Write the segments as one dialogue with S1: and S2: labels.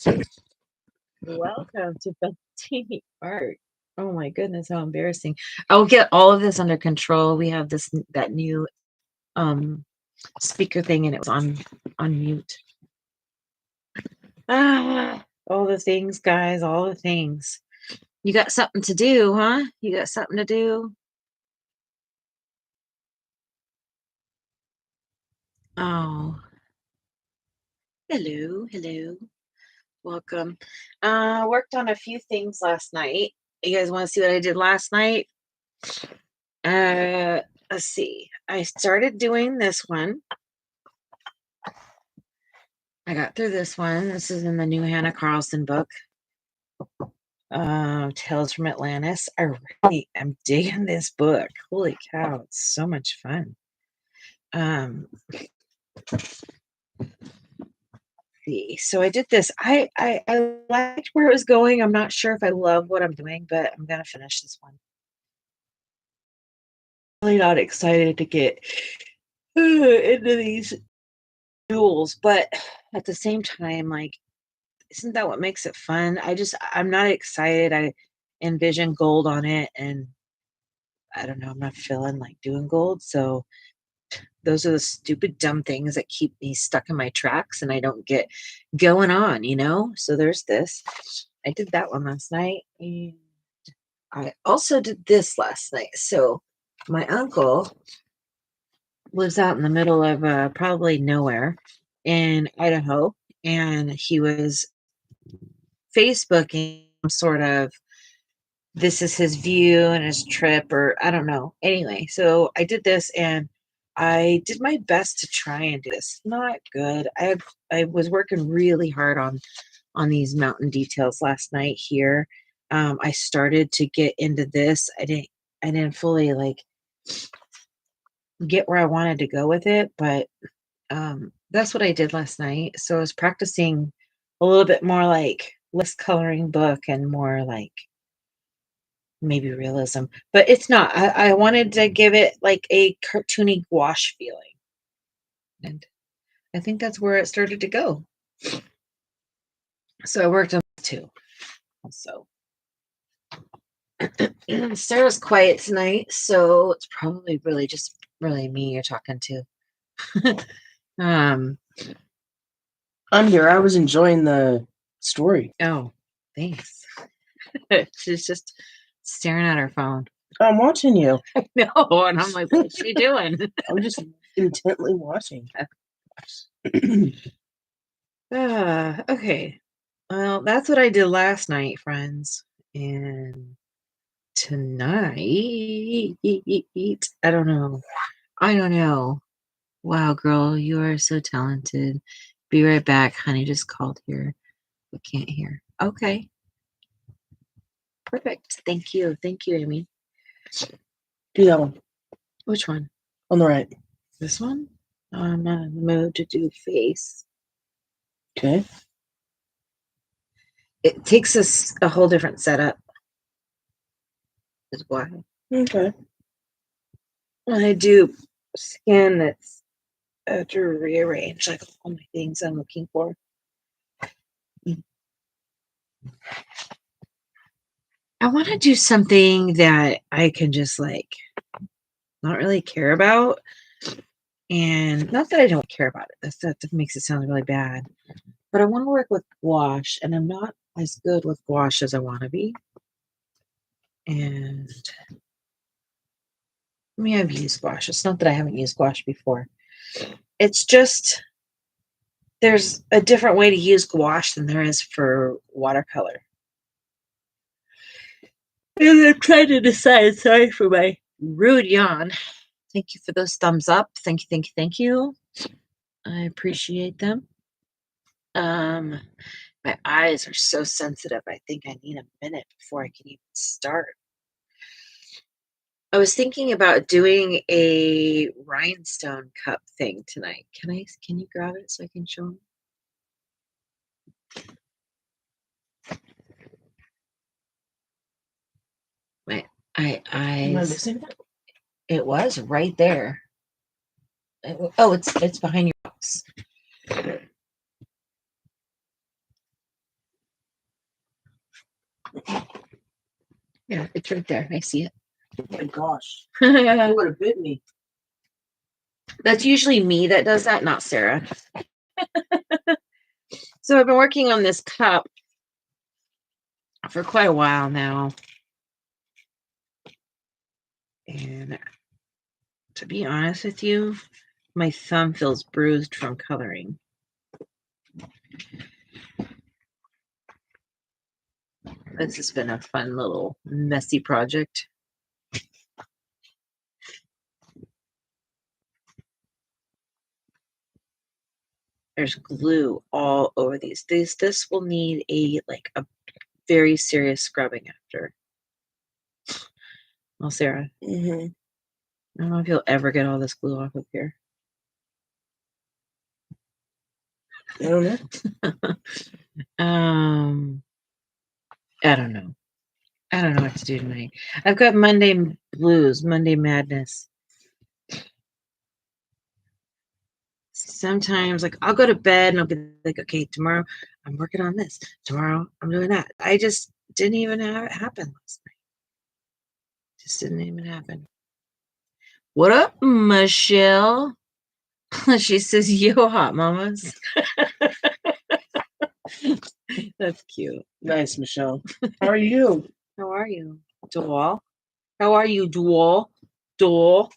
S1: Welcome to Beltini Art. Oh my goodness, how embarrassing. I'll get all of this under control. We have that new um speaker thing and it was on mute. All the things, guys, all the things. You got something to do, huh? You got something to do? Oh, hello. Welcome. Worked on a few things last night. You guys want to see what I did last night? Let's see. I started doing this one. I got through this one. This is in the new Hannah Carlson book, Tales from Atlantis. I really am digging this book. Holy cow, it's so much fun. See, so I did this. I liked where it was going. I'm not sure if I love what I'm doing, but I'm gonna finish this one. Really not excited to get into these duels, but at the same time, like, isn't that what makes it fun? I'm not excited. I envision gold on it, and I don't know, I'm not feeling like doing gold. So those are the stupid, dumb things that keep me stuck in my tracks and I don't get going on, you know? So there's this. I did that one last night, and I also did this last night. So my uncle lives out in the middle of probably nowhere in Idaho, and he was Facebooking sort of this is his view and his trip, or I don't know. Anyway, so I did this and I did my best to try and do this. Not good. I was working really hard on these mountain details last night here. I started to get into this. I didn't fully like get where I wanted to go with it, but that's what I did last night. So I was practicing a little bit more like less coloring book and more like maybe realism, but it's not. I wanted to give it like a cartoony gouache feeling, and I think that's where it started to go. So I worked on that too. Also, Sarah's quiet tonight, so it's probably really just really me you're talking to. um.
S2: I'm here. I was enjoying the story.
S1: Oh, thanks. She's just staring at her phone.
S2: I'm watching you.
S1: I know, and I'm like, what's she doing?
S2: I'm just intently watching.
S1: Okay. Well, that's what I did last night, friends. And tonight, I don't know. I don't know. Wow, girl, you are so talented. Be right back. Honey just called here. We can't hear. Okay. Perfect. Thank you. Thank you, Amy.
S2: Do that one.
S1: Which one?
S2: On the right.
S1: This one? I'm not in the mood to do face.
S2: Okay.
S1: It takes us a whole different setup. Is why.
S2: Okay.
S1: When I do skin, that's I have to rearrange like all my things I'm looking for. I want to do something that I can just like not really care about. And not that I don't care about it. That makes it sound really bad. But I want to work with gouache, and I'm not as good with gouache as I want to be. And I mean, I've used gouache. It's not that I haven't used gouache before. It's just there's a different way to use gouache than there is for watercolor. And I'm trying to decide. Sorry for my rude yawn. Thank you for those thumbs up. Thank you. I appreciate them. My eyes are so sensitive. I think I need a minute before I can even start. I was thinking about doing a rhinestone cup thing tonight. Can you grab it so I can show them? My eyes.
S2: Am I missing that?
S1: It was right there. Oh, it's behind your box. Yeah, it's right there. I see it.
S2: Oh my gosh. It would have bit me.
S1: That's usually me that does that, not Sarah. So I've been working on this cup for quite a while now. And to be honest with you, my thumb feels bruised from coloring. This has been a fun little messy project. There's glue all over these. This will need a very serious scrubbing after. Well, Sarah,
S2: Mm-hmm.
S1: I don't know if you'll ever get all this glue off of here.
S2: I don't know.
S1: I don't know. I don't know what to do tonight. I've got Monday blues, Monday madness. Sometimes, I'll go to bed and I'll be like, okay, tomorrow I'm working on this. Tomorrow I'm doing that. I just didn't even have it happen last night. Just didn't even happen. What up, Michelle? She says, yo, hot mamas. That's cute.
S2: Nice, Michelle. How are you?
S1: How are you, Doll? How are you, Doll? Doll.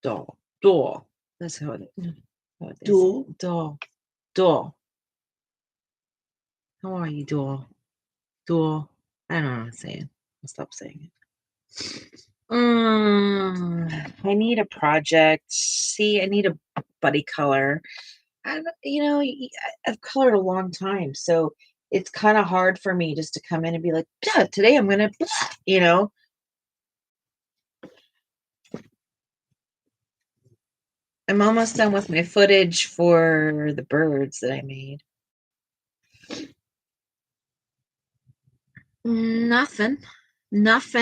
S1: Doll. Doll. That's how it is.
S2: Doll.
S1: Doll. Doll. How are you, Doll? Doll. I don't know what I'm saying. I'll stop saying it. I need a project. See, I need a buddy color. I've colored a long time, so it's kind of hard for me just to come in and be like, yeah, today I'm gonna, I'm almost done with my footage for the birds that I made. Nothing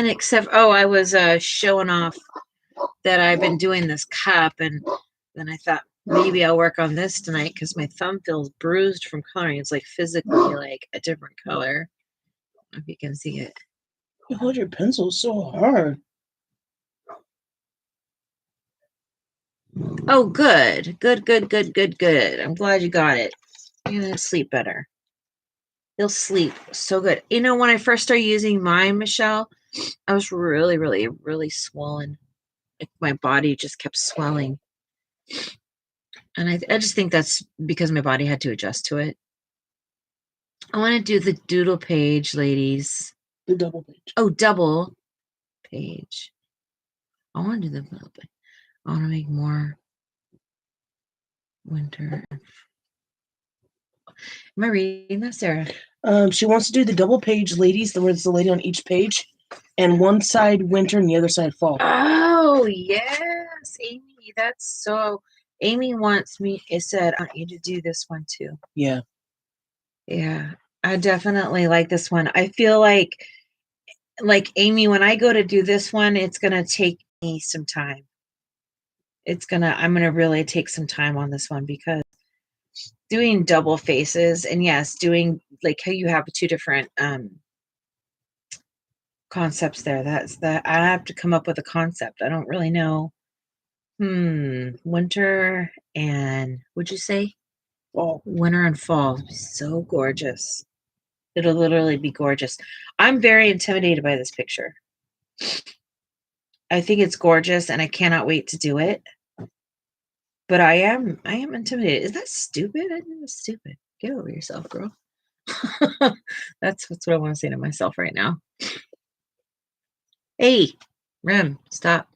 S1: except, I was showing off that I've been doing this cup, and then I thought maybe I'll work on this tonight because my thumb feels bruised from coloring. It's physically a different color. I don't know if you can see it.
S2: You hold your pencil so hard.
S1: Oh, good. I'm glad you got it. You're gonna sleep better. You'll sleep so good. When I first started using mine, Michelle, I was really, really, really swollen. My body just kept swelling. And I just think that's because my body had to adjust to it. I want to do the doodle page, ladies.
S2: The double page.
S1: Oh, double page. I want to do the double page. I want to make more winter. Am I reading that, Sarah?
S2: She wants to do the double page, ladies, where there's a lady on each page, and one side winter and the other side fall.
S1: Oh, yes, Amy. That's so. Amy wants me. It said, I want you to do this one too.
S2: Yeah.
S1: Yeah, I definitely like this one. I feel like Amy, when I go to do this one, it's gonna take me some time. I'm gonna really take some time on this one because doing double faces, and yes, doing how you have two different concepts there. That's that I have to come up with a concept. I don't really know. Winter and would you say
S2: Fall.
S1: Winter and fall. So gorgeous. It'll literally be gorgeous. I'm very intimidated by this picture. I think it's gorgeous and I cannot wait to do it. But I am intimidated. Is that stupid? I think it's stupid. Get over yourself, girl. That's what I want to say to myself right now. Hey, Rem, stop.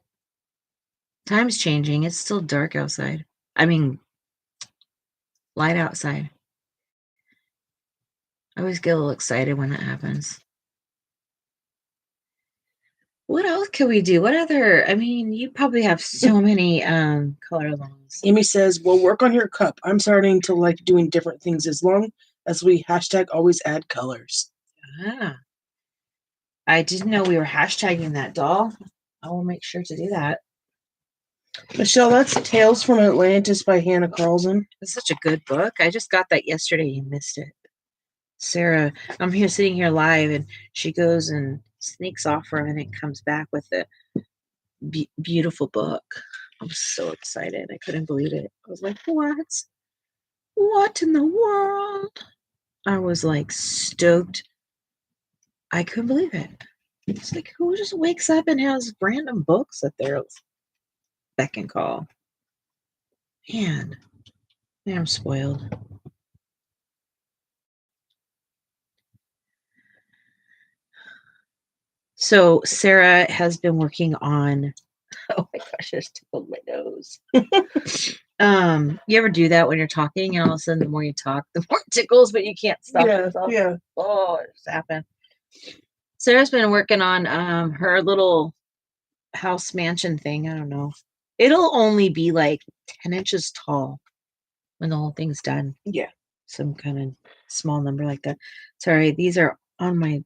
S1: Time's changing. It's still dark outside. I mean, light outside. I always get a little excited when that happens. What else can we do? What other? I mean, you probably have so many color alongs.
S2: Amy says, "We'll work on your cup. I'm starting to like doing different things as long as we #always add colors."
S1: Ah, I didn't know we were hashtagging that, doll. I will make sure to do that.
S2: Michelle, that's Tales from Atlantis by Hannah Carlson.
S1: It's such a good book. I just got that yesterday. You missed it. Sarah, I'm sitting here live, and she goes and sneaks off for a minute, comes back with a beautiful book. I was so excited. I couldn't believe it. I was like, what? What in the world? I was like stoked. I couldn't believe it. It's like, who just wakes up and has random books at their beck and call? Man, I'm spoiled. So Sarah has been working on, oh my gosh, I just tickled my nose. You ever do that when you're talking and all of a sudden the more you talk, the more it tickles, but you can't stop yourself?
S2: Yeah.
S1: Oh, it just happened. Sarah's been working on her little house mansion thing. I don't know. It'll only be like 10 inches tall when the whole thing's done.
S2: Yeah.
S1: Some kind of small number like that. Sorry, these are on my,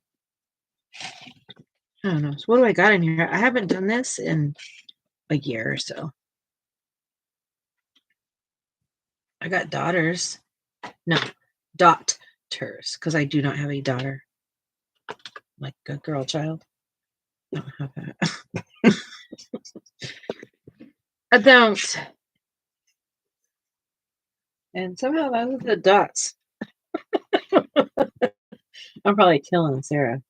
S1: I don't know. So what do I got in here? I haven't done this in a year or so. I got daughters. No, daughters, because I do not have a daughter. Like a girl child. I don't have that. I don't. And somehow that was the dots. I'm probably killing Sarah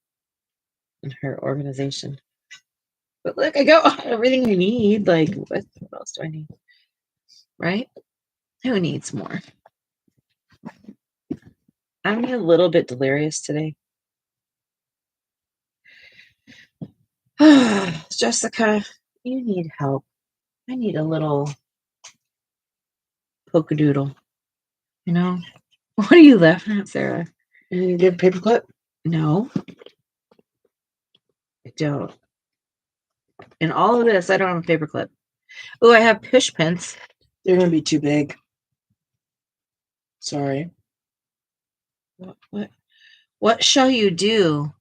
S1: and her organization. But look, I got everything I need. Like, what else do I need? Right? Who needs more? I'm a little bit delirious today. Jessica, you need help. I need a little pokedoodle. You know? What are you laughing at, Sarah?
S2: You get a paperclip?
S1: No. I don't. In all of this, I don't have a paperclip. Oh, I have push pins.
S2: They're going to be too big. Sorry.
S1: What shall you do?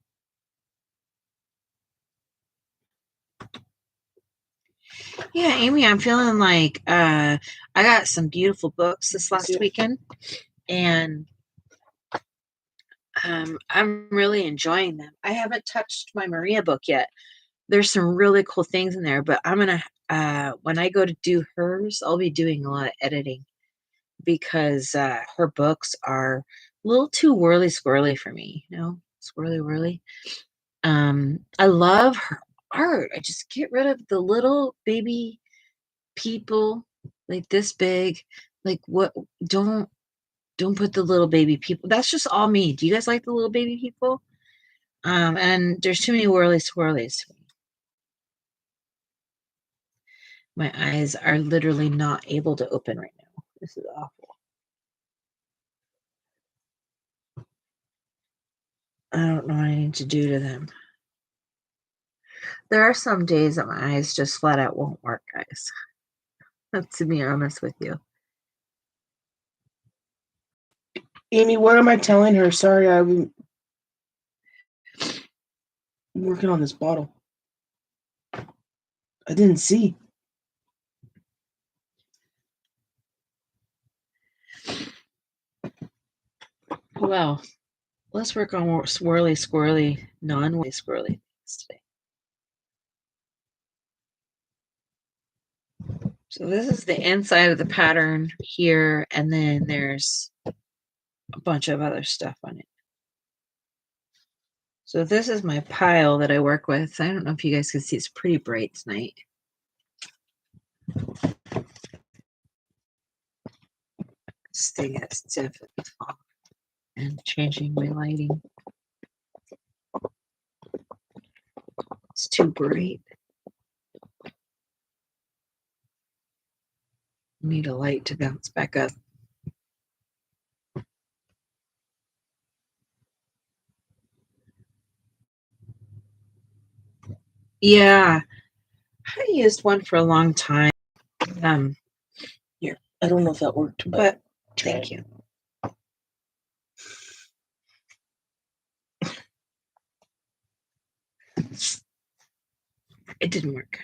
S1: Yeah, Amy, I'm feeling like I got some beautiful books this last weekend, and I'm really enjoying them. I haven't touched my Maria book yet. There's some really cool things in there, but I'm gonna when I go to do hers, I'll be doing a lot of editing because her books are a little too whirly squirrely for me, you know, swirly whirly. I love her art. I just get rid of the little baby people like this big. Like, what? Don't put the little baby people. That's just all me. Do you guys like the little baby people? And there's too many whirly swirlies. My eyes are literally not able to open right now. This is awful. I don't know what I need to do to them. There are some days that my eyes just flat out won't work, guys. To be honest with you.
S2: Amy, what am I telling her? Sorry, I'm working on this bottle. I didn't see.
S1: Well, let's work on more swirly, squirrely, non-whirly, squirrely things today. So this is the inside of the pattern here, and then there's a bunch of other stuff on it. So this is my pile that I work with. I don't know if you guys can see, it's pretty bright tonight. This thing is difficult and changing my lighting. It's too bright. Need a light to bounce back up. Yeah, I used one for a long time.
S2: Here, I don't know if that worked,
S1: but thank you. It didn't work.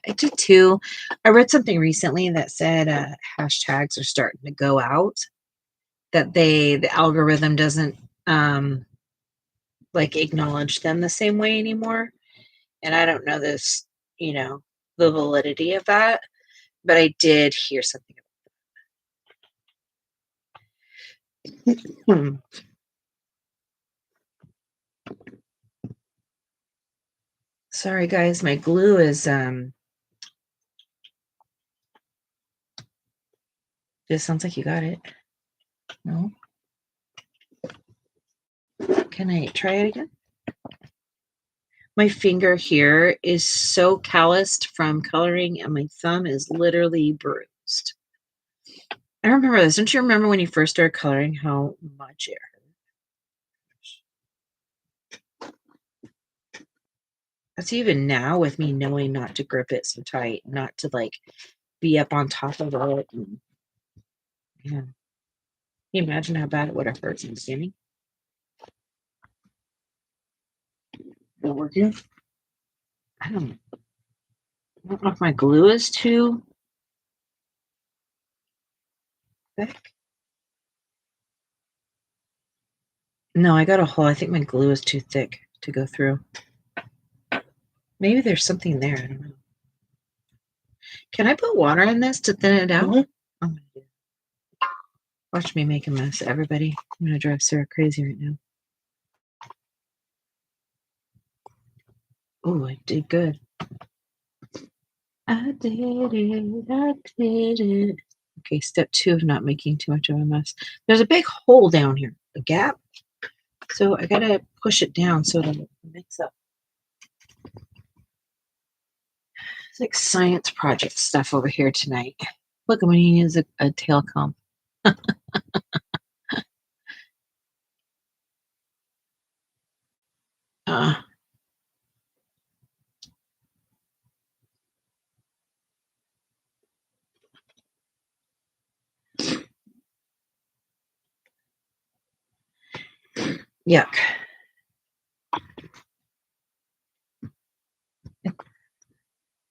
S1: I did too. I read something recently that said hashtags are starting to go out. That the algorithm doesn't like acknowledge them the same way anymore. And I don't know this, the validity of that, but I did hear something. Sorry guys, my glue is it sounds like you got it. No? Can I try it again? My finger here is so calloused from coloring, and my thumb is literally bruised. I remember this. Don't you remember when you first started coloring how much it hurt? That's even now with me knowing not to grip it so tight, not to like be up on top of it. And, yeah. Can you imagine how bad it would have hurt in the beginning?
S2: Not working?
S1: I don't know if my glue is too thick. No, I got a hole. I think my glue is too thick to go through. Maybe there's something there. I don't know. Can I put water in this to thin it out?
S2: Mm-hmm.
S1: Oh, watch me make a mess, everybody. I'm going to drive Sarah crazy right now. Oh, I did good. I did it. I did it. Okay, step 2 of not making too much of a mess. There's a big hole down here, a gap. So I got to push it down so it'll mix up. It's like science project stuff over here tonight. Look, I'm going to use a tail comb. Yuck.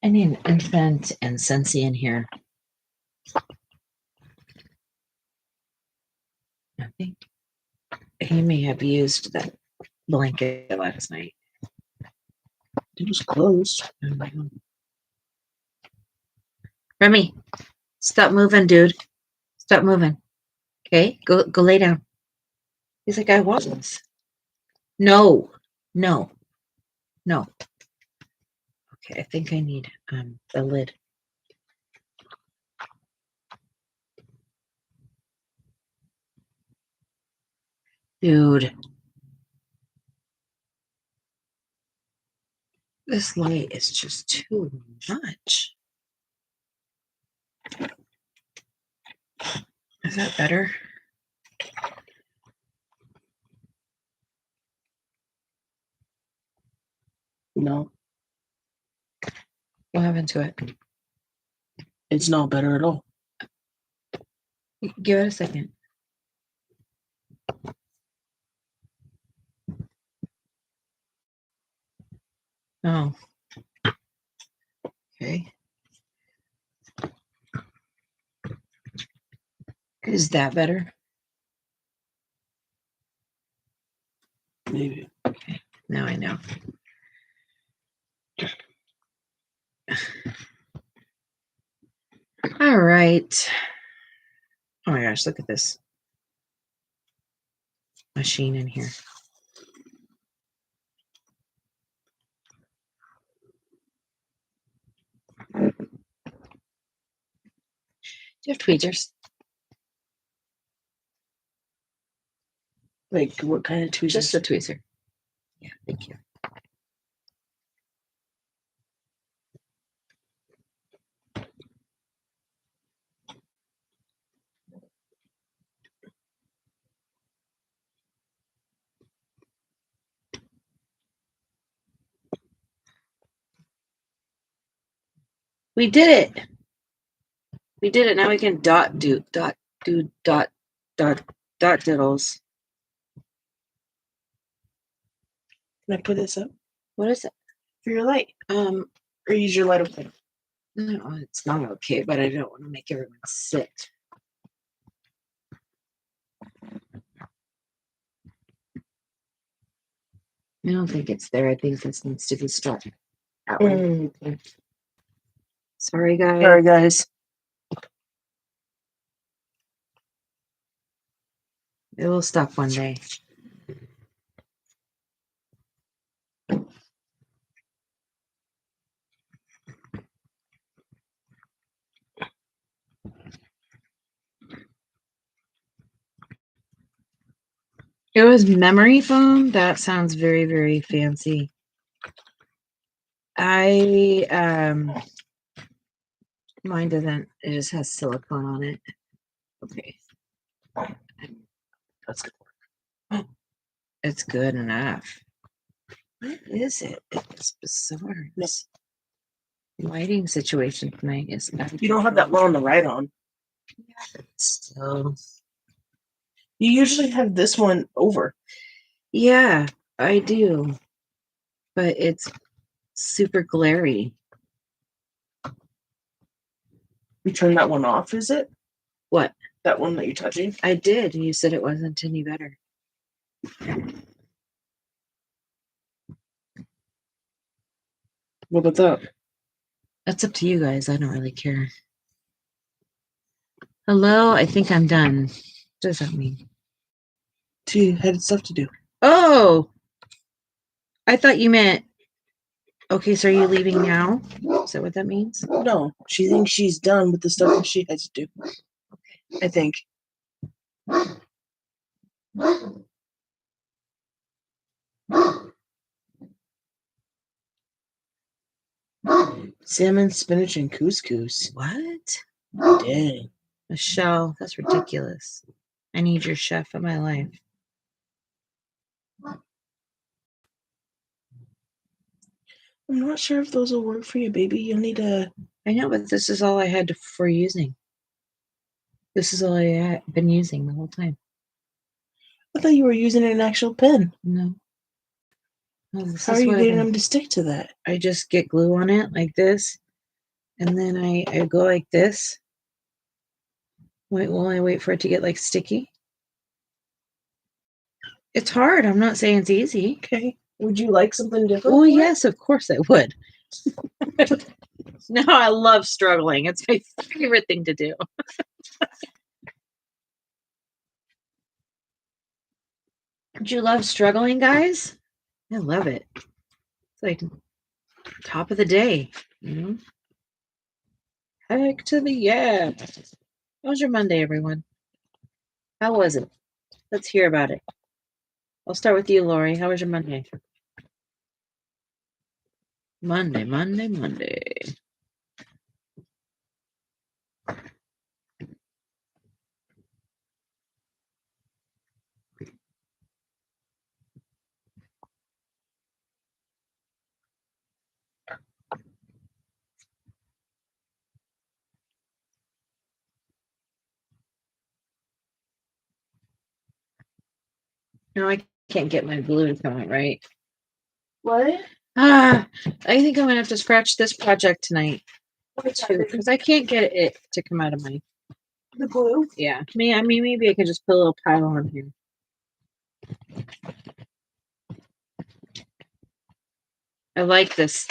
S1: I need an infant and Sensi in here. I think he may have used that blanket last night.
S2: It was closed.
S1: Remy, stop moving, dude. Stop moving. Okay, go lay down. He's like, I was. No. Okay, I think I need the lid. Dude. This light is just too much. Is that better?
S2: No.
S1: What happened to it?
S2: It's not better at all.
S1: Give it a second. Oh. Okay. Is that better?
S2: Maybe.
S1: Okay. Now I know. All right. Oh my gosh, look at this machine in here. Do you have tweezers?
S2: Like, what kind of tweezers?
S1: Just a tweezer. Yeah, thank you. We did it. We did it. Now we can dot diddles.
S2: Can I put this up?
S1: What is it?
S2: For your light. Or use your light up there.
S1: No, it's not okay, but I don't want to make everyone sit. I don't think it's there. I think this needs to be stuck that way.
S2: Okay.
S1: Sorry, guys.
S2: Sorry, guys.
S1: It will stop one day. It was memory foam. That sounds very, very fancy. Mine doesn't. It just has silicone on it. Okay.
S2: That's good.
S1: It's good enough. What is it? It's bizarre. This lighting situation tonight is out of
S2: You don't have that one on the right on.
S1: So
S2: You usually have this one over.
S1: yeah, I do. But it's super glary.
S2: You turn that one off, is it?
S1: What?
S2: That one that you're touching?
S1: I did. You said it wasn't any better.
S2: What about that?
S1: That's up to you guys. I don't really care. Hello, I think I'm done. What does that mean?
S2: She had stuff to do.
S1: Oh! I thought you meant... Okay, so are you leaving now? Is that what that means?
S2: No, she thinks she's done with the stuff that she has to do. I think. Salmon, spinach, and couscous.
S1: What?
S2: Dang.
S1: Michelle, that's ridiculous. I need your chef in my life.
S2: I'm not sure if those will work for you, baby. You'll need a...
S1: I know, but this is all I had for using. This is all I had been using the whole time.
S2: I thought you were using an actual pen.
S1: No. This
S2: How
S1: is
S2: are you
S1: what
S2: getting them to stick to that?
S1: I just get glue on it like this, and then I go like this. Wait, while I wait for it to get like sticky. It's hard. I'm not saying it's easy.
S2: Okay. Would you like something different?
S1: Well, yes, of course I would. No, I love struggling. It's my favorite thing to do. Don't you love struggling, guys? I love it. It's like top of the day, you know? Heck to the yeah. How was your Monday, everyone? How was it? Let's hear about it. I'll start with you, Lori. How was your Monday? Monday. No, I can't get my glue to come out right.
S2: What?
S1: I think I'm gonna have to scratch this project tonight too, because I can't get it to come out of my...
S2: The glue?
S1: Yeah. Maybe I could just put a little pile on here. I like this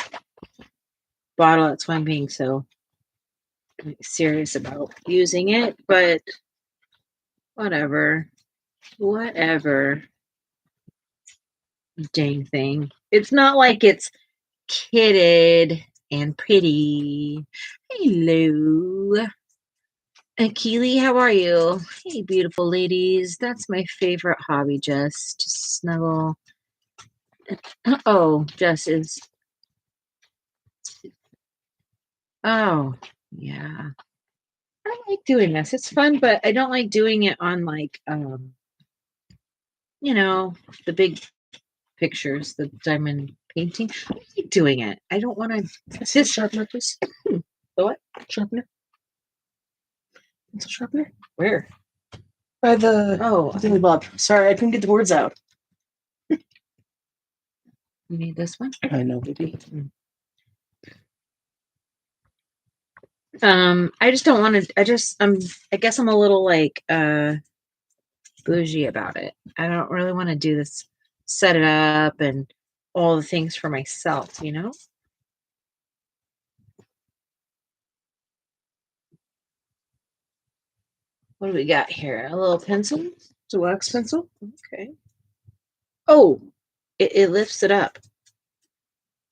S1: bottle. That's why I'm being so serious about using it, but whatever. Dang thing. It's not like it's kitted and pretty. Hello. Keely, how are you? Hey, beautiful ladies. That's my favorite hobby, Jess. To snuggle. Oh, Jess is... Oh, yeah. I like doing this. It's fun, but I don't like doing it on like, you know, the big pictures, the diamond painting. I like doing it. I don't want to...
S2: This sharpener, please.
S1: The what?
S2: Sharpener. Pencil sharpener?
S1: Where?
S2: By the...
S1: Oh,
S2: Thingy Bob. Sorry, I couldn't get the words out.
S1: you need this one?
S2: I know, baby.
S1: I just don't want to... I guess I'm a little like bougie about it. I don't really want to do this, set it up and all the things for myself, you know? What do we got here? A little pencil?
S2: It's a wax pencil.
S1: Okay. Oh, it lifts it up.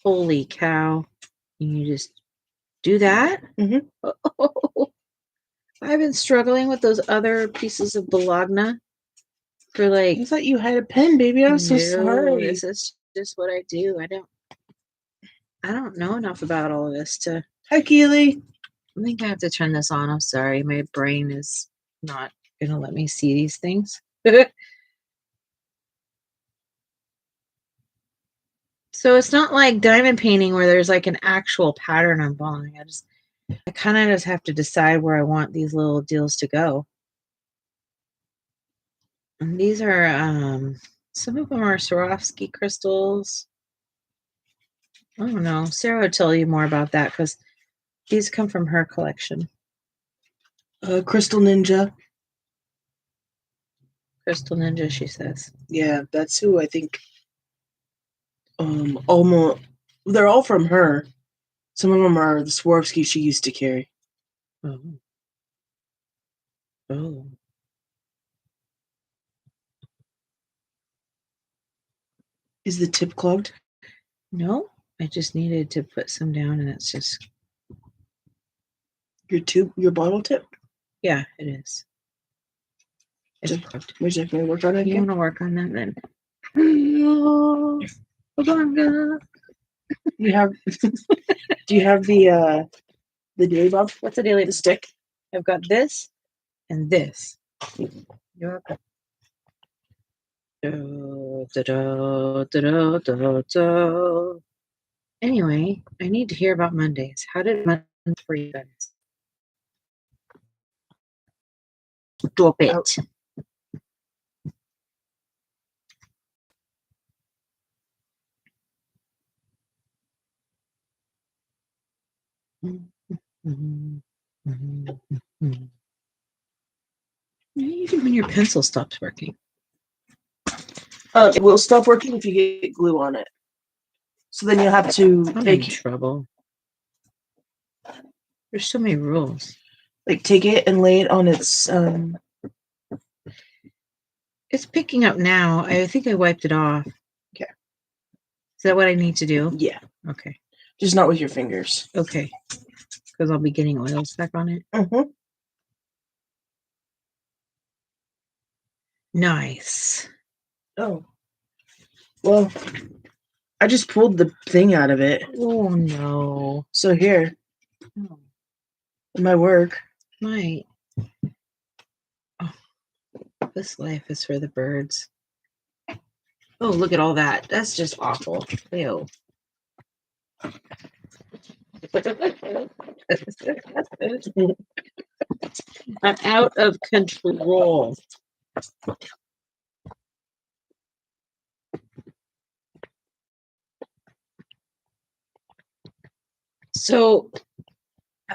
S1: Holy cow. You just do that?
S2: Mm-hmm.
S1: Oh, I've been struggling with those other pieces of Bologna for like.
S2: I thought you had a pen, baby. I'm so sorry.
S1: This is just what I do. I don't know enough about all of this to.
S2: Hi, Keely.
S1: I think I have to turn this on. I'm sorry. My brain is not going to let me see these things. So it's not like diamond painting where there's like an actual pattern I'm following. I kind of just have to decide where I want these little deals to go. And these are, some of them are Swarovski crystals. I don't know. Sarah will tell you more about that because these come from her collection.
S2: Crystal Ninja.
S1: Crystal Ninja, she says.
S2: Yeah, that's who I think. Almost. They're all from her. Some of them are the Swarovski she used to carry.
S1: Oh. Oh.
S2: Is the tip clogged?
S1: No, I just needed to put some down and it's just.
S2: Your bottle tip?
S1: Yeah, it is. It's
S2: plugged. Would you like me to work on it
S1: You
S2: again?
S1: want to work on that then? You
S2: have do you have the daily bob?
S1: What's the daily?
S2: The stick?
S1: I've got this and this. You're welcome. Anyway, I need to hear about Mondays. How did Monday for you guys? Stop it.
S2: Oh.
S1: Even when your pencil stops working.
S2: It will stop working if you get glue on it. So then you'll have to
S1: I'm in trouble. There's so many rules.
S2: Like take it and lay it on its.
S1: It's picking up now. I think I wiped it off.
S2: Okay.
S1: Is that what I need to do?
S2: Yeah.
S1: Okay.
S2: Just not with your fingers.
S1: Okay. Because I'll be getting oils back on it.
S2: Mm-hmm.
S1: Nice.
S2: Oh. Well, I just pulled the thing out of it.
S1: Oh no.
S2: So here.
S1: Oh.
S2: My work.
S1: Might. Oh, this life is for the birds. Oh, look at all that. That's just awful. Ew. I'm out of control. So,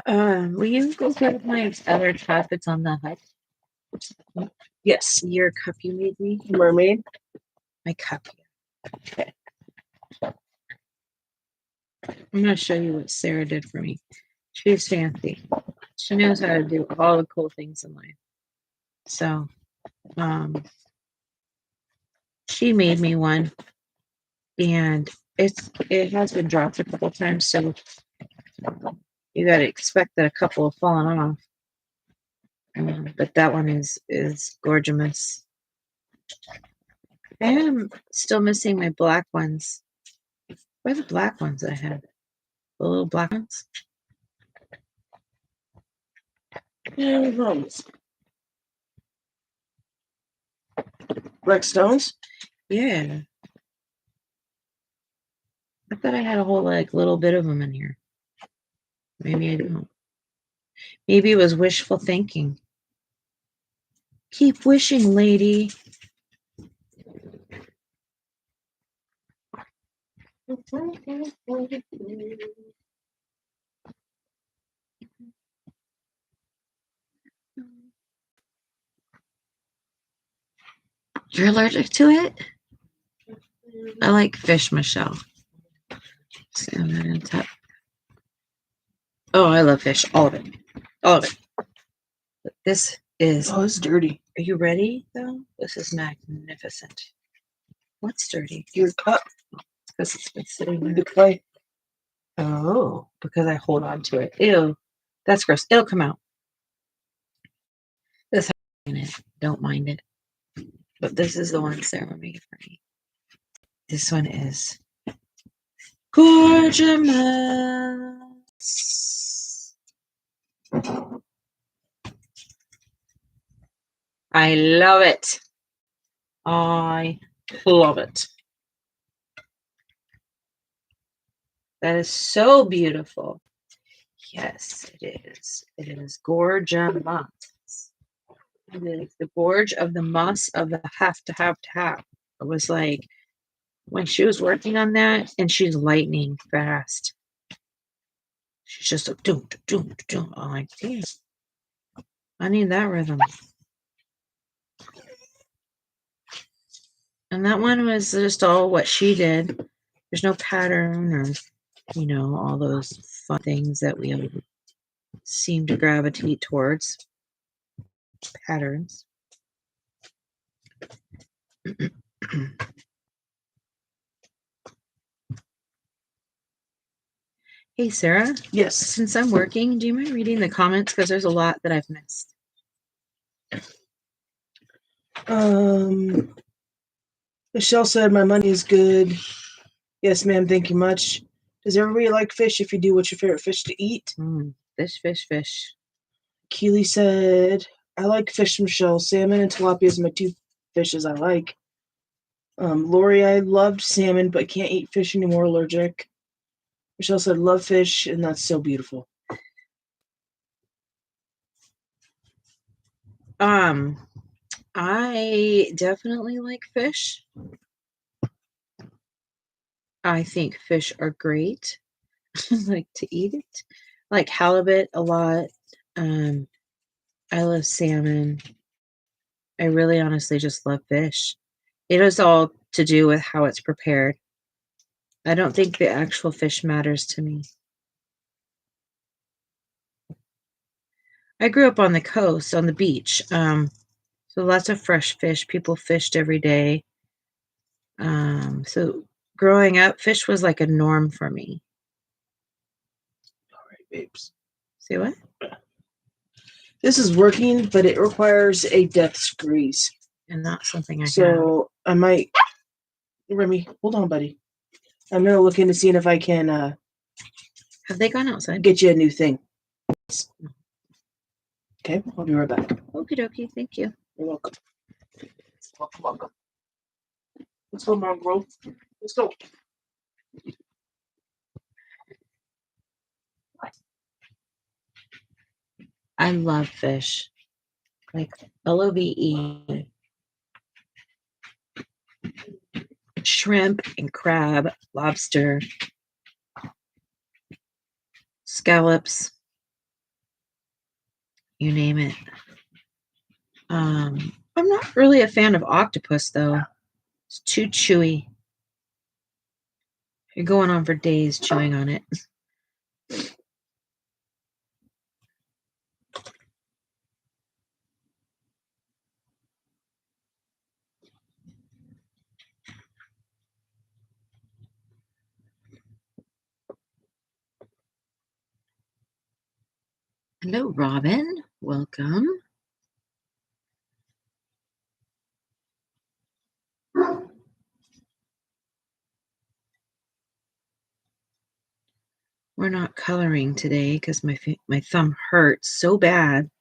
S1: will you go get my other cup? It's on the hut.
S2: Yes.
S1: Your cup you made me?
S2: Mermaid?
S1: My cup. Okay. I'm going to show you what Sarah did for me. She's fancy. She knows how to do all the cool things in life. So, she made me one, and it has been dropped a couple times, so you got to expect that a couple have fallen off. But that one is gorgeous. I am still missing my black ones. Where are the black ones I had? The little black ones?
S2: Yeah, black stones?
S1: Yeah. I thought I had a whole little bit of them in here. Maybe I don't. Maybe it was wishful thinking. Keep wishing, lady. You're allergic to it? I like fish, Michelle. Salmon and top. Oh, I love fish. All of it. All of it. But this is.
S2: Oh, it's dirty.
S1: Are you ready, though? This is magnificent. What's dirty?
S2: Your cup.
S1: Because it's been sitting there.
S2: The clay.
S1: Oh, because I hold on to it. Ew. That's gross. It'll come out. This has in it. Don't mind it. But this is the one Sarah made for me. This one is gorgeous. I love it. I love it. That is so beautiful. Yes, it is. It is gorgeous. It is the gorge of the muss of the have to have to have. It was like when she was working on that, and she's lightning fast. She's just like doom, doom, doom. I'm like, damn, I need that rhythm. And that one was just all what she did. There's no pattern or, all those fun things that we seem to gravitate towards. Patterns. Hey, Sarah.
S2: Yes.
S1: Since I'm working, do you mind reading the comments? Because there's a lot that I've missed.
S2: Michelle said, my money is good. Yes, ma'am. Thank you much. Does everybody like fish? If you do, what's your favorite fish to eat?
S1: Fish, fish, fish.
S2: Keely said, I like fish, Michelle. Salmon and tilapia is my two fishes I like. Lori, I loved salmon, but can't eat fish anymore, allergic. Michelle said, love fish, and that's so beautiful.
S1: I definitely like fish. I think fish are great. I like to eat it. I like halibut a lot. I love salmon. I really honestly just love fish. It is all to do with how it's prepared. I don't think the actual fish matters to me. I grew up on the coast, on the beach. So lots of fresh fish. People fished every day. So growing up, fish was like a norm for me.
S2: All right, babes.
S1: See what?
S2: This is working, but it requires a depth squeeze.
S1: And not something I have.
S2: So I might, Remy, hold on, buddy. I'm going to look into seeing if I can
S1: Have they gone outside?
S2: get you a new thing. Okay, I'll be right back.
S1: Okie dokie, thank you.
S2: You're welcome. Welcome. Let's go, Mongrel. Let's go.
S1: I love fish. Like LOVE. Shrimp and crab, lobster, scallops, you name it. I'm not really a fan of octopus, though. It's too chewy. You're going on for days chewing on it. Hello, Robin. Welcome. We're not coloring today because my thumb hurts so bad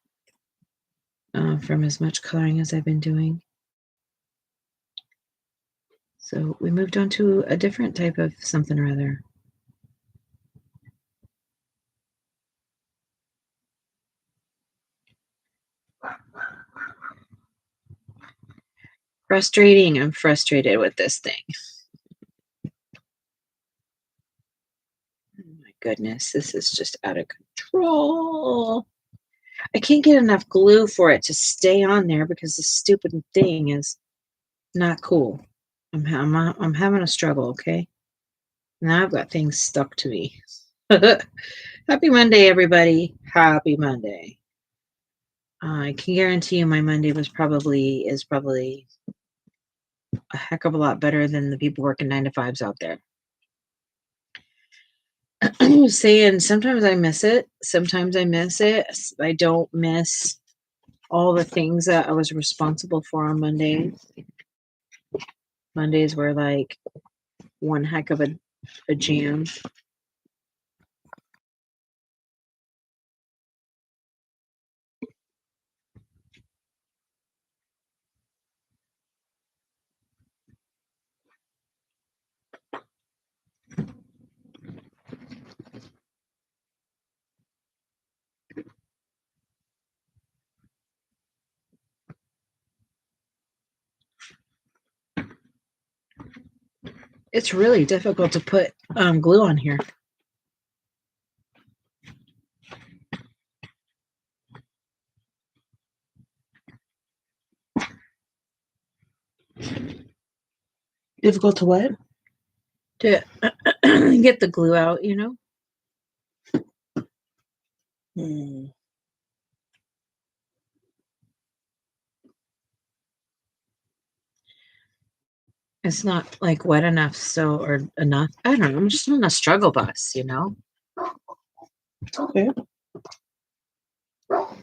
S1: from as much coloring as I've been doing. So we moved on to a different type of something or other. Frustrating. I'm frustrated with this thing. Oh my goodness, this is just out of control. I can't get enough glue for it to stay on there because this stupid thing is not cool. I'm having a struggle, okay? Now I've got things stuck to me. Happy Monday, everybody. Happy Monday. I can guarantee you my Monday is probably a heck of a lot better than the people working 9 to 5s out there. I was saying sometimes I miss it. Sometimes I miss it. I don't miss all the things that I was responsible for on Mondays. Mondays were like one heck of a jam. It's really difficult to put glue on here.
S2: Difficult to what?
S1: To get the glue out, you know? It's not like wet enough, or enough. I don't know. I'm just on a struggle bus, you know?
S2: Okay. I'll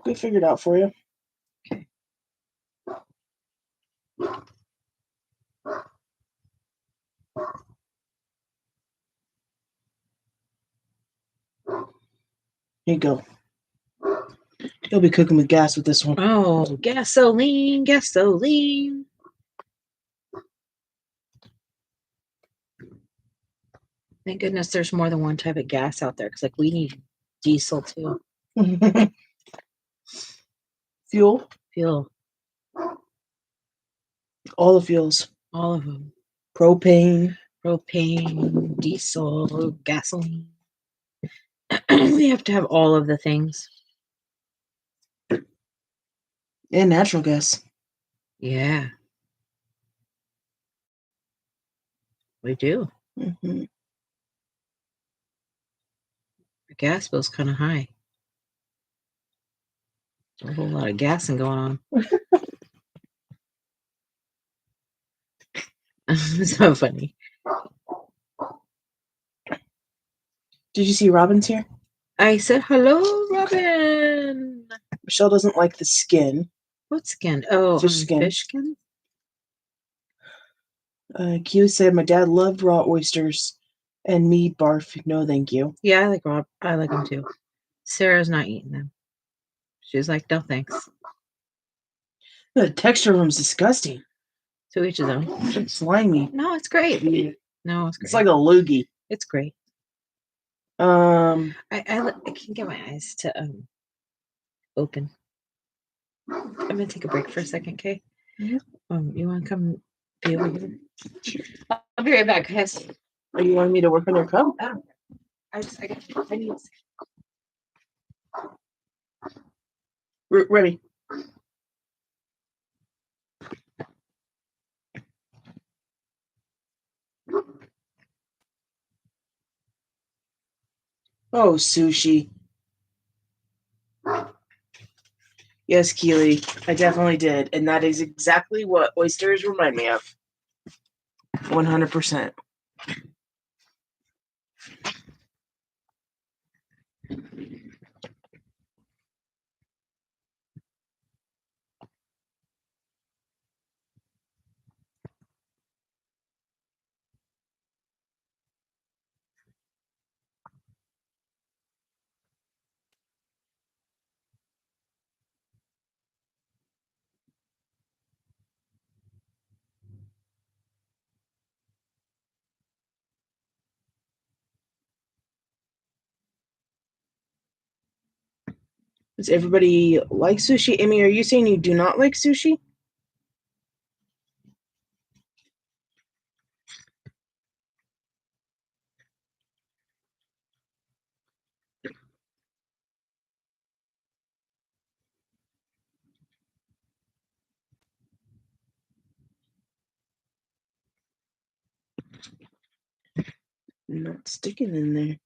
S2: get figured out for you.
S1: Okay.
S2: Here you go. You'll be cooking with gas with this one.
S1: Oh, gasoline. Thank goodness there's more than one type of gas out there because, like, we need diesel too.
S2: Fuel?
S1: Fuel.
S2: All the fuels.
S1: All of them.
S2: Propane,
S1: diesel, gasoline. We have to have all of the things.
S2: and natural gas.
S1: Yeah. We do.
S2: Mm-hmm.
S1: The gas bill's kind of high. There's a whole lot of gassing going on. So funny.
S2: Did you see Robin's here?
S1: I said, hello, Robin.
S2: Michelle doesn't like the skin.
S1: What skin? Oh,
S2: Fish skin.
S1: Fish skin?
S2: Q said, my dad loved raw oysters and me barf. No, thank you.
S1: Yeah, I like Rob. I like them too. Sarah's not eating them. She's like, no, thanks.
S2: The texture of them's disgusting.
S1: To each his own.
S2: It's slimy.
S1: No, it's great. No, it's great.
S2: It's like a loogie.
S1: It's great.
S2: I
S1: can get my eyes to open. I'm gonna take a break for a second, okay?
S2: Yeah.
S1: You want to come be over here? Sure. I'll be right back, guys.
S2: Are you wanting me to work on your cup?
S1: I need.
S2: Ready. Oh, sushi. Yes, Keely, I definitely did. And that is exactly what oysters remind me of. 100%. Does everybody like sushi? Amy, are you saying you do not like sushi? Not sticking in there.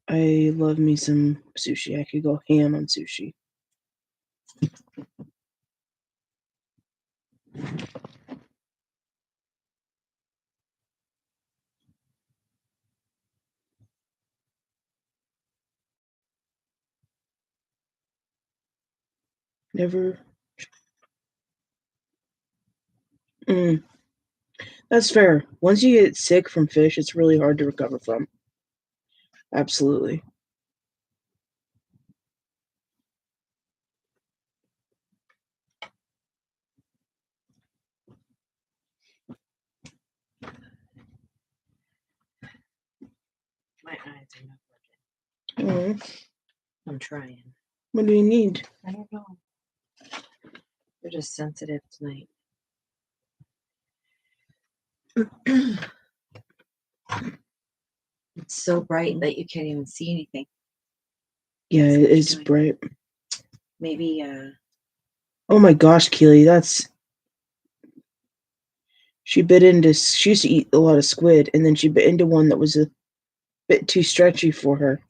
S2: I love me some sushi. I could go ham on sushi. Never. That's fair. Once you get sick from fish, it's really hard to recover from. Absolutely.
S1: My eyes are not working.
S2: Oh,
S1: I'm trying.
S2: what do you need?
S1: I don't know. They're just sensitive tonight. It's so bright that you can't even see anything.
S2: Yeah, it is bright.
S1: Maybe
S2: Oh my gosh, Keely, that's... She used to eat a lot of squid, and then she bit into one that was a bit too stretchy for her.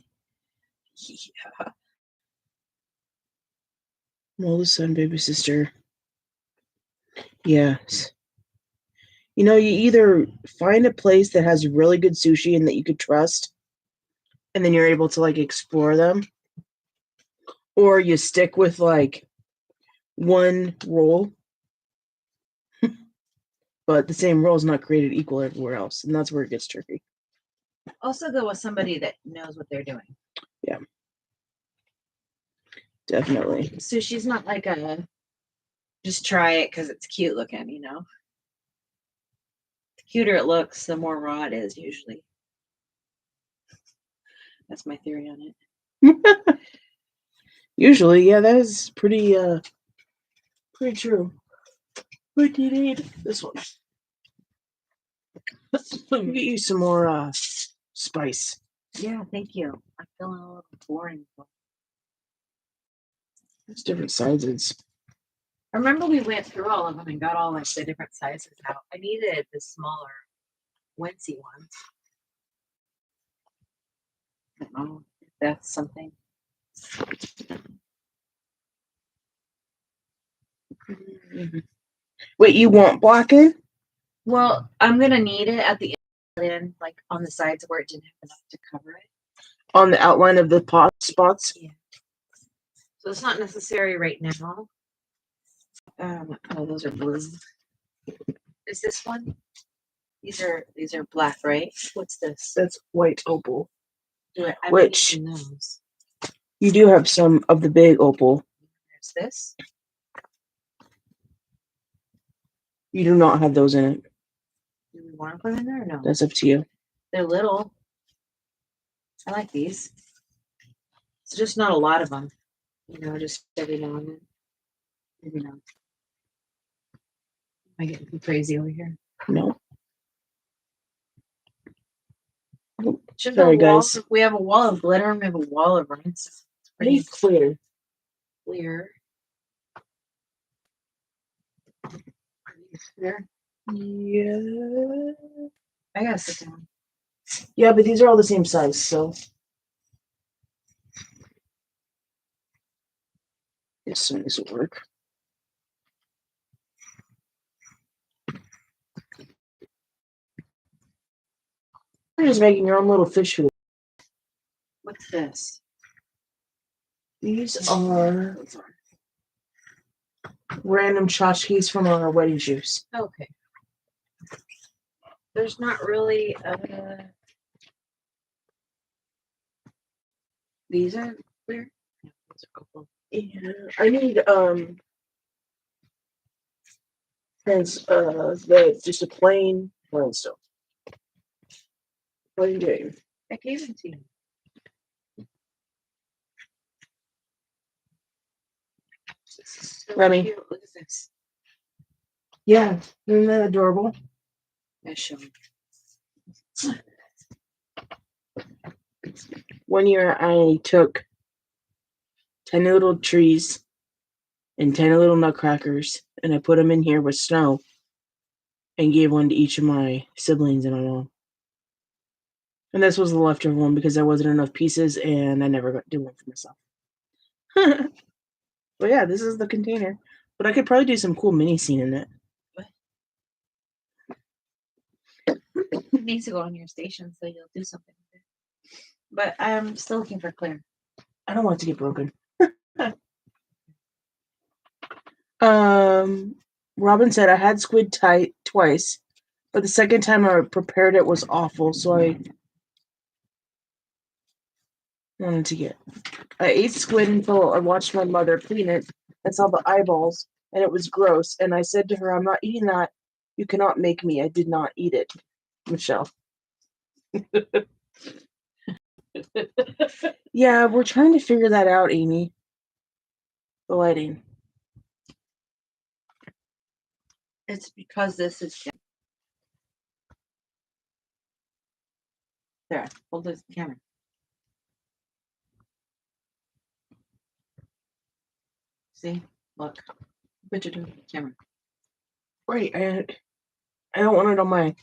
S1: yeah.
S2: Well, the sun, baby sister. Yes. You know, you either find a place that has really good sushi and that you could trust, and then you're able to, like, explore them, or you stick with, like, one roll, but the same roll is not created equal everywhere else, and that's where it gets tricky.
S1: Also go with somebody that knows what they're doing.
S2: Yeah. Definitely.
S1: Sushi's not like a just try it because it's cute looking, you know. The cuter it looks, the more raw it is usually. That's my theory on it.
S2: Usually, yeah, that is pretty true. What do you need? This one. Let me get you some more spice.
S1: Yeah, thank you. I'm feeling a little boring.
S2: There's different sizes.
S1: I remember we went through all of them and got all like the different sizes out. I needed the smaller, wincy ones. I don't know if that's something.
S2: Wait, you want blackened?
S1: Well, I'm gonna need it at the end, like on the sides where it didn't have enough to cover it.
S2: On the outline of the pot spots?
S1: Yeah. So it's not necessary right now. Oh, those are blue. Is this one? These are black, right? What's this?
S2: That's white opal.
S1: Which those.
S2: You do have some of the big opal.
S1: There's this.
S2: You do not have those in it.
S1: Do we want to put them in there or no?
S2: That's up to you.
S1: They're little. I like these. It's just not a lot of them. You know, just every now and then. Maybe not. Am I getting too crazy over here?
S2: No.
S1: Sorry, guys. We have a wall of glitter and we have a wall of rhinestone.
S2: Pretty clear.
S1: Clear. Clear.
S2: Yeah.
S1: I gotta sit down.
S2: Yeah, but these are all the same size, so. This one will work. You're just making your own little fish food.
S1: What's this?
S2: These are random tchotchkes from our wedding juice.
S1: Okay. There's not really these are clear? Yeah, these are opal.
S2: Yeah, I need just a plain rhinestone. Plain Jane.
S1: I gave it to you. So
S2: Remy.
S1: cute. Look at this.
S2: Yeah, isn't that adorable?
S1: I show you.
S2: One year I took 10 little trees and 10 little nutcrackers and I put them in here with snow. and gave one to each of my siblings and my mom. And this was the leftover one because there wasn't enough pieces, and I never did one for myself. But yeah, this is the container. But I could probably do some cool mini scene in it.
S1: It needs to go on your station, so you'll do something with it. But I'm still looking for Claire.
S2: I don't want it to get broken. Robin said I had squid tight twice, but the second time I prepared it was awful, so I wanted to get. I ate squid until I watched my mother clean it and saw the eyeballs, and it was gross. And I said to her, "I'm not eating that. You cannot make me. I did not eat it." Michelle. Yeah, we're trying to figure that out, Amy. The lighting.
S1: It's because this is there. Hold this camera. See? Look. Put it on the camera.
S2: Right, I don't want it on my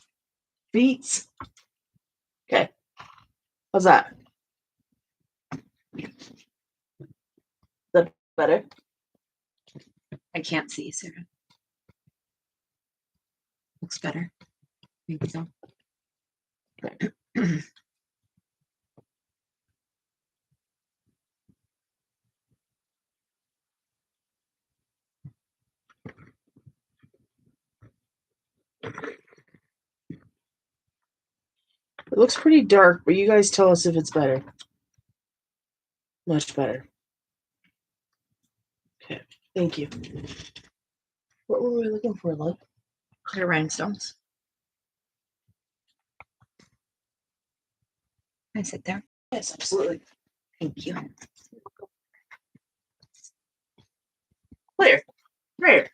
S2: feet. Okay. How's that? Is that better?
S1: I can't see, Sarah. Looks better. Maybe so.
S2: Okay. It looks pretty dark, but you guys tell us if it's better. Much better. Okay, thank you. What were we looking for, love?
S1: Clear rhinestones. Can I sit there?
S2: Yes, absolutely.
S1: Thank you.
S2: Clear. Clear.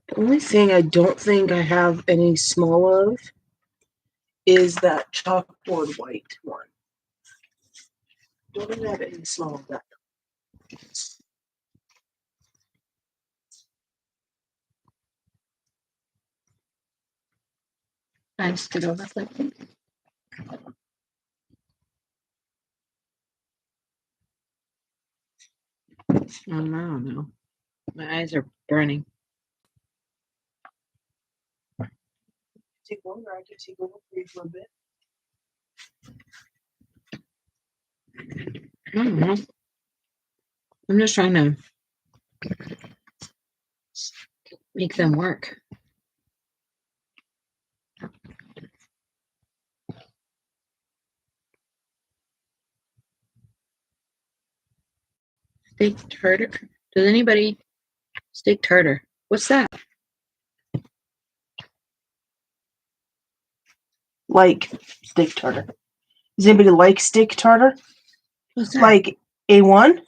S2: The only thing I don't think I have any small of is that chalkboard white one. Don't even have any small of that.
S1: Nice to go with it. I don't know. My eyes are burning.
S2: Take one, or I can take over for you for a bit.
S1: I don't know. I'm just trying to make them work. Steak tartar. Does anybody steak tartar? What's that?
S2: Like steak tartar. Does anybody like steak tartar?
S1: What's that?
S2: Like A1?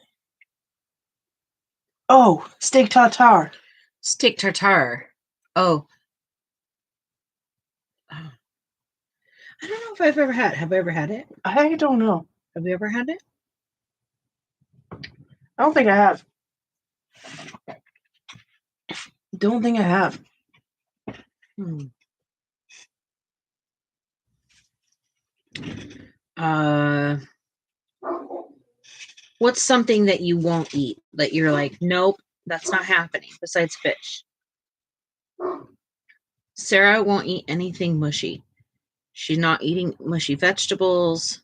S2: Oh, steak tartare.
S1: Steak tartare. Oh. I don't know if I've ever had. Have I ever had it?
S2: I don't know.
S1: Have you ever had it?
S2: I don't think I have. Don't think I have.
S1: What's something that you won't eat? That you're like, nope, that's not happening, besides fish? Sarah won't eat anything mushy. She's not eating mushy vegetables.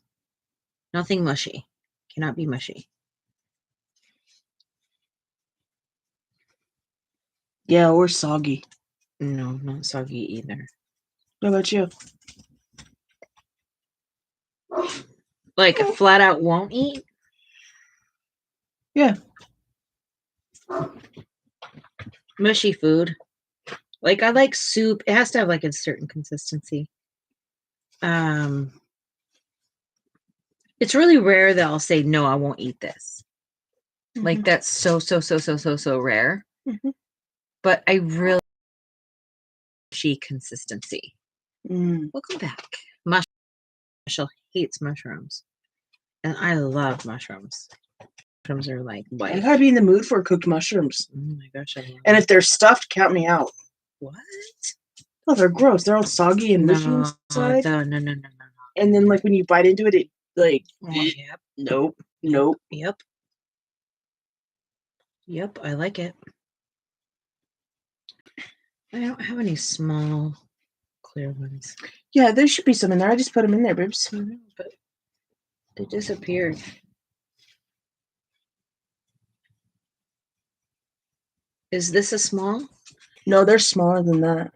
S1: Nothing mushy. Cannot be mushy.
S2: Yeah, or soggy.
S1: No, not soggy either.
S2: What about you?
S1: Like flat out won't eat?
S2: Yeah.
S1: Mushy food. Like I like soup. It has to have like a certain consistency. It's really rare that I'll say, no, I won't eat this. Like that's so rare. but I really consistency. Welcome back. Michelle hates mushrooms, and I love mushrooms. Mushrooms are like
S2: I
S1: life.
S2: gotta be in the mood for cooked mushrooms.
S1: Oh my gosh, I love
S2: And
S1: it.
S2: if they're stuffed, count me out.
S1: What?
S2: Oh, they're gross. They're all soggy and mushy
S1: No,
S2: inside.
S1: no.
S2: And then, like, when you bite into it, it like,
S1: Oh, yep,
S2: nope.
S1: Yep, I like it. I don't have any small clear ones.
S2: Yeah, there should be some in there. I just put them in there, babes.
S1: I know, but they disappeared. Is this a small?
S2: No, they're smaller than that.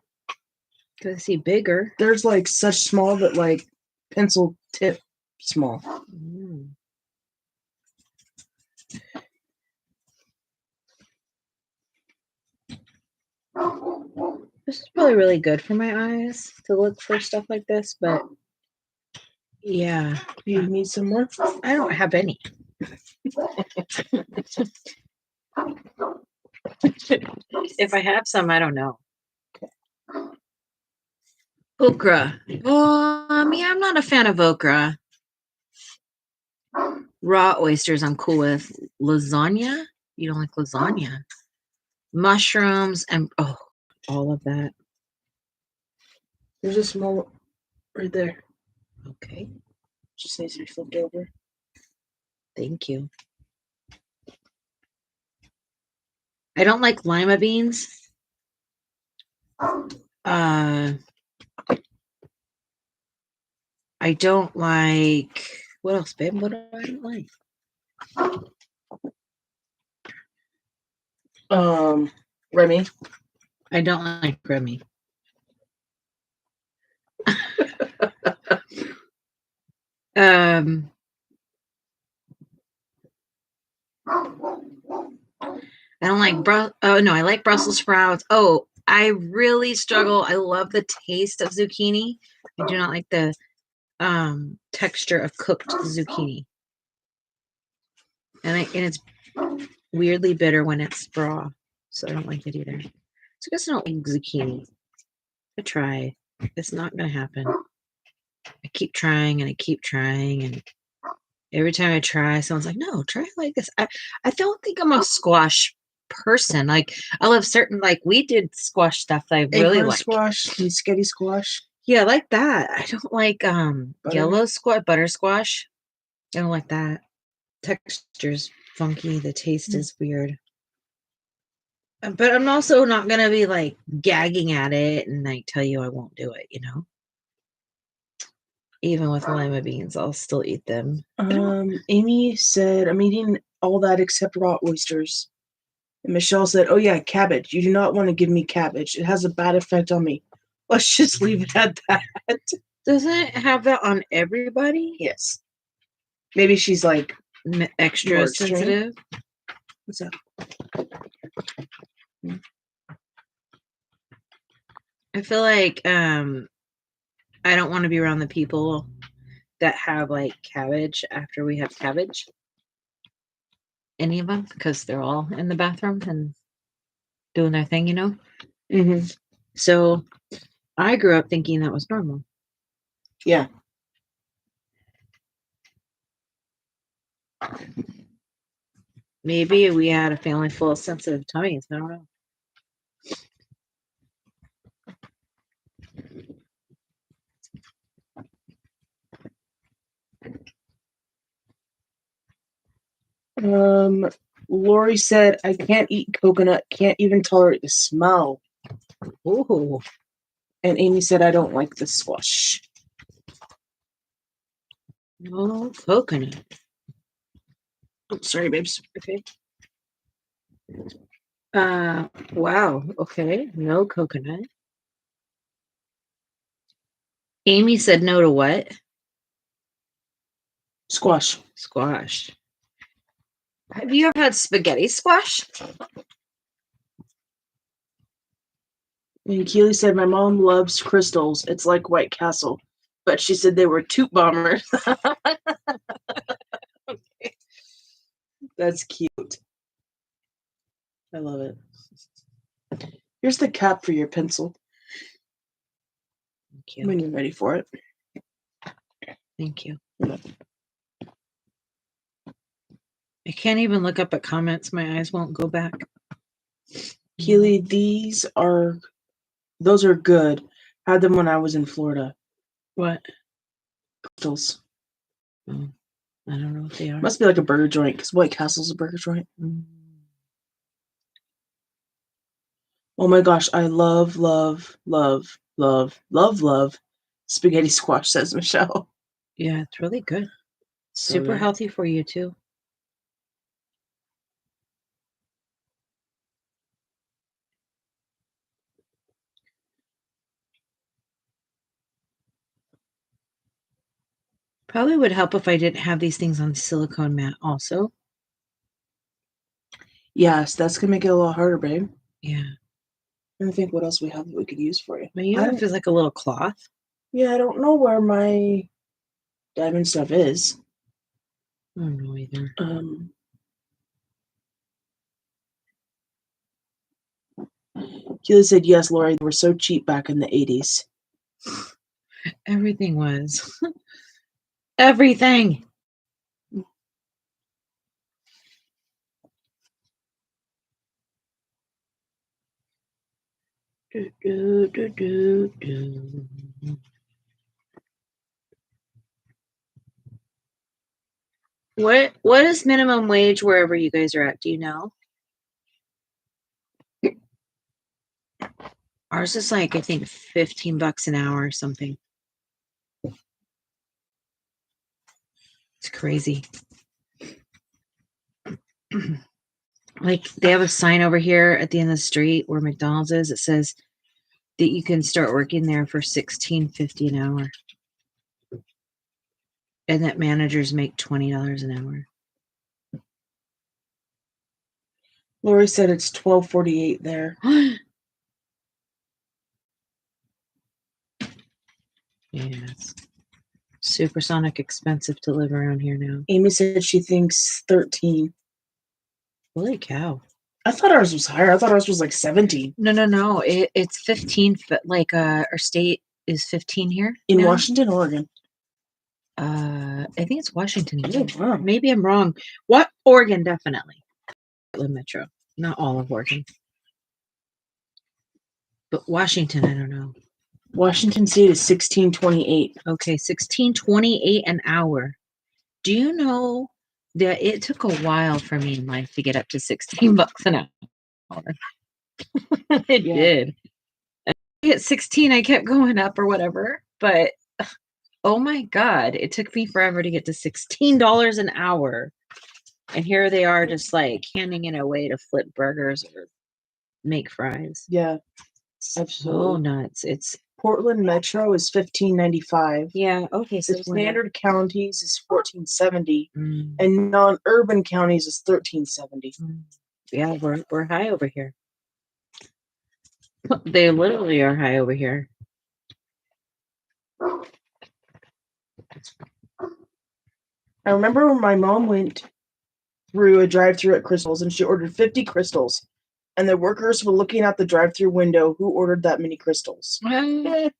S1: Because I see bigger.
S2: There's like such small that like pencil tip small.
S1: This is probably really good for my eyes to look for stuff like this, but yeah.
S2: You need some more?
S1: I don't have any. If I have some, I don't know. Okra. Yeah, I'm not a fan of okra. Raw oysters, I'm cool with. Lasagna? You don't like lasagna? Mushrooms and all of that.
S2: There's a small right there.
S1: Okay.
S2: Just needs to be flipped over.
S1: Thank you. I don't like lima beans. I don't like, what else, babe? What do I don't like?
S2: Remy.
S1: I don't like Remy. I don't like I like Brussels sprouts. Oh, I really struggle. I love the taste of zucchini. I do not like the texture of cooked zucchini. And it's weirdly bitter when it's raw. So I don't like it either. So I guess I don't like zucchini. I try. It's not gonna happen. I keep trying and I keep trying, and every time I try, someone's like, no, try it like this. I don't think I'm a squash person. Like I love certain, like we did squash stuff that I really like.
S2: Squash and sketty squash.
S1: Yeah, I like that. I don't like yellow squash, buttersquash. I don't like that. Texture's funky. The taste is weird. But I'm also not gonna be like gagging at it and like tell you I won't do it, you know? Even with lima beans, I'll still eat them.
S2: Amy said, I'm eating all that except raw oysters. And Michelle said, oh yeah, cabbage. You do not want to give me cabbage. It has a bad effect on me. Let's just leave it at that.
S1: Doesn't it have that on everybody?
S2: Yes. Maybe she's like
S1: extra sensitive.
S2: What's up?
S1: I feel like I don't want to be around the people that have like cabbage after we have cabbage. Any of them, because they're all in the bathroom and doing their thing, you know?
S2: Mm-hmm.
S1: So I grew up thinking that was normal.
S2: Yeah.
S1: Maybe we had a family full of sensitive tummies. I don't know.
S2: Lori said, I can't eat coconut, can't even tolerate the smell.
S1: Ooh.
S2: And Amy said, I don't like the squash.
S1: No coconut.
S2: Oh, sorry, babes.
S1: Okay. Wow. Okay. No coconut. Amy said no to what?
S2: Squash.
S1: Squash. Have you ever had spaghetti squash?
S2: And Keely said, my mom loves crystals. It's like White Castle. But she said they were toot bombers. Okay. That's cute. I love it. Here's the cap for your pencil
S1: Thank you.
S2: when you're ready for it.
S1: Thank you. I can't even look up at comments. My eyes won't go back.
S2: Keely, those are good. Had them when I was in Florida.
S1: What?
S2: Crystals.
S1: Oh, I don't know what they are.
S2: Must be like a burger joint, because White Castle's a burger joint. Oh my gosh, I love spaghetti squash, says Michelle.
S1: Yeah, it's really good.
S2: So
S1: Super
S2: good.
S1: healthy for you too. Probably would help if I didn't have these things on silicone mat also.
S2: Yes, that's going to make it a lot harder, babe.
S1: Yeah.
S2: I think what else we have that we could use for you.
S1: But you know, it feels like a little cloth.
S2: Yeah, I don't know where my diamond stuff is.
S1: I don't know either.
S2: Keely said, yes, Lori, they were so cheap back in the 80s.
S1: Everything was. Everything. What is minimum wage wherever you guys are at? Do you know? Ours is like, I think, $15 an hour or something. It's crazy. Like, they have a sign over here at the end of the street where McDonald's is. It says that you can start working there for $16.50 an hour. And that managers make $20 an hour.
S2: Lori said it's $12.48 there.
S1: Yeah, it's supersonic expensive to live around here now.
S2: Amy said she thinks 13.
S1: Holy cow.
S2: I thought ours was higher. I thought ours was like 17.
S1: No. It's 15. Like our state is 15 here.
S2: In
S1: now.
S2: Washington, Oregon.
S1: I think it's Washington.
S2: Oh, wow.
S1: Maybe I'm wrong. What? Oregon, definitely. Metro. Not all of Oregon. But Washington, I don't know.
S2: Washington State is $16.28.
S1: Okay, $16.28 an hour. Do you know that it took a while for me in life to get up to $16 an hour? It did. At 16, I kept going up or whatever, but oh my God, it took me forever to get to $16 an hour. And here they are just like handing it away to flip burgers or make fries.
S2: Yeah, absolutely.
S1: Oh, nuts. It's
S2: Portland Metro is $15.95.
S1: Yeah, okay.
S2: The
S1: So
S2: standard counties is $14.70, and non-urban counties is $13.70.
S1: Yeah, we're high over here. They literally are high over here.
S2: I remember when my mom went through a drive-thru at Crystal's and she ordered 50 crystals, and the workers were looking out the drive-thru window. Who ordered that many crystals?
S1: I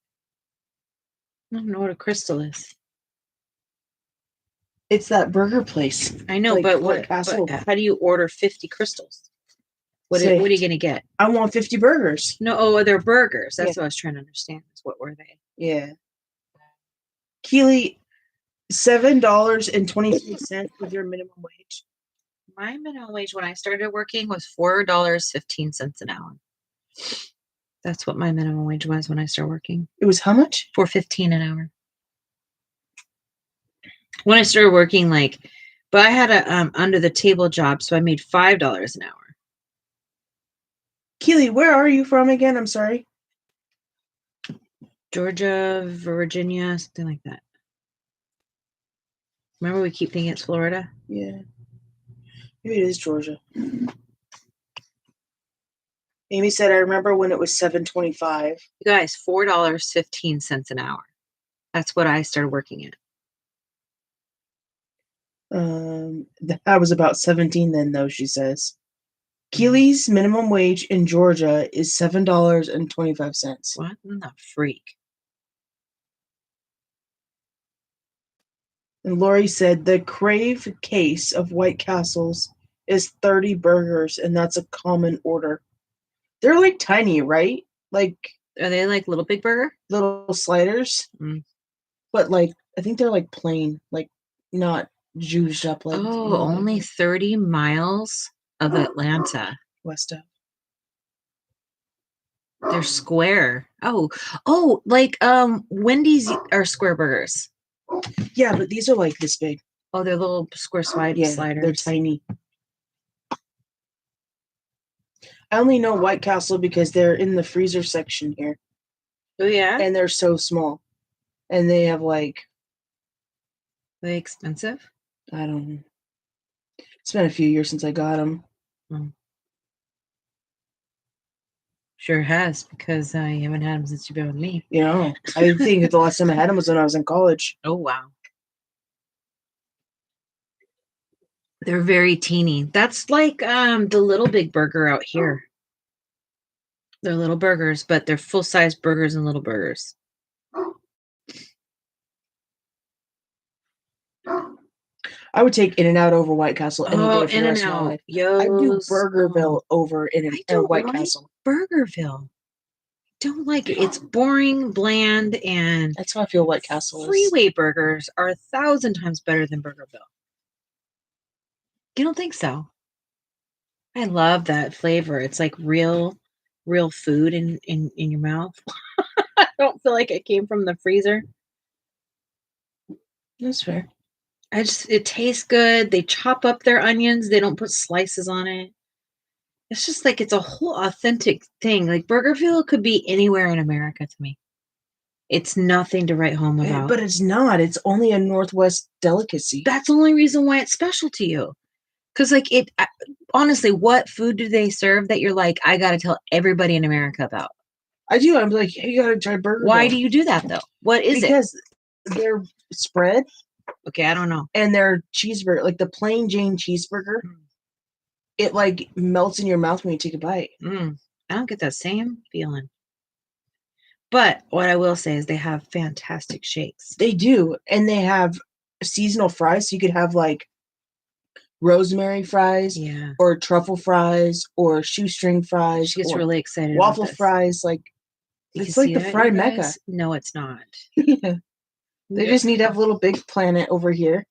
S1: don't know what a crystal is.
S2: It's that burger place.
S1: I know,
S2: like
S1: but
S2: White Castle.
S1: how do you order 50 crystals? What are you going to get?
S2: I want 50 burgers.
S1: No, they're burgers. That's what I was trying to understand. What were they?
S2: Yeah. Keely, $7.23 with your minimum wage.
S1: My minimum wage when I started working was $4.15 an hour. That's what my minimum wage was when I started working.
S2: It was how much?
S1: $4.15 an hour. When I started working, but I had a under the table job, so I made $5 an hour.
S2: Keely, where are you from again? I'm sorry.
S1: Georgia, Virginia, something like that. Remember, we keep thinking it's Florida?
S2: Yeah. Maybe it is Georgia. Amy said, I remember when it was $7.25.
S1: You guys, $4.15 an hour. That's what I started working at.
S2: I was about 17 then, though, she says. Keely's minimum wage in Georgia is $7.25.
S1: What in the freak?
S2: And Lori said the Crave case of White Castles is 30 burgers, and that's a common order. They're like tiny, right? Like,
S1: are they like Little Big Burger?
S2: Little sliders. But like, I think they're like plain, like not juiced up like.
S1: Oh, only 30 miles of Atlanta.
S2: West of.
S1: They're square. Oh, like Wendy's are square burgers.
S2: Yeah, but these are like this big.
S1: Oh, they're little square sliders.
S2: They're tiny. I only know White Castle because they're in the freezer section here.
S1: Oh yeah,
S2: and they're so small, and they have like.
S1: Are they expensive?
S2: I don't know. It's been a few years since I got them.
S1: Sure has, because I haven't had them since you've been with me.
S2: You know, I think the last time I had them was when I was in college.
S1: Oh, wow. They're very teeny. That's like the Little Big Burger out here. They're little burgers, but they're full-size burgers and little burgers.
S2: I would take In-N-Out over White Castle any day for the rest of my life. I'd do Burgerville over White Castle.
S1: Burgerville. Don't like it. It's boring, bland, and
S2: that's how I feel White Castle is.
S1: Freeway burgers are 1,000 times better than Burgerville. You don't think so? I love that flavor. It's like real food in your mouth. I don't feel like it came from the freezer.
S2: That's fair.
S1: It tastes good. They chop up their onions. They don't put slices on it. It's just like it's a whole authentic thing. Like Burgerville could be anywhere in America to me. It's nothing to write home about.
S2: But it's not. It's only a Northwest delicacy.
S1: That's the only reason why it's special to you. Because like honestly, what food do they serve that you're like, I got to tell everybody in America about?
S2: I do. I'm like, hey, you got to try Burgerville.
S1: Why do you do that though? What is
S2: it? Because they're spread.
S1: Okay, I don't know.
S2: And their cheeseburger, like the plain Jane cheeseburger, it like melts in your mouth when you take a bite.
S1: I don't get that same feeling. But what I will say is they have fantastic shakes.
S2: They do. And they have seasonal fries. So you could have like rosemary fries or truffle fries or shoestring fries.
S1: She gets really excited.
S2: Waffle fries. Like, it's like the fried mecca.
S1: No, it's not.
S2: Yeah. They just need to have a little big planet over here.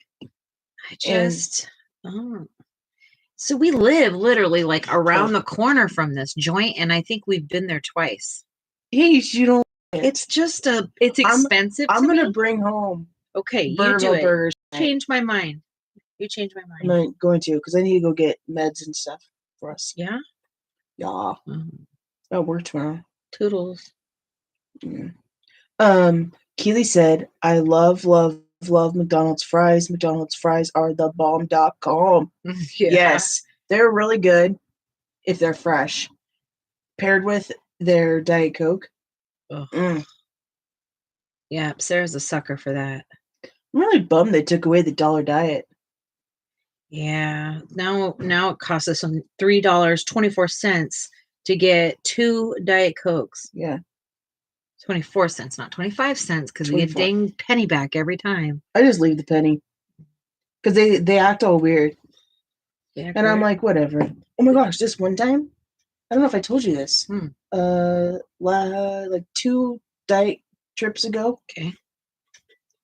S1: So we live literally like around the corner from this joint, and I think we've been there twice.
S2: Hey, you don't.
S1: It's just it's expensive.
S2: I'm gonna bring home.
S1: Okay, you do it.
S2: Burgers.
S1: Change my mind. You changed my mind.
S2: I'm not going to because I need to go get meds and stuff for us.
S1: Yeah.
S2: Yeah. I'll work tomorrow.
S1: Toodles.
S2: Yeah. Keely said, I love McDonald's fries. McDonald's fries are the bomb.com. Yeah. Yes, they're really good if they're fresh. Paired with their Diet Coke.
S1: Yeah, Sarah's a sucker for that.
S2: I'm really bummed they took away the $1 diet.
S1: Yeah. Now it costs us $3.24 to get 2 Diet Cokes.
S2: Yeah.
S1: 24 cents, not 25 cents, because we get a dang penny back every time.
S2: I just leave the penny. Because they act all weird. Yeah, and I'm like, whatever. Oh my gosh, this one time, I don't know if I told you this. Like 2 diet trips ago.
S1: Okay.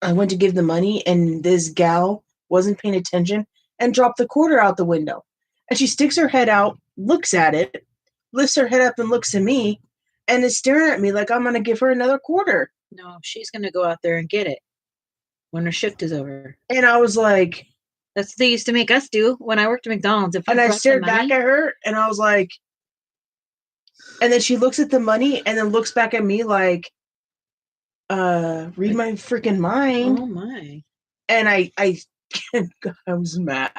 S2: I went to give the money, and this gal wasn't paying attention and dropped the quarter out the window. And she sticks her head out, looks at it, lifts her head up and looks at me, and is staring at me like I'm going to give her another quarter.
S1: No, she's going to go out there and get it when her shift is over.
S2: And I was like...
S1: That's what they used to make us do when I worked at McDonald's.
S2: And I stared back at her, and I was like... And then she looks at the money, and then looks back at me like, read my freaking mind.
S1: Oh, my.
S2: And I was mad.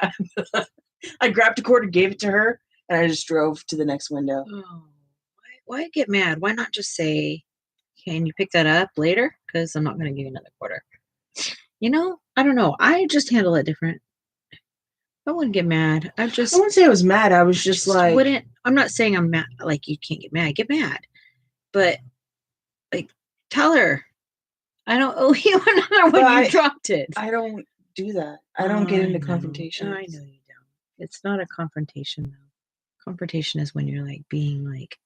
S2: I grabbed a quarter, gave it to her, and I just drove to the next window.
S1: Oh. Why get mad? Why not just say, can you pick that up later? Because I'm not going to give you another quarter. You know, I don't know. I just handle it different. I wouldn't get mad.
S2: I wouldn't say I was mad. I was just like,
S1: wouldn't. I'm not saying I'm mad. Like you can't get mad. Get mad, but like tell her, I don't owe you another when you dropped it.
S2: I don't do that. I don't get into confrontation.
S1: I know you don't. It's not a confrontation though. Confrontation is when you're like being like.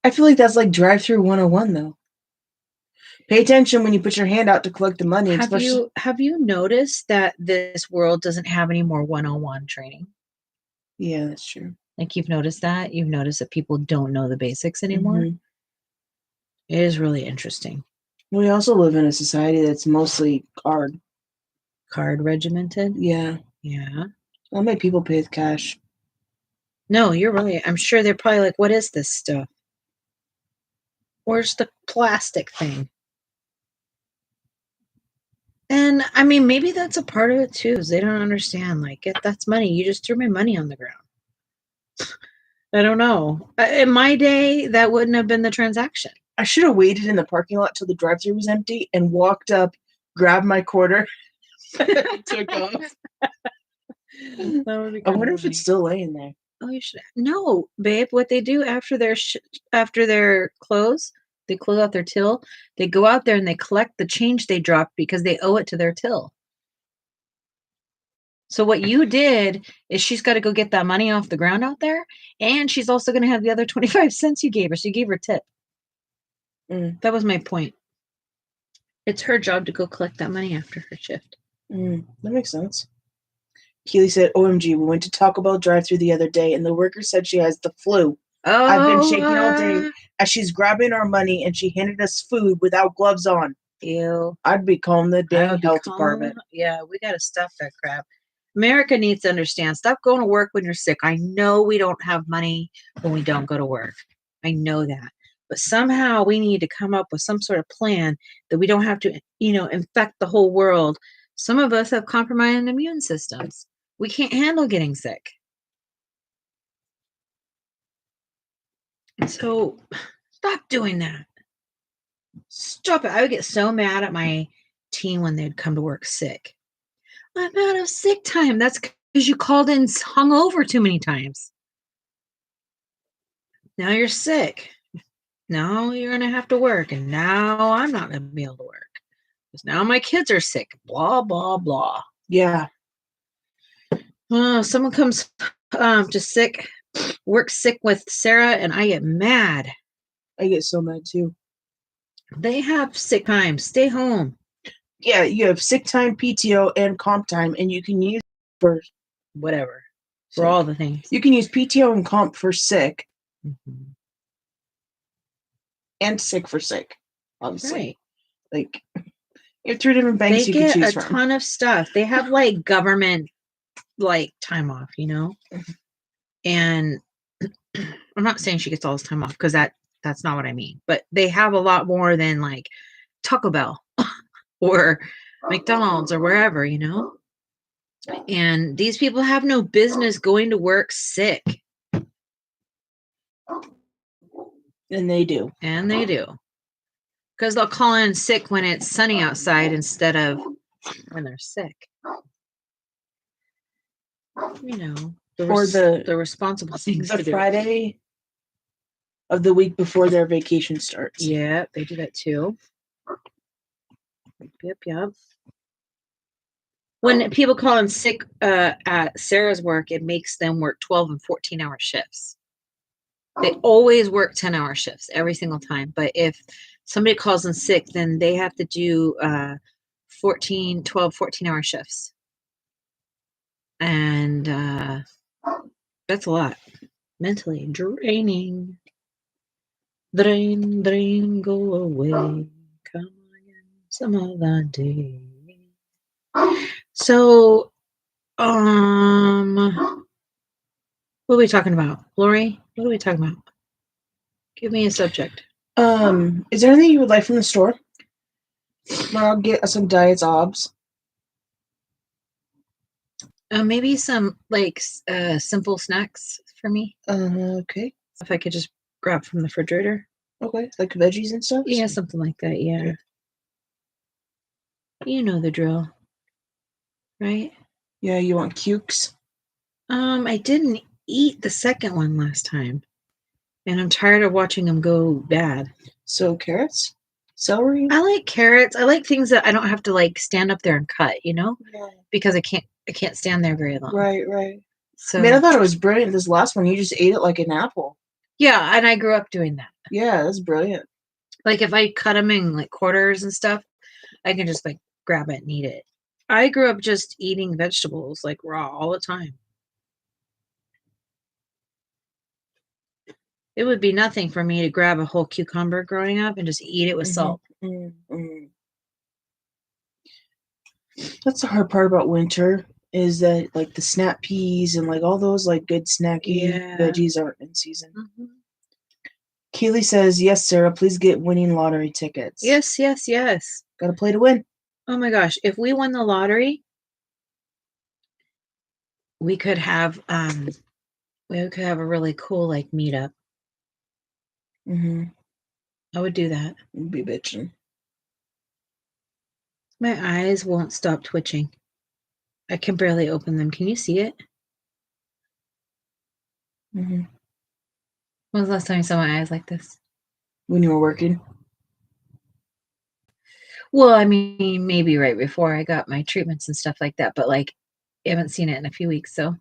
S2: I feel like that's like drive-through 101 though. Pay attention when you put your hand out to collect the money.
S1: Have you noticed that this world doesn't have any more 101 training?
S2: Yeah, that's true.
S1: Like you've noticed that? You've noticed that people don't know the basics anymore? Mm-hmm. It is really interesting.
S2: We also live in a society that's mostly card
S1: regimented?
S2: Yeah.
S1: Yeah.
S2: I'll make people pay with cash.
S1: No, you're right. I'm sure they're probably like, what is this stuff? Where's the plastic thing? And I mean, maybe that's a part of it too, is they don't understand. Like, that's money. You just threw my money on the ground. I don't know. In my day, that wouldn't have been the transaction.
S2: I should have waited in the parking lot till the drive-thru was empty and walked up, grabbed my quarter, took off. I wonder if it's still laying there.
S1: Oh, you should. No, babe. What they do after their close, they close out their till. They go out there and they collect the change they dropped because they owe it to their till. So what you did is she's got to go get that money off the ground out there, and she's also going to have the other 25 cents you gave her. So you gave her a tip. That was my point. It's her job to go collect that money after her shift.
S2: That makes sense. Keely said, OMG, we went to Taco Bell drive-thru the other day, and the worker said she has the flu. Oh, I've been shaking all day as she's grabbing our money, and she handed us food without gloves on.
S1: Ew.
S2: I'd be calling the damn health department.
S1: Yeah, we got to stuff that crap. America needs to understand. Stop going to work when you're sick. I know we don't have money when we don't go to work. I know that. But somehow we need to come up with some sort of plan that we don't have to, infect the whole world. Some of us have compromised immune systems. We can't handle getting sick. So stop doing that. Stop it. I would get so mad at my team when they'd come to work sick. I'm out of sick time. That's because you called in hungover too many times. Now you're sick. Now you're going to have to work. And now I'm not going to be able to work. Because now my kids are sick. Blah, blah, blah.
S2: Yeah.
S1: Someone comes works sick with Sarah, and I get mad.
S2: I get so mad too.
S1: They have sick time. Stay home.
S2: Yeah, you have sick time, PTO, and comp time, and you can use for
S1: whatever. For all the things.
S2: You can use PTO and comp for sick. Mm-hmm. And sick for sick, obviously. Right. Like, you have 3 different banks you can choose from. They get a ton
S1: of stuff. They have, like, government, like, time off, And I'm not saying she gets all this time off, because that's not what I mean. But they have a lot more than, like, Taco Bell or McDonald's or wherever, And these people have no business going to work sick.
S2: And they do.
S1: Because they'll call in sick when it's sunny outside instead of when they're sick. The responsible things to do.
S2: The Friday of the week before their vacation starts.
S1: Yeah, they do that too. Yep. When people call in sick at Sarah's work, it makes them work 12 and 14-hour shifts. They always work 10-hour shifts every single time. But if somebody calls in sick, then they have to do 14-hour shifts. And that's a lot. Mentally draining. Drain, go away. Come again some other day. So, what are we talking about? Lori, what are we talking about? Give me a subject.
S2: Is there anything you would like from the store? I'll get some Diet Obs.
S1: Maybe some, like, simple snacks for me.
S2: Okay.
S1: If I could just grab from the refrigerator.
S2: Okay, like veggies and stuff?
S1: Yeah, something like that, yeah. Okay. You know the drill. Right?
S2: Yeah, you want cukes?
S1: I didn't eat the second one last time, and I'm tired of watching them go bad.
S2: So carrots, celery.
S1: I like carrots. I like things that I don't have to like stand up there and cut,
S2: Yeah.
S1: because I can't stand there very long.
S2: Right.
S1: So
S2: Man, I thought it was brilliant. This last one, you just ate it like an apple.
S1: yeah, and I grew up doing that.
S2: Yeah, that's brilliant.
S1: Like if I cut them in like quarters and stuff, I can just like grab it and eat it. I grew up just eating vegetables like raw all the time. It would be nothing for me to grab a whole cucumber growing up and just eat it with salt.
S2: That's the hard part about winter is that like the snap peas and like all those like good snacky veggies aren't in season.
S1: Mm-hmm.
S2: Keely says, "Yes, Sarah, please get winning lottery tickets."
S1: Yes.
S2: Gotta play to win.
S1: Oh my gosh, if we won the lottery, we could have a really cool like meetup.
S2: Mm-hmm.
S1: I would do that.
S2: You'd be bitching.
S1: My eyes won't stop twitching. I can barely open them. Can you see it?
S2: Mm-hmm.
S1: When was the last time you saw my eyes like this?
S2: When you were working?
S1: Well, I mean, maybe right before I got my treatments and stuff like that, but like, I haven't seen it in a few weeks, so.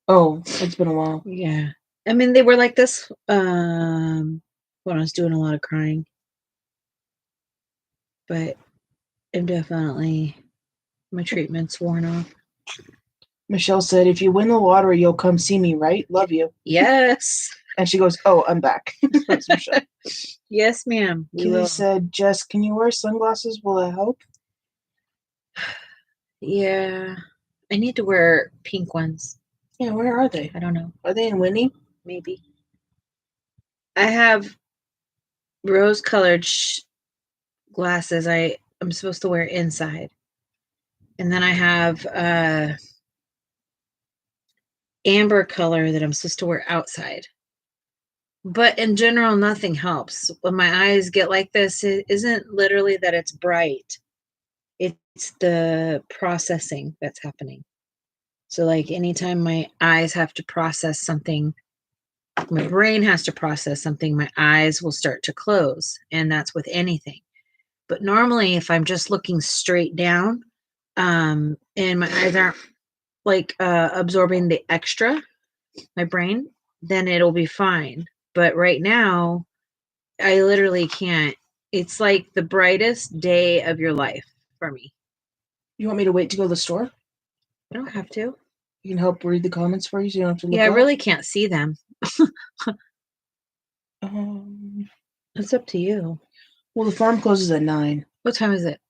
S2: Oh, it's been a while.
S1: Yeah. I mean, they were like this when I was doing a lot of crying. But I'm definitely, my treatment's worn off.
S2: Michelle said, "If you win the lottery, you'll come see me, right? Love you."
S1: Yes.
S2: And she goes, "Oh, I'm back." That's Michelle.
S1: Yes, ma'am.
S2: Keely said, "Jess, can you wear sunglasses? Will it help?"
S1: Yeah. I need to wear pink ones.
S2: Yeah, where are they?
S1: I don't know.
S2: Are they in Winnie?
S1: Maybe. I have rose-colored glasses I'm supposed to wear inside. And then I have amber color that I'm supposed to wear outside. But in general, nothing helps. When my eyes get like this, it isn't literally that it's bright. It's the processing that's happening. So like anytime my eyes have to process something, my brain has to process something, my eyes will start to close. And that's with anything. But normally if I'm just looking straight down, and my eyes aren't like absorbing the extra, my brain, then it'll be fine. But right now, I literally can't. It's like the brightest day of your life for me.
S2: You want me to wait to go to the store?
S1: I don't have to.
S2: You can help read the comments for you so you don't have to look
S1: Yeah, I
S2: up?
S1: really can't see them.
S2: Um,
S1: It's up to you.
S2: well, the farm closes at 9.
S1: What time is it?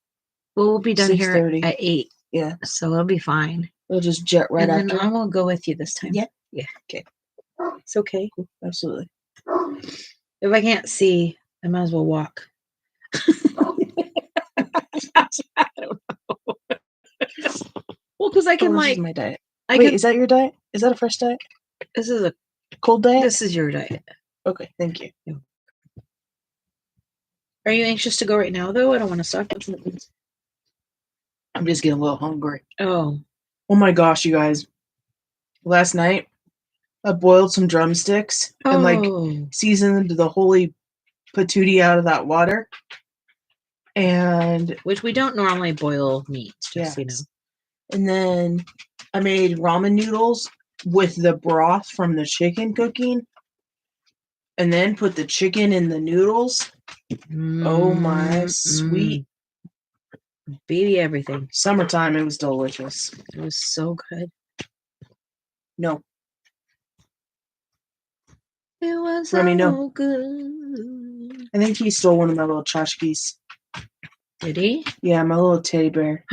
S1: Well, we'll be done here
S2: 6:30.
S1: at 8.
S2: Yeah.
S1: So it'll be fine.
S2: We'll just jet right
S1: and
S2: after.
S1: then I will go with you this time.
S2: Yeah.
S1: Yeah.
S2: Okay.
S1: It's okay.
S2: Cool. Absolutely.
S1: If I can't see, I might as well walk. I don't know. Well, because I can
S2: this
S1: like
S2: is my diet.
S1: I
S2: Wait,
S1: can,
S2: is that your diet? Is that a fresh diet?
S1: this is a
S2: Cold diet?
S1: this is your diet.
S2: Okay, thank you.
S1: Are you anxious to go right now though? I don't want to stop.
S2: I'm just getting a little hungry.
S1: Oh.
S2: Oh my gosh, you guys. Last night I boiled some drumsticks and like seasoned the holy patootie out of that water. And
S1: which we don't normally boil meat, just so you know.
S2: And then I made ramen noodles with the broth from the chicken cooking. And then put the chicken in the noodles. Oh my sweet
S1: baby everything.
S2: Summertime, it was delicious.
S1: It was so good.
S2: No.
S1: It was
S2: Remy,
S1: so
S2: no.
S1: good.
S2: I think he stole one of my little tchotchkes.
S1: Did he?
S2: Yeah, my little teddy bear.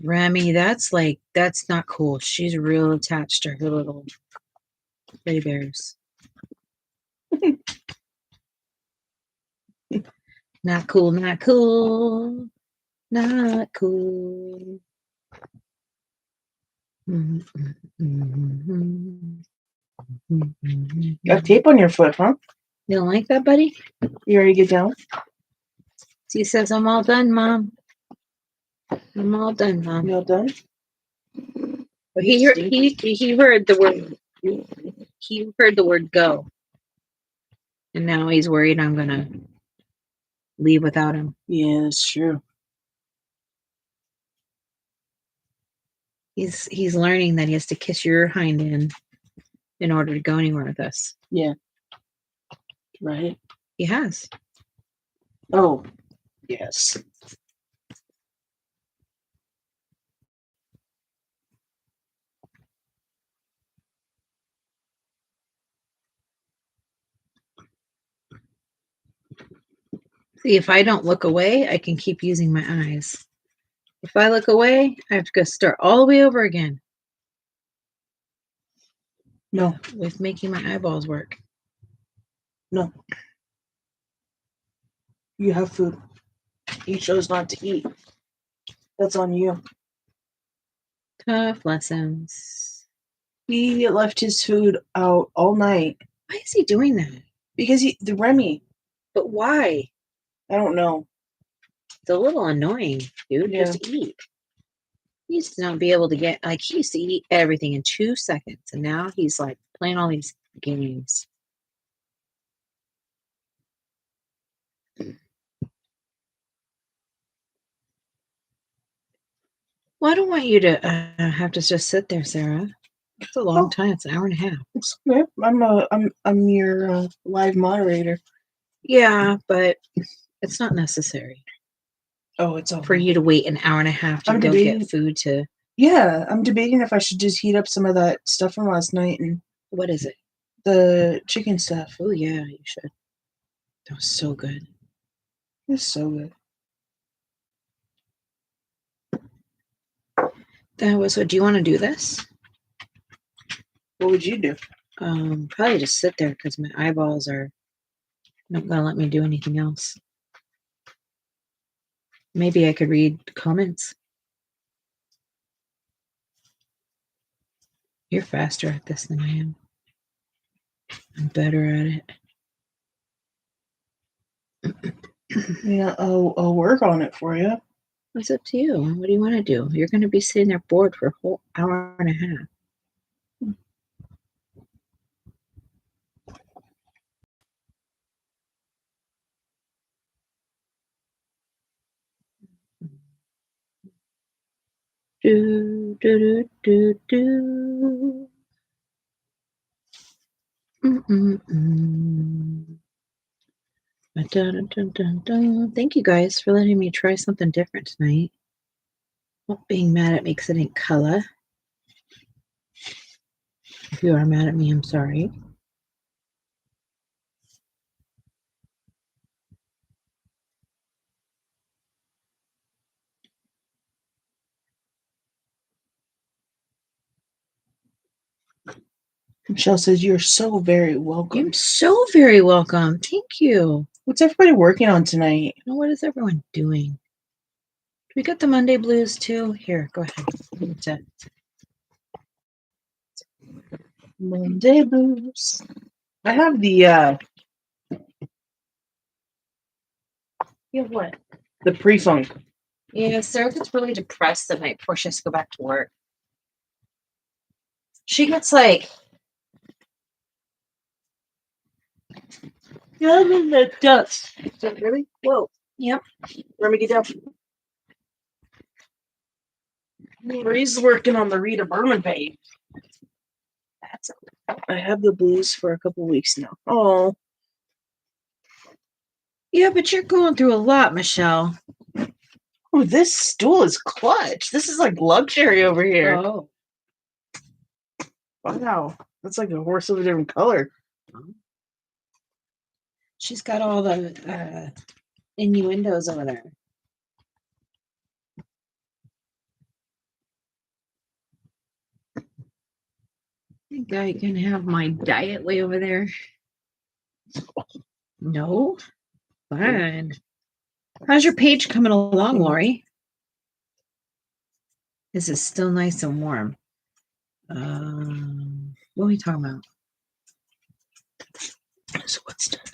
S1: Remy, that's not cool. She's real attached to her little teddy bears. Not cool, not cool, not cool.
S2: Got tape on your foot, huh?
S1: You don't like that, buddy?
S2: You ready to get down?
S1: He says, I'm all done, Mom. I'm all done, Mom.
S2: You all done?
S1: But he heard the word. He heard the word go, and now he's worried I'm gonna leave without him.
S2: Yeah, that's true.
S1: He's learning that he has to kiss your hind end in order to go anywhere with us.
S2: Yeah. Right.
S1: He has.
S2: Oh, yes.
S1: See, if I don't look away, I can keep using my eyes. If I look away, I have to go start all the way over again.
S2: No.
S1: With making my eyeballs work.
S2: No. You have food. You chose not to eat. That's on you.
S1: Tough lessons.
S2: He left his food out all night.
S1: Why is he doing that?
S2: Because the Remy.
S1: But why?
S2: I don't know.
S1: It's a little annoying, dude.
S2: Yeah.
S1: Just eat. He used to not be able to get, like, he used to eat everything in 2 seconds, and now he's like playing all these games. Well, I don't want you to have to just sit there, Sarah. It's a long time. It's an hour and a half.
S2: It's okay. I'm your live moderator.
S1: Yeah, but it's not necessary.
S2: Oh, it's all
S1: for you to wait an hour and a half to go get food to.
S2: Yeah, I'm debating if I should just heat up some of that stuff from last night and.
S1: What is it?
S2: The chicken stuff.
S1: Oh yeah, you should. That was so good.
S2: It was so good.
S1: That was what. Do you want to do this?
S2: What would you do?
S1: Probably just sit there because my eyeballs are not gonna let me do anything else. Maybe I could read comments. You're faster at this than I am. I'm better at it.
S2: Yeah, I'll work on it for you.
S1: It's up to you. What do you want to do? You're going to be sitting there bored for a whole hour and a half. Do, do, do, do, do. Dun, dun, dun, dun. Thank you guys for letting me try something different tonight. Not being mad at me because I didn't color. If you are mad at me, I'm sorry.
S2: Michelle says you're so very welcome.
S1: You're so very welcome. Thank you.
S2: What's everybody working on tonight?
S1: What is everyone doing? Do we got the Monday blues too? Here, go ahead.
S2: Monday blues. I have the
S1: You have what?
S2: The pre-funk.
S1: Yeah, Sarah gets really depressed the night before she has to go back to work. She gets like,
S2: I'm in the dust.
S1: Really? Whoa. Yep.
S2: Let me get down. Marie's working on the Rita Berman page. I have the blues for a couple weeks now. Oh.
S1: Yeah, but you're going through a lot, Michelle.
S2: Oh, this stool is clutch. This is like luxury over here.
S1: Oh.
S2: Wow. That's like a horse of a different color.
S1: She's got all the innuendos over there. I think I can have my diet way over there. No? Fine. How's your page coming along, Lori? Is it still nice and warm? What are we talking about? So what's still nice?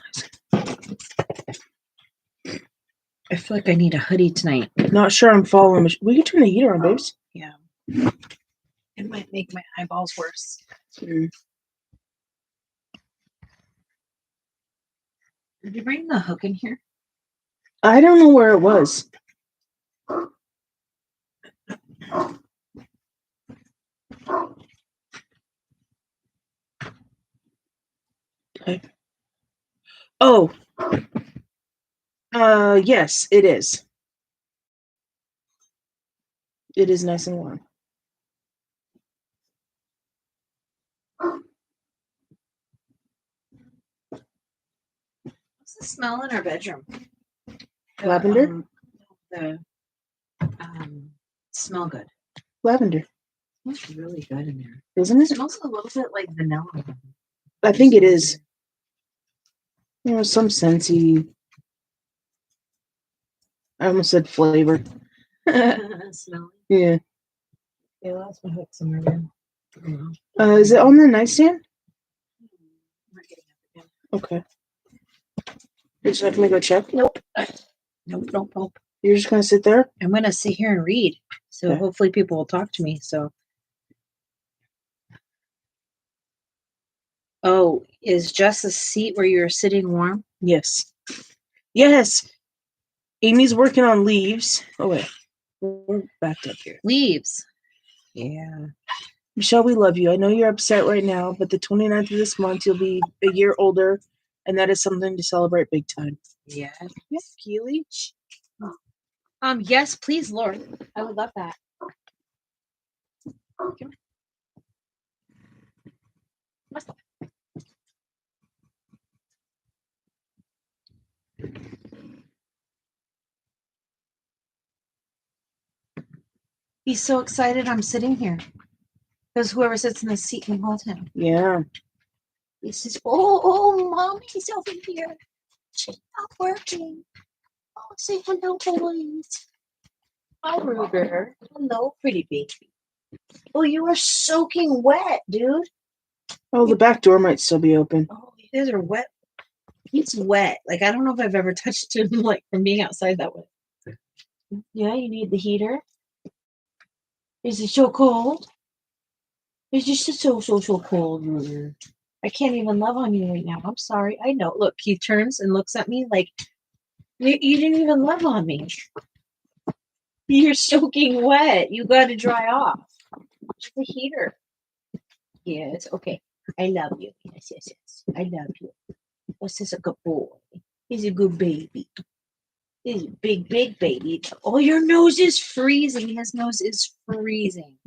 S1: I feel like I need a hoodie tonight.
S2: Not sure I'm following. We can turn the heater on, babes.
S1: Yeah. It might make my eyeballs worse.
S2: Mm.
S1: Did you bring the hook in here?
S2: I don't know where it was. Okay. Oh. Yes, it is. It is nice and warm.
S1: What's the smell in our bedroom?
S2: Lavender?
S1: The smell good.
S2: Lavender.
S1: It's really good in there.
S2: Isn't
S1: It
S2: it?
S1: smells a little bit like vanilla.
S2: I think it is. You know, some scentsy. I almost said flavor.
S1: Smelly.
S2: Yeah.
S1: Yeah, that's my hook somewhere again.
S2: Is it on the nightstand?
S1: We're getting up again.
S2: Okay. Would you like me to go check?
S1: Nope. Nope.
S2: You're just gonna sit there?
S1: I'm gonna sit here and read. So
S2: Okay.
S1: hopefully people will talk to me. So oh, is Jess a seat where you're sitting warm?
S2: Yes. Yes. Amy's working on leaves. Oh wait. We're backed up here.
S1: Leaves. Yeah.
S2: Michelle, we love you. I know you're upset right now, but the 29th of this month, you'll be a year older, and that is something to celebrate big time.
S1: Yeah.
S2: Yeah, Keely.
S1: Yes, please, Lord. I would love that. He's so excited I'm sitting here. Because whoever sits in the seat can hold him.
S2: Yeah.
S1: He says, oh, mommy's over here. She's not working. Oh, say hello, boys. Hi, Ruger. Hello, pretty baby. Oh, you are soaking wet, dude.
S2: Oh, the back door might still be open.
S1: Oh, you guys are wet. He's wet. Like, I don't know if I've ever touched him, like, from being outside that way. Yeah, you need the heater. Is it so cold? It's just so cold, Ruger. I can't even love on you right now. I'm sorry. I know. Look, he turns and looks at me like, you didn't even love on me. You're soaking wet. You got to dry off. It's the heater. Yes, okay. I love you. Yes. I love you. What's this, a good boy? He's a good baby. He's a big baby. Oh, your nose is freezing. His nose is freezing.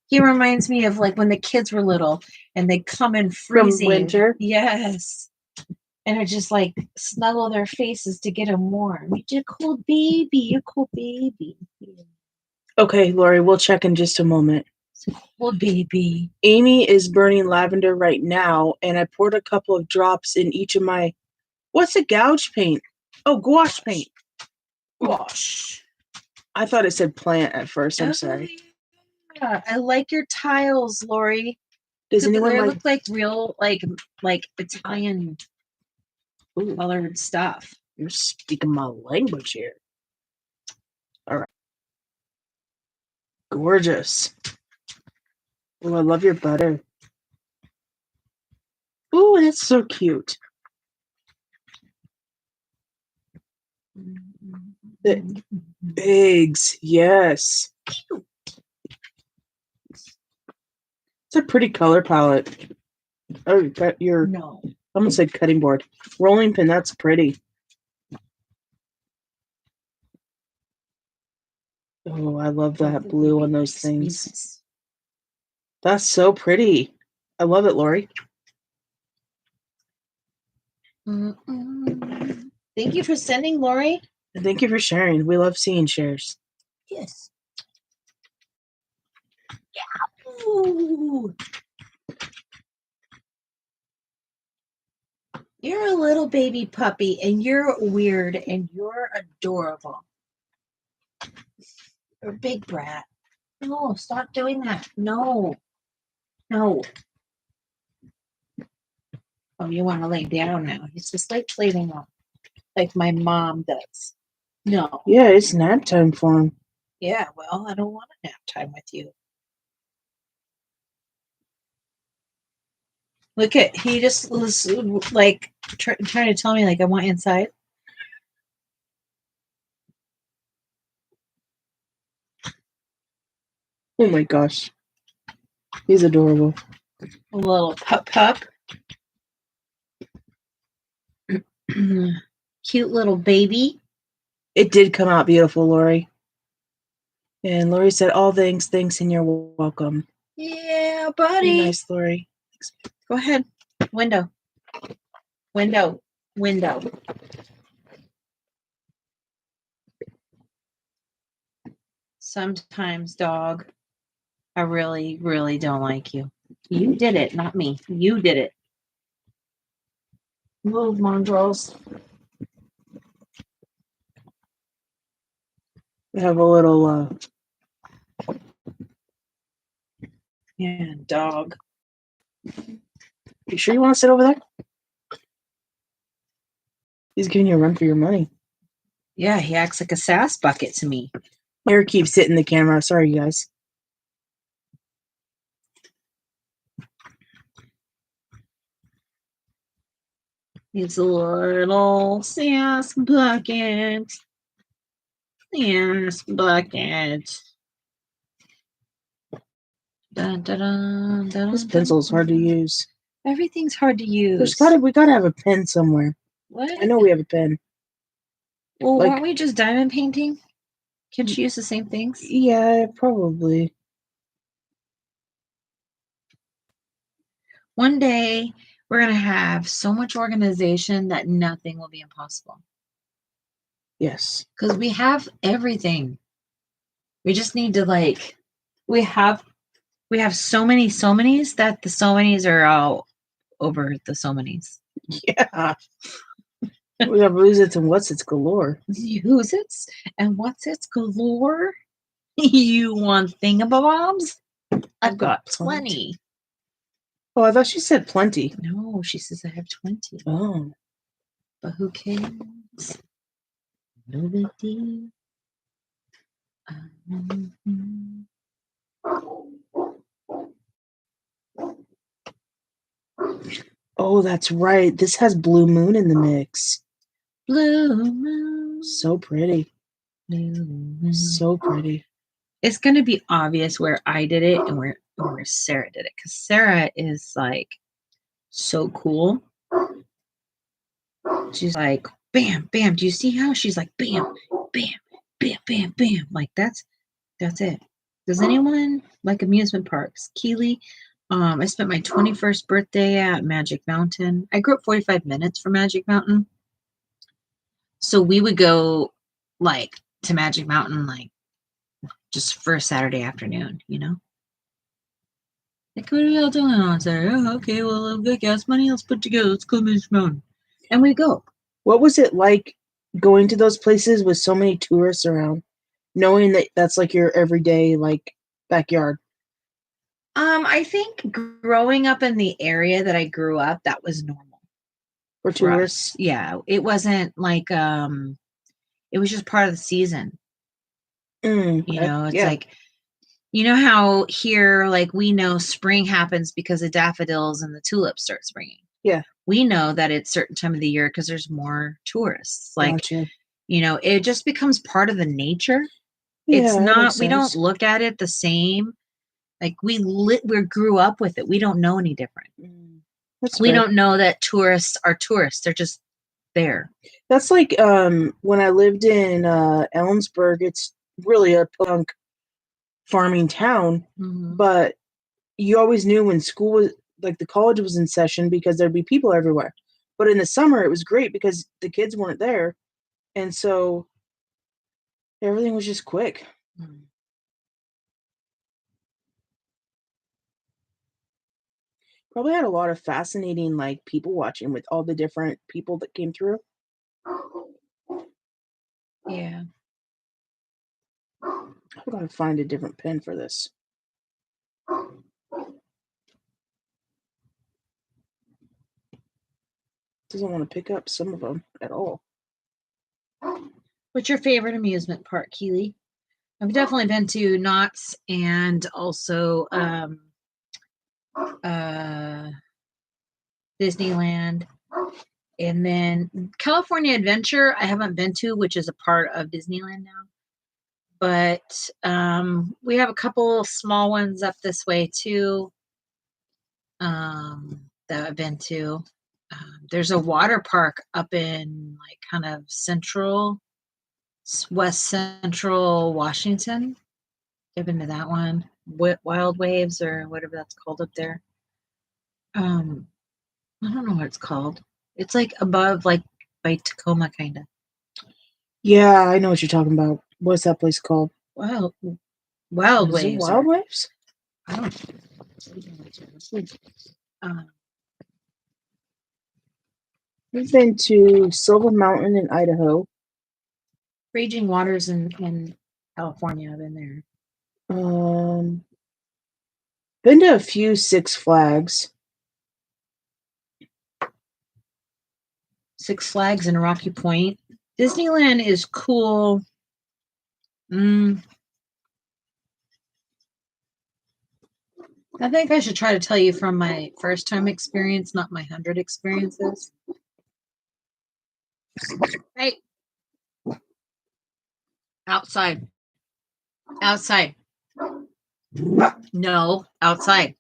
S1: He reminds me of like when the kids were little and they come in freezing.
S2: From winter?
S1: Yes. And I just like snuggle their faces to get them warm. You're a cool baby. You're a cool baby.
S2: Okay, Lori, we'll check in just a moment.
S1: Cool baby.
S2: Amy is burning lavender right now, and I poured a couple of drops in each of my... What's a gouge paint? Oh, gouache paint.
S1: Gouache.
S2: I thought it said plant at first. I'm sorry.
S1: Yeah. I like your tiles, Lori.
S2: Does anyone
S1: they
S2: like...
S1: look like real, like Italian colored stuff.
S2: You're speaking my language here. All right. Gorgeous. Oh, I love your butter. Oh, that's so cute. The eggs, yes. It's a pretty color palette. Oh, you got your...
S1: No.
S2: I almost said cutting board. Rolling pin, that's pretty. Oh, I love that blue on those things. That's so pretty. I love it, Lori.
S1: Thank you for sending, Lori.
S2: And thank you for sharing. We love seeing shares.
S1: Yes. Yeah. Ooh. You're a little baby puppy, and you're weird, and you're adorable. You're a big brat. No, stop doing that. No. Oh, you want to lay down now. He's just like laying on, like my mom does. No.
S2: Yeah, it's nap time for him.
S1: Yeah, well, I don't want a nap time with you. Look at, he just was like trying to tell me like I want inside.
S2: Oh my gosh. He's adorable.
S1: A little pup. Cute little baby.
S2: It did come out beautiful, Lori. And Lori said, all thanks, and you're welcome.
S1: Yeah, buddy.
S2: You're nice, Lori.
S1: Go ahead. Window. Sometimes, dog, I really, really don't like you. You did it, not me. You did it. Move, Mongrels.
S2: We have a little
S1: Yeah, dog.
S2: You sure you want to sit over there? He's giving you a run for your money.
S1: Yeah, he acts like a sass bucket to me.
S2: Hair keeps hitting the camera. Sorry, guys.
S1: He's a little sass bucket. Sass bucket. Dun, dun, dun, dun,
S2: This pencil is hard to use.
S1: Everything's hard to use.
S2: We gotta have a pen somewhere.
S1: What?
S2: I know we have a pen.
S1: Well,
S2: Like-
S1: aren't we just diamond painting? Can't you use the same things?
S2: Yeah, probably.
S1: One day, we're going to have so much organization that nothing will be impossible.
S2: Yes.
S1: Because we have everything. We just need to we have so many's that the so many's are all over the so many's.
S2: Yeah. We have lose its and what's its galore.
S1: Use it's and what's its galore? You want thingamabobs? I've got plenty.
S2: Oh, I thought she said plenty.
S1: No, she says I have 20.
S2: Oh.
S1: But who cares? No big deal.
S2: Oh, that's right. This has Blue Moon in the mix.
S1: Blue moon.
S2: So pretty.
S1: Blue moon.
S2: So pretty.
S1: It's going to be obvious where I did it and where Sarah did it. Because Sarah is like so cool. She's like, bam, bam. Do you see how she's like, bam, bam, bam, bam, bam. Like that's it. Does anyone like amusement parks? Keely, I spent my 21st birthday at Magic Mountain. I grew up 45 minutes from Magic Mountain. So we would go like to Magic Mountain like just for a Saturday afternoon, you know? Like, what are y'all doing on Saturday? Oh, okay, well, I've got gas money. Let's put together. Let's go to Magic Mountain. And we go.
S2: What was it like going to those places with so many tourists around, knowing that that's like your everyday like backyard?
S1: I think growing up in the area that I grew up, that was normal.
S2: For tourists?
S1: Yeah, it wasn't like it was just part of the season. You know, it's like, you know how here, like we know spring happens because the daffodils and the tulips start springing.
S2: Yeah.
S1: We know that it's certain time of the year because there's more tourists. Like,
S2: Gotcha.
S1: you know, it just becomes part of the nature.
S2: Yeah,
S1: It's not, we don't
S2: sense.
S1: look at it the same. Like we grew up with it. We don't know any different. We don't know that tourists are tourists. They're just there.
S2: That's like when I lived in Ellensburg, it's really a punk farming town, but you always knew when school was like the college was in session because there'd be people everywhere. But in the summer it was great because the kids weren't there. And so everything was just quick. Probably had a lot of fascinating like people watching with all the different people that came through.
S1: Yeah.
S2: I gotta find a different pen for this. Doesn't want to pick up some of them at all.
S1: What's your favorite amusement park, Keely? I've definitely been to Knott's and also Disneyland. And then California Adventure, I haven't been to, which is a part of Disneyland now. But we have a couple small ones up this way too that I've been to. There's a water park up in like kind of west central Washington. I've been to that one. Wild Waves or whatever that's called up there. I don't know what it's called. It's like above, like by Tacoma, kind of.
S2: Yeah, I know what you're talking about. What's that place called?
S1: Wild
S2: Is
S1: Waves.
S2: it Wild Waves?
S1: I don't know.
S2: We've been to Silver Mountain in Idaho.
S1: Raging Waters in California. I've been there.
S2: Been to a few Six Flags.
S1: Six Flags in Rocky Point. Disneyland is cool. I think I should try to tell you from my first time experience, not my 100 experiences. Hey. Outside. Outside. No, outside.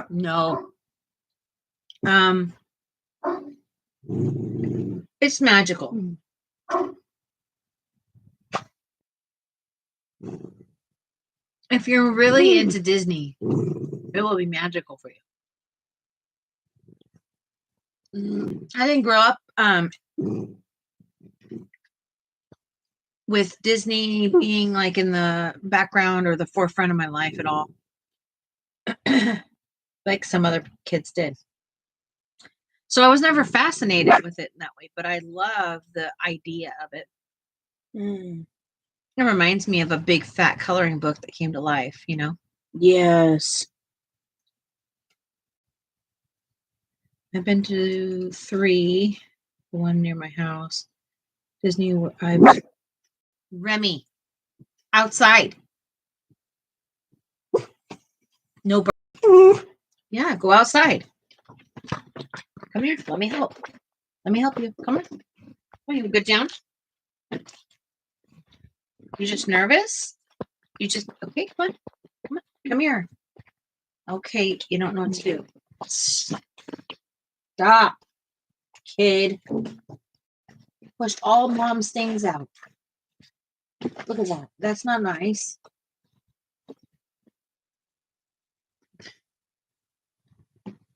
S1: No. It's magical. If you're really into Disney, it will be magical for you. I didn't grow up with Disney being like in the background or the forefront of my life at all. Like some other kids did. So I was never fascinated with it in that way, but I love the idea of it. It reminds me of a big fat coloring book that came to life, you know?
S2: Yes.
S1: I've been to 3, the one near my house. Disney, Remy, outside. No. Yeah, go outside. Come here. Let me help. Let me help you. Come on. Oh, you go down. You just nervous? You just okay? Come on. Come on. Come here. Okay, you don't know what to do. Stop, kid. Pushed all mom's things out. Look at that. That's not nice.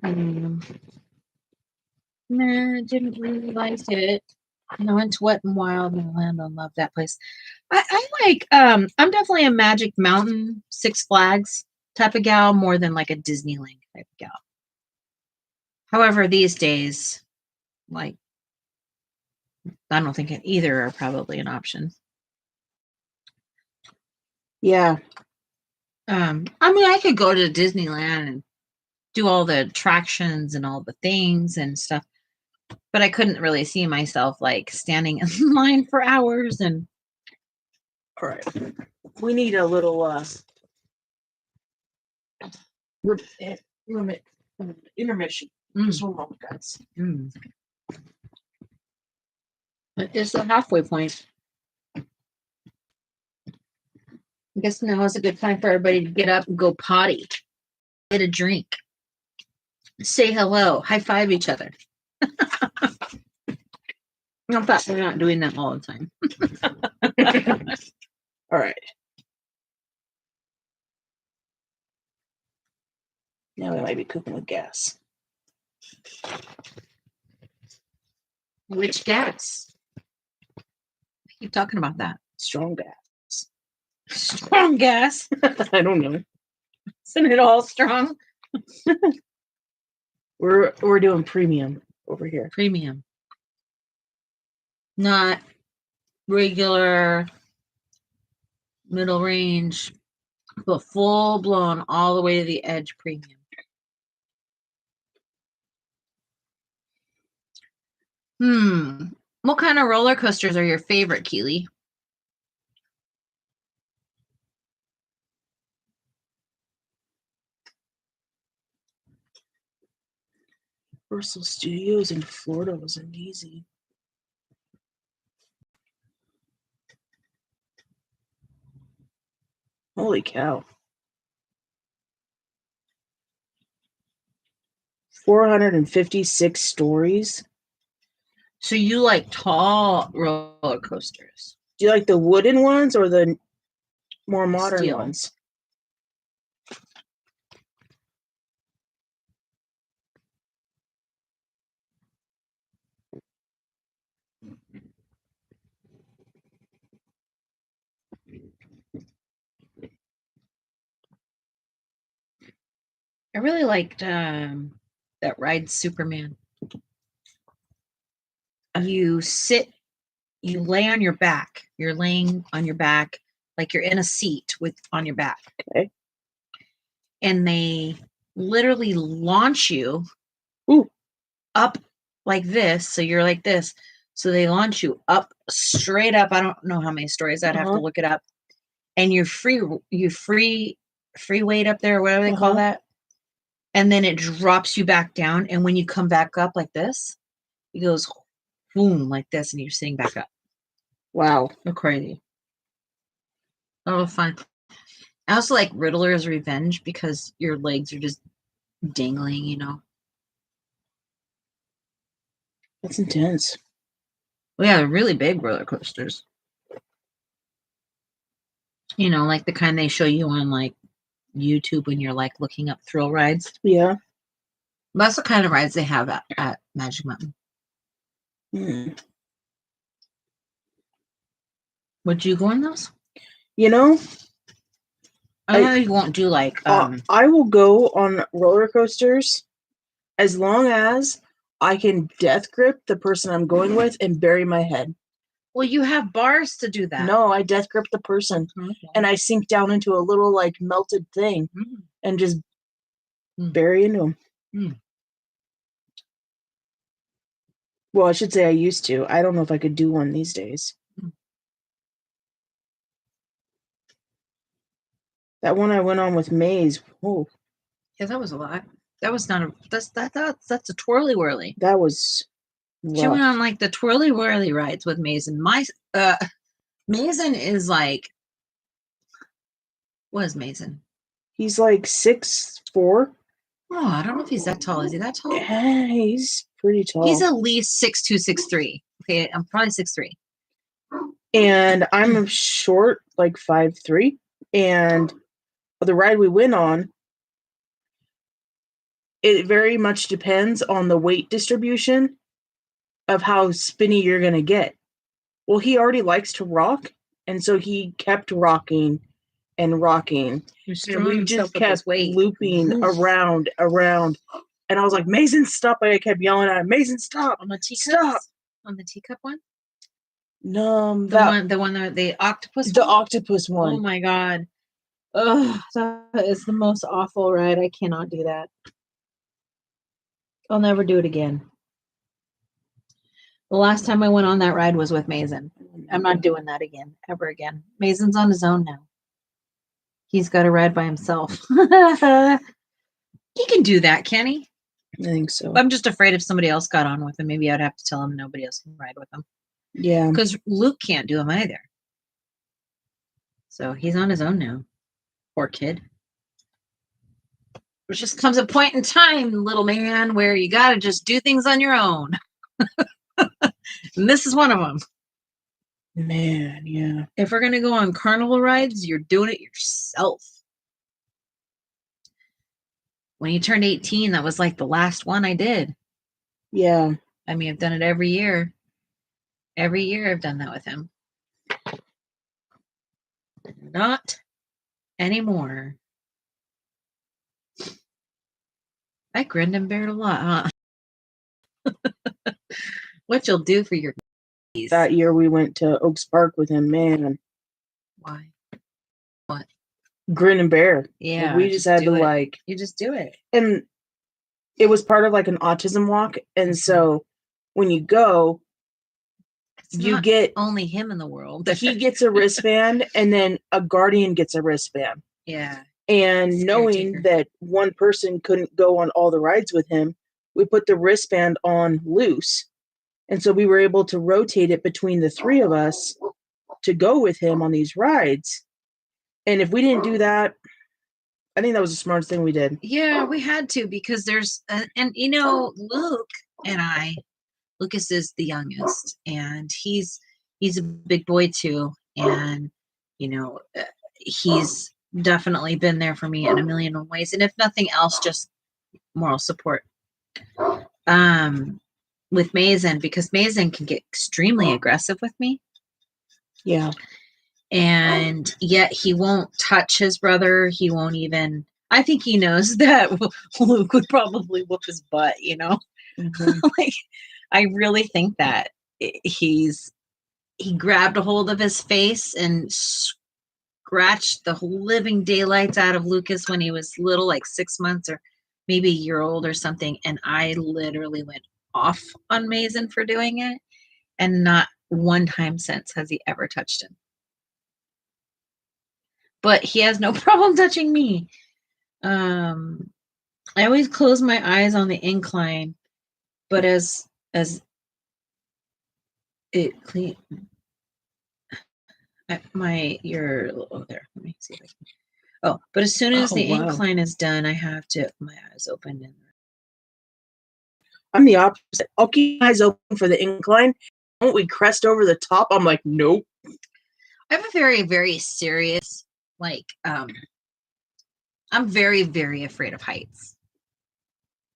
S1: Nah, didn't really like it. I went to Wet and Wild in Orlando and loved that place. I like I'm definitely a Magic Mountain, Six Flags type of gal more than like a Disneyland type of gal. However, these days, like I don't think either are probably an option.
S2: Yeah.
S1: I mean, I could go to Disneyland and do all the attractions and all the things and stuff, but I couldn't really see myself like standing in line for hours. And
S2: all right, we need a little intermission. Just one moment, guys.
S1: It's the halfway point. I guess now is a good time for everybody to get up and go potty, get a drink, say hello, high five each other. In fact, we're not doing that all the time.
S2: All right. Now we might be cooking with gas.
S1: Which gas? I keep talking about that.
S2: Strong gas.
S1: Strong gas?
S2: I don't know.
S1: Isn't it all strong?
S2: We're doing premium over here.
S1: Premium. Not regular, middle range, but full blown all the way to the edge premium. What kind of roller coasters are your favorite, Keely?
S2: Universal Studios in Florida wasn't easy. Holy cow. 456 stories.
S1: So you like tall roller coasters?
S2: Do you like the wooden ones or the more modern
S1: Steel.
S2: ones?
S1: I really liked that ride Superman. You lay on your back. You're laying on your back like you're in a seat on your back.
S2: Okay.
S1: And they literally launch you up like this. So you're like this. So they launch you up, straight up. I don't know how many stories. I'd have to look it up. And you're free weight up there, whatever they call that. And then it drops you back down. And when you come back up like this, it goes boom like this, and you're sitting back up.
S2: Wow.
S1: So crazy. Oh, fun. I also like Riddler's Revenge because your legs are just dangling, you know.
S2: That's intense.
S1: Well, yeah, they're really big roller coasters. You know, like the kind they show you on like YouTube when you're like looking up thrill rides.
S2: Yeah.
S1: That's the kind of rides they have at Magic Mountain. Would you go on those?
S2: You know,
S1: I know you won't do like
S2: I will go on roller coasters as long as I can death grip the person I'm going with and bury my head.
S1: Well, you have bars to do that.
S2: No, I death grip the person and I sink down into a little like melted thing and just bury into them. Well, I should say I used to. I don't know if I could do one these days. That one I went on with Maze. Oh,
S1: yeah, that was a lot. That was not a that's a twirly whirly.
S2: That was rough.
S1: She went on like the twirly whirly rides with Mason. Mason is like, what is Mason?
S2: He's like 6'4".
S1: Oh, I don't know if he's that tall. Is he that tall?
S2: Yeah, he's pretty tall.
S1: He's at least 6'2", 6'3". Okay, I'm probably 6'3".
S2: And I'm short, like 5'3". And the ride we went on, it very much depends on the weight distribution of how spinny you're going to get. Well, he already likes to rock, and so he kept rocking and rocking. And we just kept looping around. And I was like, Mason, stop. I kept yelling at him, Mason, stop.
S1: On the teacup?
S2: Stop.
S1: On the teacup one?
S2: No,
S1: the octopus
S2: the
S1: one?
S2: octopus one.
S1: Oh my God. Oh, that is the most awful ride. I cannot do that. I'll never do it again. The last time I went on that ride was with Mason. I'm not doing that again, ever again. Mason's on his own now. He's got to ride by himself. He can do that, can he?
S2: I think so.
S1: I'm just afraid if somebody else got on with him, maybe I'd have to tell him nobody else can ride with him.
S2: Yeah.
S1: Because Luke can't do him either. So he's on his own now. Poor kid. There just comes a point in time, little man, where you got to just do things on your own. And this is one of them.
S2: Man, yeah.
S1: If we're going to go on carnival rides, you're doing it yourself. When he turned 18, that was like the last one I did.
S2: Yeah.
S1: I mean, I've done it every year. Every year I've done that with him. Not anymore. I grinned and bared a lot, huh? What you'll do for your keys.
S2: That year we went to Oaks Park with him, man.
S1: Why? What?
S2: Grin and bear.
S1: Yeah.
S2: And we just had to like...
S1: You just do it.
S2: And it was part of like an autism walk. And so when you go, you get...
S1: only him in the world.
S2: He gets a wristband and then a guardian gets a wristband.
S1: Yeah.
S2: And knowing that one person couldn't go on all the rides with him, we put the wristband on loose. And so we were able to rotate it between the three of us to go with him on these rides. And if we didn't do that, I think that was the smartest thing we did.
S1: Yeah, we had to, because there's, and Luke and I, Lucas is the youngest, and he's a big boy too. And, he's definitely been there for me in a million ways. And if nothing else, just moral support. With Mason, because Mason can get extremely aggressive with me.
S2: Yeah.
S1: And yet he won't touch his brother. He won't even, I think he knows that Luke would probably whoop his butt,
S2: Mm-hmm.
S1: Like, I really think that he grabbed a hold of his face and scratched the living daylights out of Lucas when he was little, like 6 months or maybe a year old or something. And I literally went off on Mason for doing it. And not one time since has he ever touched him. But he has no problem touching me. I always close my eyes on the incline, but as it clean, you're there. Let me see if I can. Oh, but as soon as the incline is done, I have to have my eyes open.
S2: I'm the opposite. I'll keep my eyes open for the incline. Won't we crest over the top? I'm like, nope.
S1: I have a very, very serious, I'm very, very afraid of heights.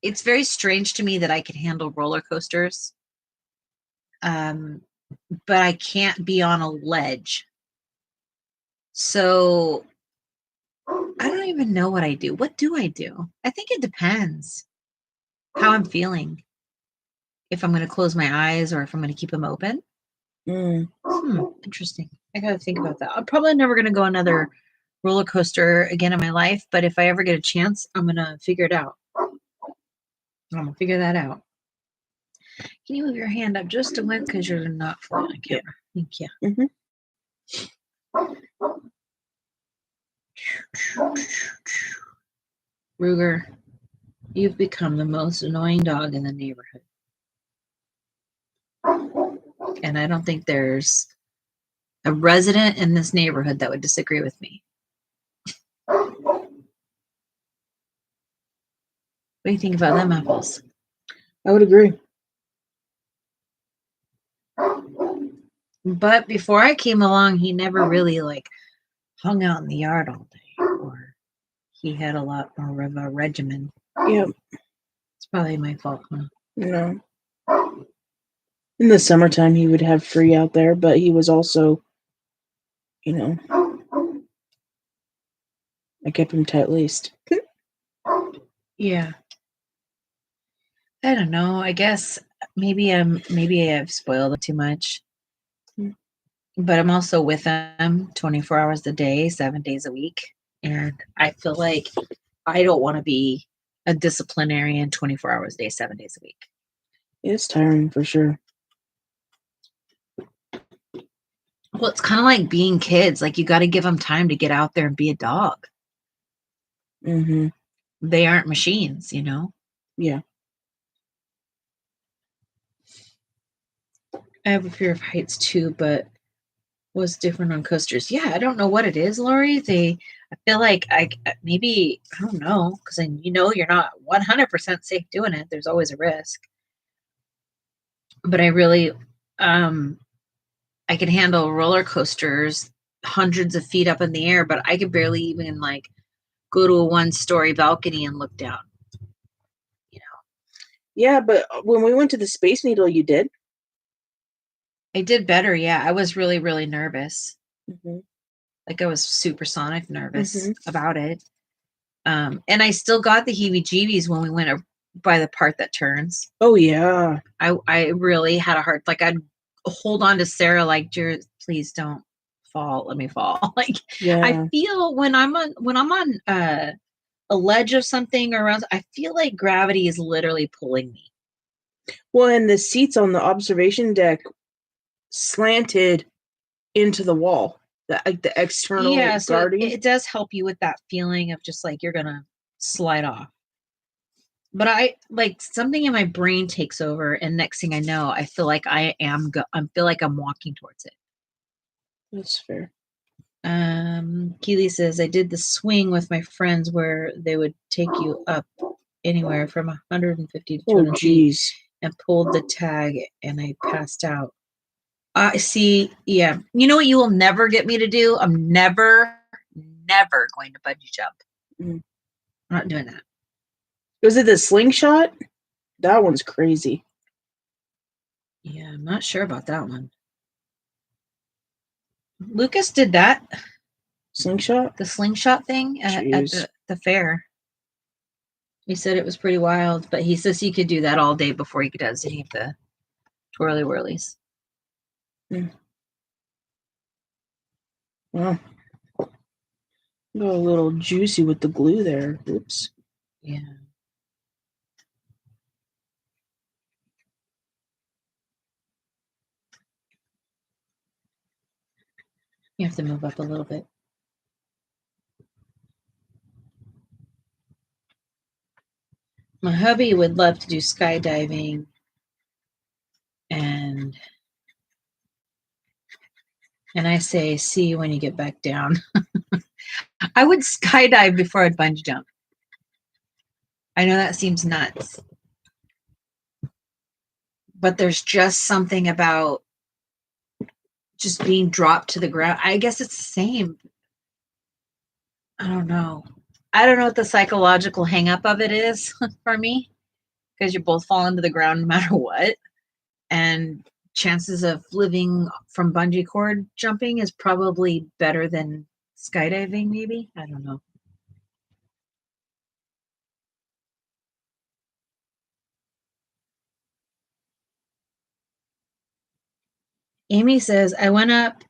S1: It's very strange to me that I can handle roller coasters. But I can't be on a ledge. So I don't even know what I do. What do I do? I think it depends how I'm feeling. If I'm going to close my eyes or if I'm going to keep them open. Interesting. I got to think about that. I'm probably never going to go another roller coaster again in my life, but if I ever get a chance, I'm going to figure it out. I'm going to figure that out. Can you move your hand up just a bit because you're not following the camera? Thank you. Ruger, you've become the most annoying dog in the neighborhood. And I don't think there's a resident in this neighborhood that would disagree with me. What do you think about them apples?
S2: I would agree.
S1: But before I came along, he never really hung out in the yard all day, or he had a lot more of a regimen.
S2: Yep.
S1: It's probably my fault, huh?
S2: No. In the summertime, he would have free out there, but he was also, I kept him tight-laced.
S1: Yeah. I don't know. I guess maybe I've spoiled him too much. But I'm also with him 24 hours a day, 7 days a week. And I feel like I don't want to be a disciplinarian 24 hours a day, 7 days a week.
S2: It's tiring for sure.
S1: Well, it's kind of like being kids. Like, you got to give them time to get out there and be a dog.
S2: Mm-hmm.
S1: They aren't machines,
S2: Yeah.
S1: I have a fear of heights too, but was different on coasters. Yeah, I don't know what it is, Lori. I feel like I don't know, because you're not 100% safe doing it. There's always a risk. But I really, I can handle roller coasters hundreds of feet up in the air, but I could barely even go to a 1-story balcony and look down.
S2: Yeah, but when we went to the Space Needle, you did.
S1: I did better. Yeah, I was really, really nervous.
S2: Mm-hmm.
S1: I was supersonic nervous about it. And I still got the heebie-jeebies when we went by the part that turns.
S2: Oh yeah.
S1: I really had a heart. I'd hold on to Sarah please don't fall. Let me fall.
S2: Yeah.
S1: I feel when I'm on a ledge of something or around, I feel like gravity is literally pulling me.
S2: Well, and the seats on the observation deck slanted into the wall. The external guarding.
S1: It does help you with that feeling of just you're gonna slide off. But I like something in my brain takes over, and next thing I know, I feel like I feel like I'm walking towards it.
S2: That's fair.
S1: Keely says I did the swing with my friends where they would take you up anywhere from 150 to 200 feet and pulled the tag, and I passed out. I see. Yeah, you know what? You will never get me to do. I'm never going to bungee jump. I'm not doing that.
S2: Was it the slingshot? That one's crazy.
S1: Yeah, I'm not sure about that one. Lucas did that.
S2: Slingshot?
S1: The slingshot thing at the fair. He said it was pretty wild, but he says he could do that all day before he does any of the twirly whirlies.
S2: Well, got a little juicy with the glue there. Oops.
S1: Yeah. You have to move up a little bit. My hubby would love to do skydiving, and I say, see you when you get back down. I would skydive before I'd bungee jump. I know that seems nuts, but there's just something about just being dropped to the ground. I guess it's the same. I don't know. I don't know what the psychological hang up of it is for me, because you're both falling to the ground no matter what. And chances of living from bungee cord jumping is probably better than skydiving, maybe. I don't know. Amy says, I went up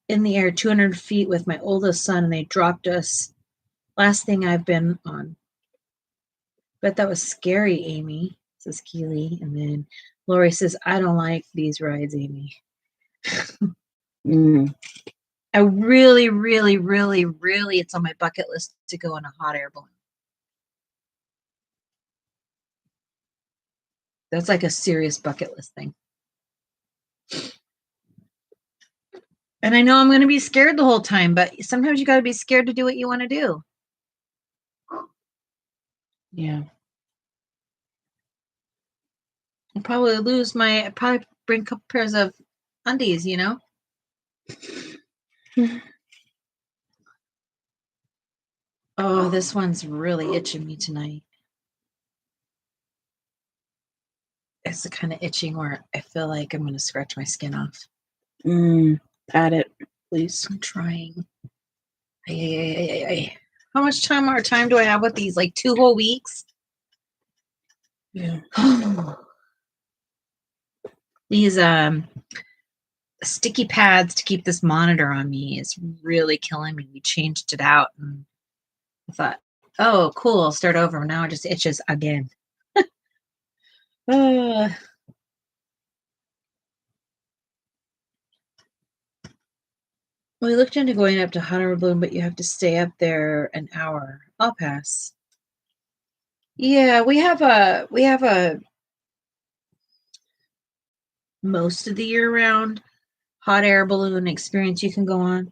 S1: in the air 200 feet with my oldest son and they dropped us. Last thing I've been on. Bet that was scary, Amy, says Keely. And then Lori says, I don't like these rides, Amy. I really, really, really, really, it's on my bucket list to go on a hot air balloon. That's like a serious bucket list thing. And I know I'm going to be scared the whole time, but sometimes you got to be scared to do what you want to do.
S2: Yeah.
S1: I'll probably bring a couple pairs of undies, you know? Oh, this one's really itching me tonight. It's the kind of itching where I feel like I'm going to scratch my skin off.
S2: Pat it, please.
S1: I'm trying. How much time do I have with these? Like 2 whole weeks?
S2: Yeah.
S1: These sticky pads to keep this monitor on me is really killing me. We changed it out and I thought, oh, cool, I'll start over. Now it just itches again. We looked into going up to hot air balloon, but you have to stay up there an hour. I'll pass. Yeah, we have a most of the year round hot air balloon experience you can go on.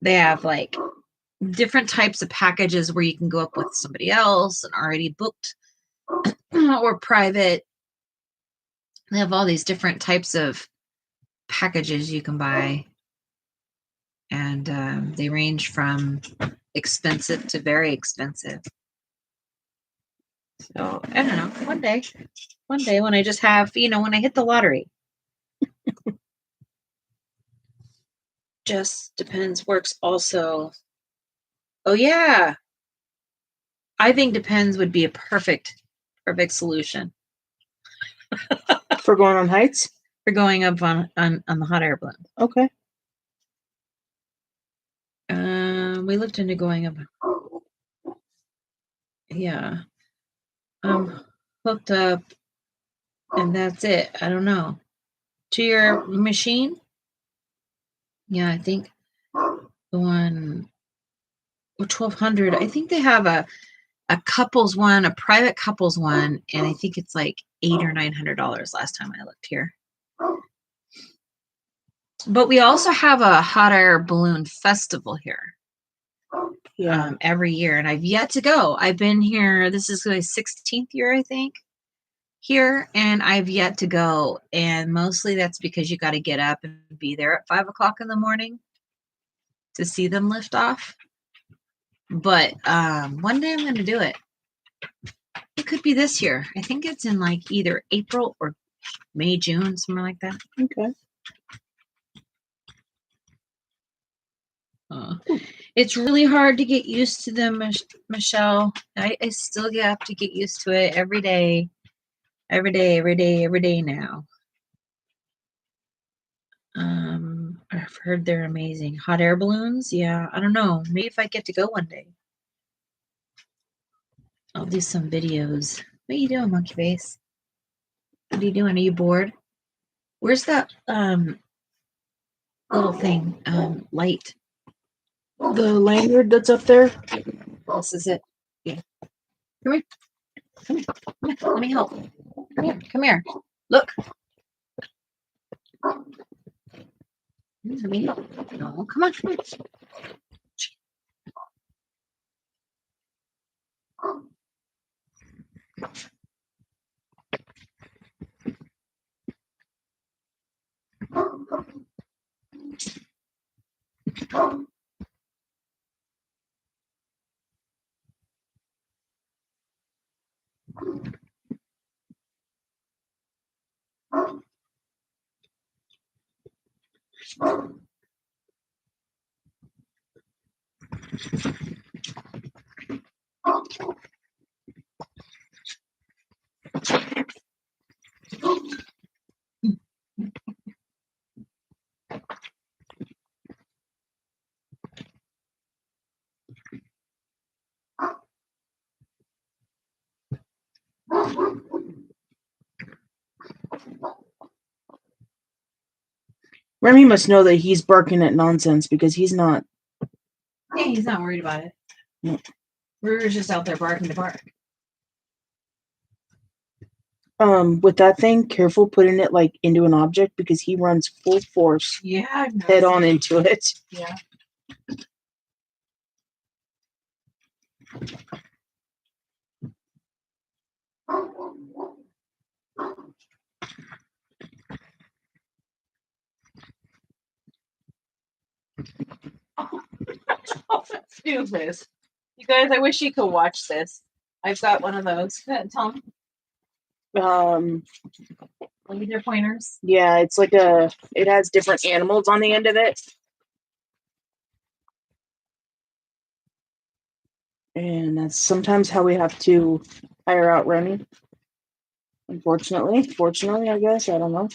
S1: They have like different types of packages where you can go up with somebody else and already booked or private. They have all these different types of packages you can buy, and they range from expensive to very expensive. So I don't know. One day when I just have, when I hit the lottery. Just depends works also. Oh yeah. I think depends would be a perfect solution.
S2: For going on heights?
S1: For going up on the hot air balloon.
S2: Okay.
S1: We looked into going up. Yeah. Hooked up and that's it. I don't know. To your machine? Yeah, I think the one 1200. I think they have a couples one, a private couples one, and I think it's like $800 or $900 last time I looked here. But we also have a hot air balloon festival here.
S2: Yeah.
S1: Every year, and I've yet to go. I've been here, this is my 16th year, I think, here, and I've yet to go. And mostly that's because you got to get up and be there at 5 o'clock in the morning to see them lift off. But one day I'm going to do it. It could be this year. I think it's in like either April or May, June, something like that.
S2: Okay.
S1: It's really hard to get used to them, Michelle. I still have to get used to it every day now. I've heard they're amazing. Hot air balloons, yeah. I don't know. Maybe if I get to go one day, I'll do some videos. What are you doing, monkey face? What are you doing? Are you bored? Where's that little thing? Light.
S2: The lanyard that's up there.
S1: This is it. Yeah. Come here. Come here. Come here. Let me help. Come here. Come here. Look. Let me help. No, come on. Come on.
S2: Remy must know that he's barking at nonsense because he's not.
S1: Yeah, he's not worried about it.
S2: No.
S1: We're just out there barking to bark.
S2: With that thing, careful putting it like into an object because he runs full force.
S1: Yeah.
S2: Head on into it.
S1: Yeah. Do this. You guys, I wish you could watch this. I've got one of those. Tell them. Look at your pointers.
S2: Yeah, it's like it has different animals on the end of it. And that's sometimes how we have to hire out Remy. Unfortunately. Fortunately, I guess. I don't know.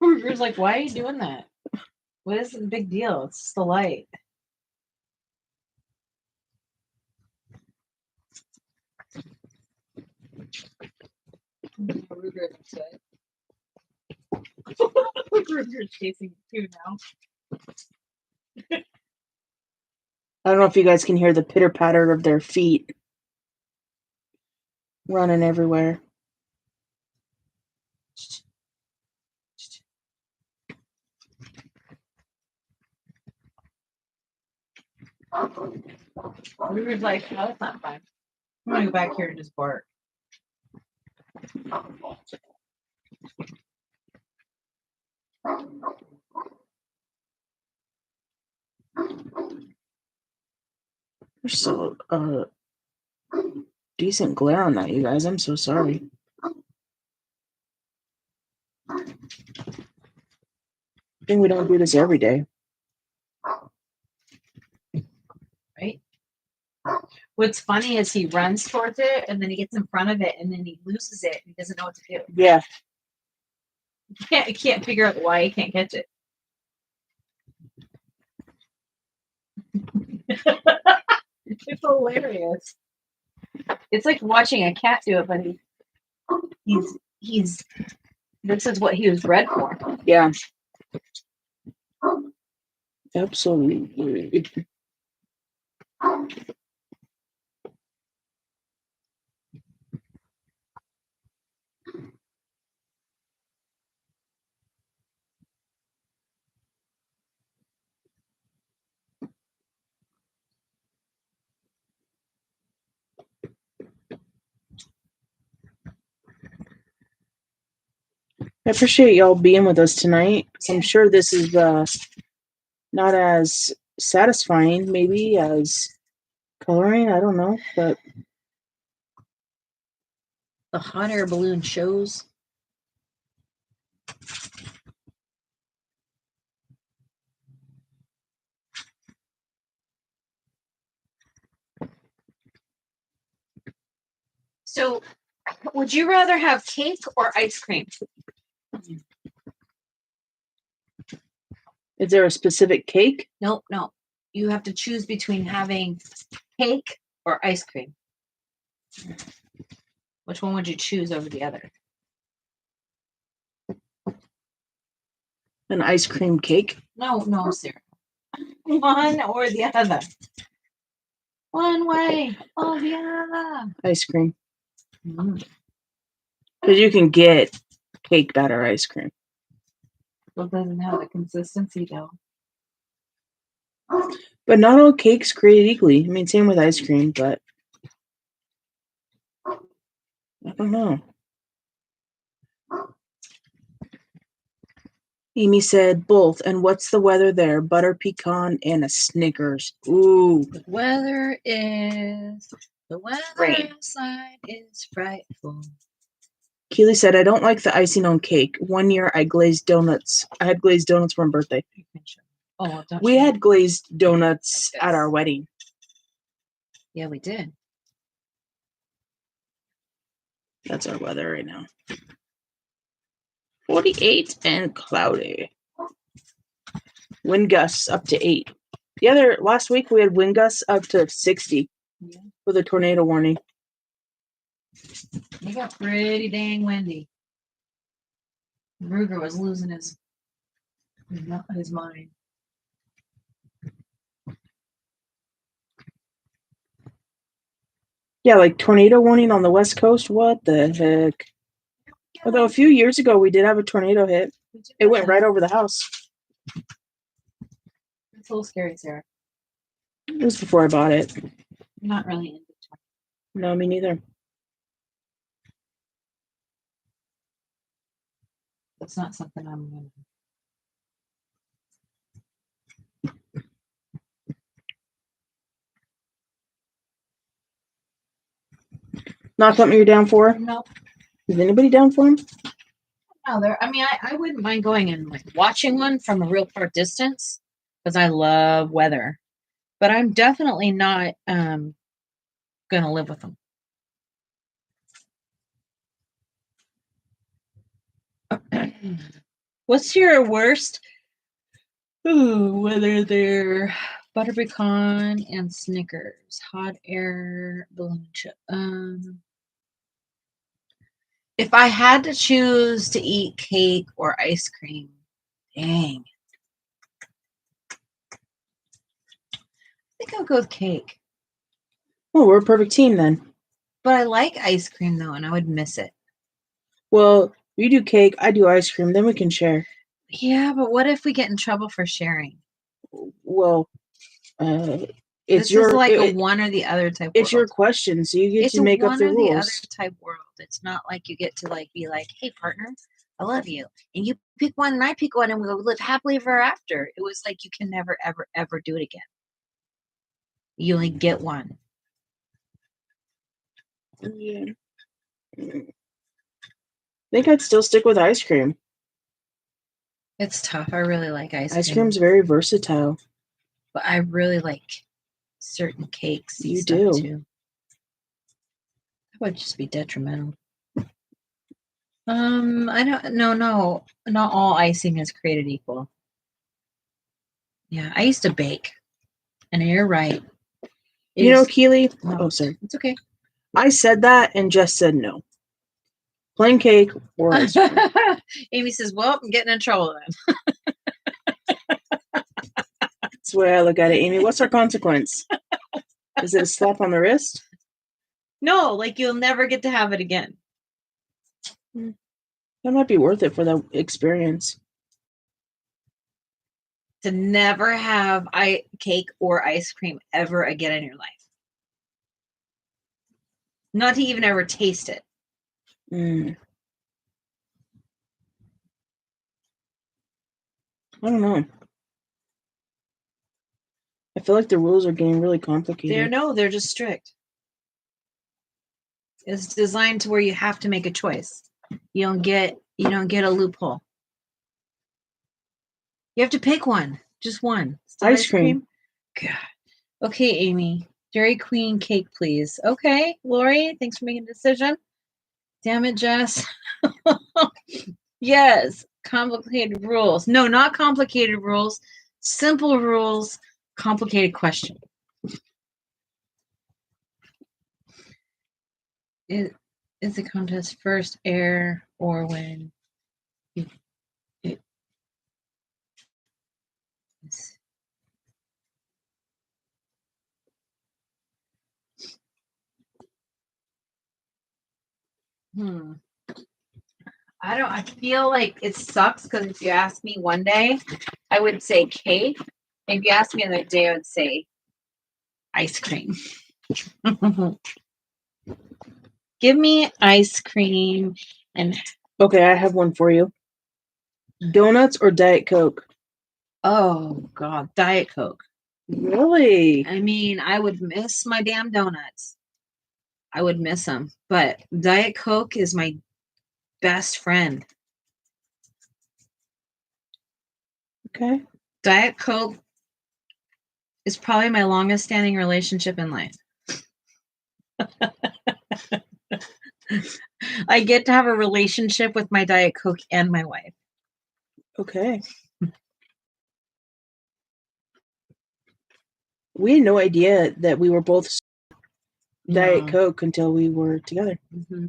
S1: Ruger's like, why are you doing that? What is the big deal? It's just the light. Ruger's chasing you now.
S2: I don't know if you guys can hear the pitter patter of their feet running everywhere.
S1: Ruger's like, oh, that's not fun. I'm gonna go back here and just bark.
S2: There's so decent glare on that, you guys. I'm so sorry. I think we don't do this every day.
S1: Right? What's funny is he runs towards it and then he gets in front of it and then he loses it. He doesn't know what to do.
S2: Yeah.
S1: He can't figure out why he can't catch it. It's hilarious. It's like watching a cat do it, but he's this is what he was bred for.
S2: Yeah. Absolutely. I appreciate y'all being with us tonight. I'm sure this is not as satisfying, maybe, as coloring. I don't know, but
S1: The hot air balloon shows. So, would you rather have cake or ice cream?
S2: is there a specific cake?
S1: Nope, no. You have to choose between having cake or ice cream. Which one would you choose over the other?
S2: An ice cream cake?
S1: No, Sarah. One or the other. One way or the other.
S2: Ice cream.
S1: Mm.
S2: Because you can get cake batter ice cream.
S1: Well, it doesn't have the consistency though.
S2: But not all cakes created equally. I mean, same with ice cream, but I don't know. Amy said both. And what's the weather there? Butter pecan and a Snickers. Ooh.
S1: The weather outside is frightful.
S2: Keely said, I don't like the icing on cake. One year I glazed donuts. I had glazed donuts for my birthday.
S1: Oh,
S2: We had glazed donuts at our wedding.
S1: Yeah, we did.
S2: That's our weather right now. 48 and cloudy. Wind gusts up to 8. Last week we had wind gusts up to 60 with a tornado warning.
S1: It got pretty dang windy. Ruger was losing his mind.
S2: Yeah, like tornado warning on the West Coast. What the heck? Although a few years ago we did have a tornado hit. It went right over the house.
S1: It's a little scary, Sarah.
S2: It was before I bought it.
S1: I'm not really into it.
S2: No, me neither.
S1: That's not something I'm going to.
S2: Not something you're down for?
S1: No.
S2: Is anybody down for them?
S1: No, I wouldn't mind going and like watching one from a real far distance because I love weather. But I'm definitely not gonna live with them. What's your worst? Ooh, whether they're butter pecan and Snickers, hot air balloon chip. If I had to choose to eat cake or ice cream, dang. I think I'll go with cake.
S2: Well, we're a perfect team then.
S1: But I like ice cream though, and I would miss it.
S2: Well, you do cake, I do ice cream, then we can share.
S1: Yeah, but what if we get in trouble for sharing?
S2: Well, it's
S1: this is like a one or the other type.
S2: It's your question, so you get to make up the rules. It's
S1: one or the other type world. It's not like you get to like be like, "Hey, partner, I love you," and you pick one and I pick one, and we live happily ever after. It was like you can never, ever, ever do it again. You only get one.
S2: Yeah. I think I'd still stick with ice cream.
S1: It's tough. I really like ice cream.
S2: Ice cream's very versatile.
S1: But I really like certain cakes.
S2: You do.
S1: Too. That would just be detrimental. I don't. No. Not all icing is created equal. Yeah, I used to bake. And you're right.
S2: You know,
S1: Is-
S2: Keely.
S1: oh,
S2: Oh, sorry.
S1: it's okay.
S2: I said that and Jess said no. Plain cake or ice cream.
S1: Amy says, well, I'm getting in trouble then.
S2: That's the way I look at it, Amy. What's our consequence? Is it a slap on the wrist?
S1: No, like you'll never get to have it again.
S2: That might be worth it for the experience.
S1: To never have cake or ice cream ever again in your life. Not to even ever taste it.
S2: I don't know. I feel like the rules are getting really complicated.
S1: They're just strict. It's designed to where you have to make a choice. You don't get a loophole. You have to pick one. Just one.
S2: Ice cream.
S1: God. Okay, Amy. Dairy Queen cake, please. Okay, Lori, thanks for making a decision. Damn it, Jess. Yes, complicated rules. No, not complicated rules. Simple rules, complicated question. Is the contest first air or when I feel like it sucks because if you ask me one day, I would say cake. If you ask me another day, I would say ice cream. Give me ice cream and
S2: Okay, I have one for you. Donuts or Diet Coke?
S1: oh god, Diet Coke.
S2: Really?
S1: I mean, I would miss my damn donuts. I would miss them, but Diet Coke is my best friend.
S2: Okay.
S1: Diet Coke is probably my longest standing relationship in life. I get to have a relationship with my Diet Coke and my wife.
S2: Okay. We had no idea that we were both Diet Coke until we were together.
S1: Mm-hmm.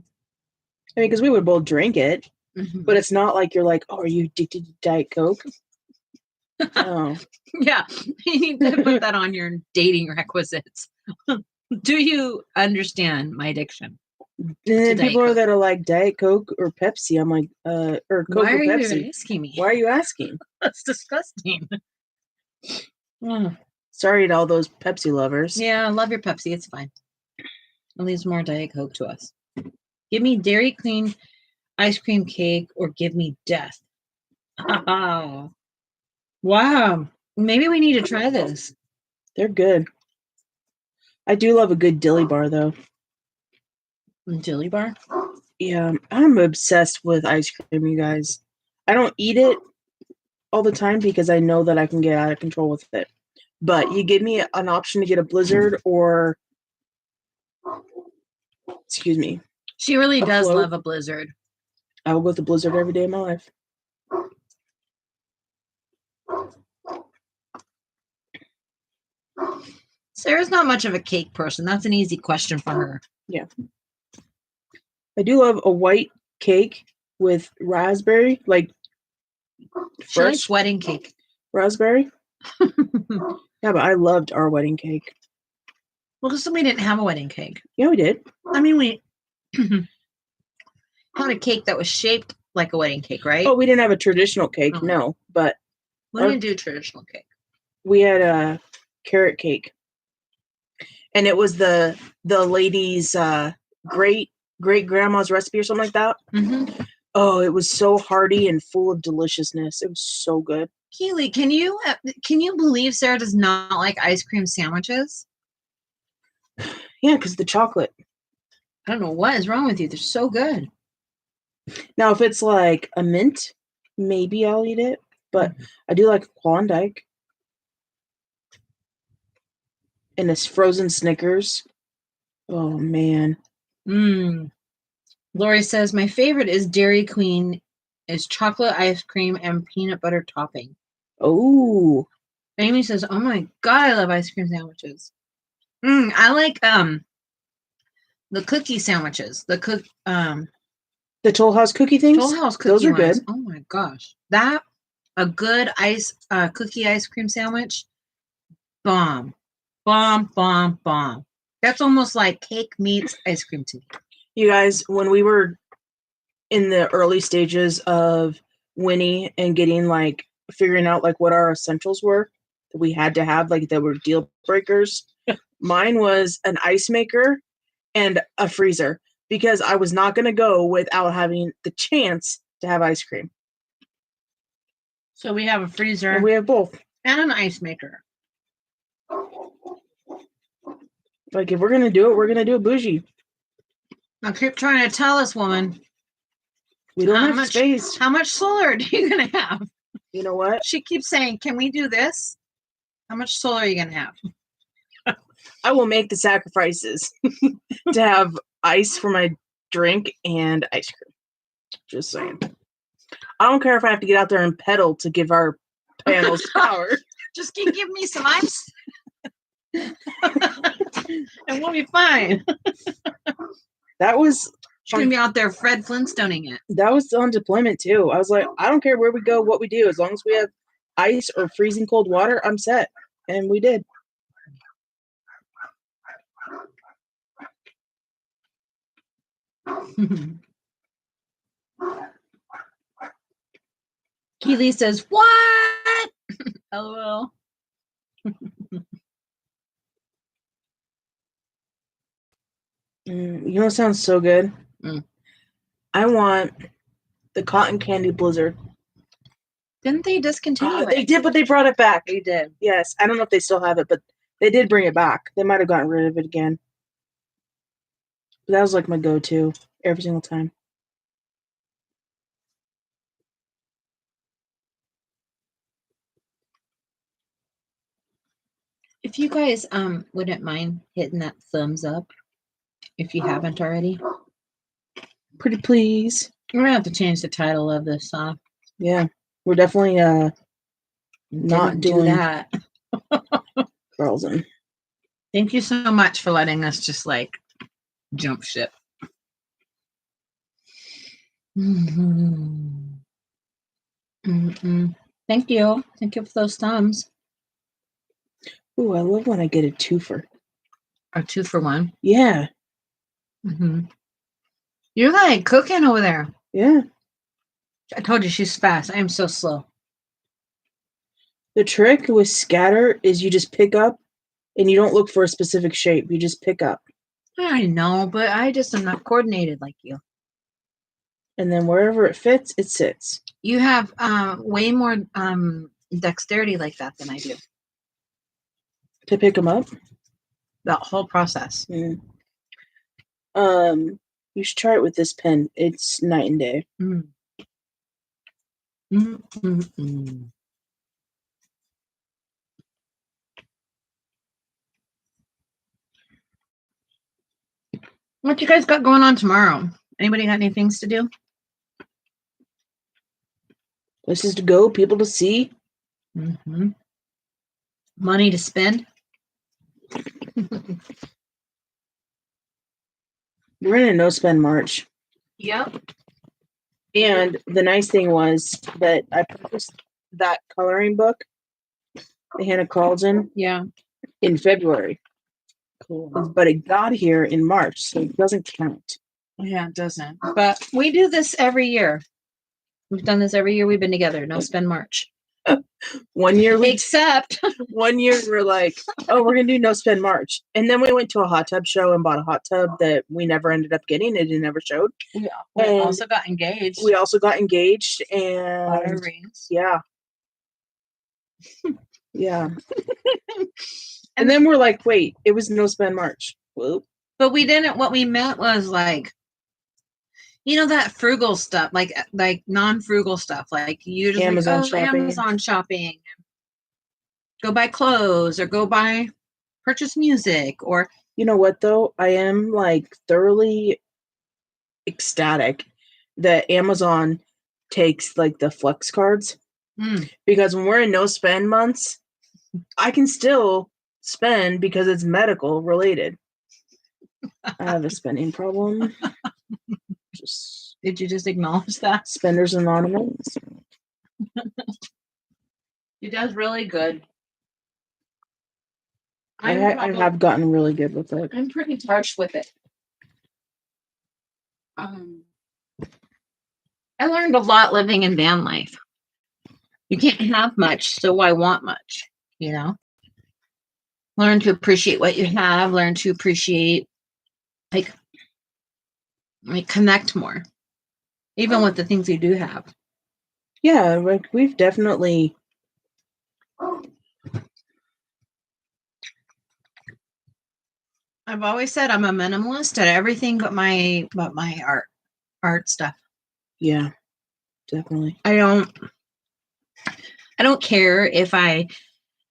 S2: I mean, because we would both drink it,
S1: Mm-hmm.
S2: but it's not like you're like, oh, are you addicted to Diet Coke? Oh.
S1: Yeah, you need to put that on your dating requisites. Do you understand my addiction?
S2: And people that are like Diet Coke or Pepsi, I'm like, or Coke
S1: why
S2: or
S1: are
S2: Pepsi.
S1: you asking me?
S2: Why are you asking?
S1: That's disgusting.
S2: Sorry to all those Pepsi lovers.
S1: Yeah, I love your Pepsi. It's fine. It leaves more Diet Coke to us. Give me Dairy Queen ice cream cake or give me death. Oh. Wow. Maybe we need to try this.
S2: They're good. I do love a good dilly bar, though.
S1: Dilly bar?
S2: Yeah, I'm obsessed with ice cream, you guys. I don't eat it all the time because I know that I can get out of control with it. But you give me an option to get a Blizzard or, excuse me.
S1: She really does
S2: float.
S1: love a Blizzard.
S2: I will go with the Blizzard every day of my life.
S1: Sarah's not much of a cake person. That's an easy question for her.
S2: Yeah. I do love a white cake with raspberry, like
S1: she likes wedding cake.
S2: Raspberry? Yeah, but I loved our wedding cake.
S1: Well, because we didn't have a wedding cake.
S2: Yeah, we did.
S1: I mean, we had a cake that was shaped like a wedding cake, right?
S2: Oh, we didn't have a traditional cake, no. But
S1: we didn't do traditional cake.
S2: We had a carrot cake. And it was the lady's great grandma's recipe or something like that.
S1: Mm-hmm.
S2: Oh, it was so hearty and full of deliciousness. It was so good.
S1: Keely, can you believe Sarah does not like ice cream sandwiches?
S2: Yeah, because the chocolate.
S1: I don't know what is wrong with you. They're so good.
S2: Now, if it's like a mint, maybe I'll eat it. But I do like a Klondike. And this frozen Snickers. Oh, man.
S1: Lori says, my favorite is Dairy Queen. Is chocolate ice cream and peanut butter topping.
S2: Oh.
S1: Amy says, "Oh my god, I love ice cream sandwiches." I like the cookie sandwiches. The
S2: Toll House cookie things.
S1: Toll House cookie
S2: Those are
S1: ones.
S2: good.
S1: Oh my gosh, a good cookie ice cream sandwich. Bomb. That's almost like cake meets ice cream to me.
S2: You guys, when we were in the early stages of Winnie and getting like figuring out like what our essentials were that we had to have, like that were deal breakers, mine was an ice maker and a freezer because I was not going to go without having the chance to have ice cream.
S1: So we have a freezer.
S2: And we have both.
S1: And an ice maker.
S2: Like, if we're going to do it, we're going to do it bougie.
S1: I keep trying to tell this woman.
S2: We don't have space.
S1: How much solar are you going to have?
S2: You know what?
S1: She keeps saying, can we do this? How much solar are you going to have?
S2: I will make the sacrifices to have ice for my drink and ice cream. Just saying. I don't care if I have to get out there and pedal to give our panels power.
S1: Just give me some ice. And we'll be fine.
S2: That was...
S1: She's going to be out there Fred Flintstoning it.
S2: That was on deployment, too. I was like, I don't care where we go, what we do. As long as we have ice or freezing cold water, I'm set. And we did.
S1: Keely says, what? LOL.
S2: You know what sounds so good? I want the cotton candy blizzard.
S1: Didn't they discontinue it?
S2: They did, but they brought it back.
S1: They did.
S2: Yes. I don't know if they still have it, but they did bring it back. They might have gotten rid of it again. But that was like my go-to every single time.
S1: If you guys wouldn't mind hitting that thumbs up, if you haven't already.
S2: Pretty please.
S1: We're gonna have to change the title of this song.
S2: Yeah. We're definitely not doing
S1: that.
S2: Carlson.
S1: Thank you so much for letting us just like jump ship. Mm-hmm. Mm-hmm. Thank you. Thank you for those thumbs.
S2: Ooh, I love when I get a twofer.
S1: A 2-for-1?
S2: Yeah.
S1: Mm-hmm. You're like cooking over there.
S2: Yeah.
S1: I told you she's fast. I am so slow.
S2: The trick with scatter is you just pick up and you don't look for a specific shape. You just pick up.
S1: I know, but I just am not coordinated like you.
S2: And then wherever it fits, it sits.
S1: You have way more dexterity like that than I do.
S2: To pick them up?
S1: That whole process.
S2: Mm. You should try it with this pen. It's night and day.
S1: Mm. Mm-mm-mm. What you guys got going on tomorrow? Anybody got any things to do?
S2: Places to go, people to see.
S1: Mm-hmm. Money to spend.
S2: We're in a no-spend March.
S1: Yep.
S2: And the nice thing was that I purchased that coloring book, the Hannah Carlson, in February.
S1: Cool.
S2: But it got here in March, so it doesn't count.
S1: Yeah, it doesn't. But we do this every year. We've done this every year we've been together. No spend March.
S2: 1 year
S1: Except
S2: 1 year we're like, oh, we're gonna do no spend March. And then we went to a hot tub show and bought a hot tub that we never ended up getting. It never showed.
S1: Yeah. We also got engaged.
S2: And
S1: bought our rings.
S2: Yeah. Yeah. And then we're like, wait, it was no spend March. Whoop.
S1: But we didn't, what we meant was like, you know, that frugal stuff, like non-frugal stuff, like you just
S2: Amazon
S1: shopping, go buy clothes or purchase music, or
S2: you know what though, I am like thoroughly ecstatic that Amazon takes like the flex cards, because when we're in no spend months, I can still spend because it's medical related. I have a spending problem.
S1: Did you just acknowledge that?
S2: Spenders Anonymous.
S1: It does really good.
S2: I have gotten really good with it.
S1: I'm pretty harsh with it. I learned a lot living in van life. You can't have much, so why want much? You know? Learn to appreciate what you have, learn to appreciate, like connect more, even with the things you do have.
S2: Yeah, like we've definitely.
S1: I've always said I'm a minimalist at everything but my art stuff.
S2: Yeah, definitely.
S1: I don't care if I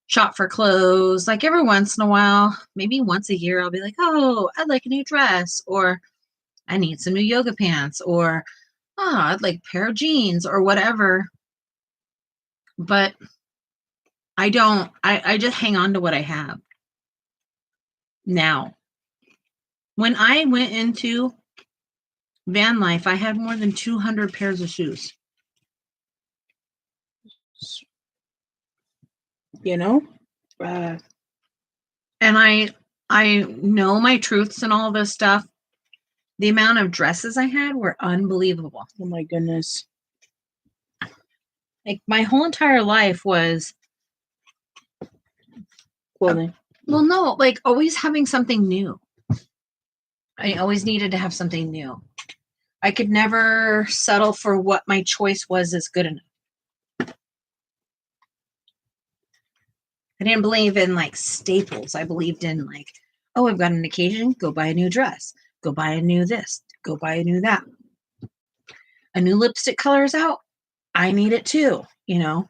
S1: shop for clothes. Like every once in a while, maybe once a year, I'll be like, oh, I'd like a new dress, or I need some new yoga pants, or oh, I'd like a pair of jeans or whatever. But I just hang on to what I have. Now, when I went into van life, I had more than 200 pairs of shoes.
S2: You know?
S1: And I know my truths and all this stuff. The amount of dresses I had were unbelievable.
S2: Oh my goodness.
S1: Like my whole entire life was
S2: clothing.
S1: Well, no, like always having something new. I always needed to have something new. I could never settle for what my choice was as good enough. I didn't believe in like staples. I believed in like, oh, I've got an occasion, go buy a new dress, go buy a new this, go buy a new that. A new lipstick color is out. I need it too, you know?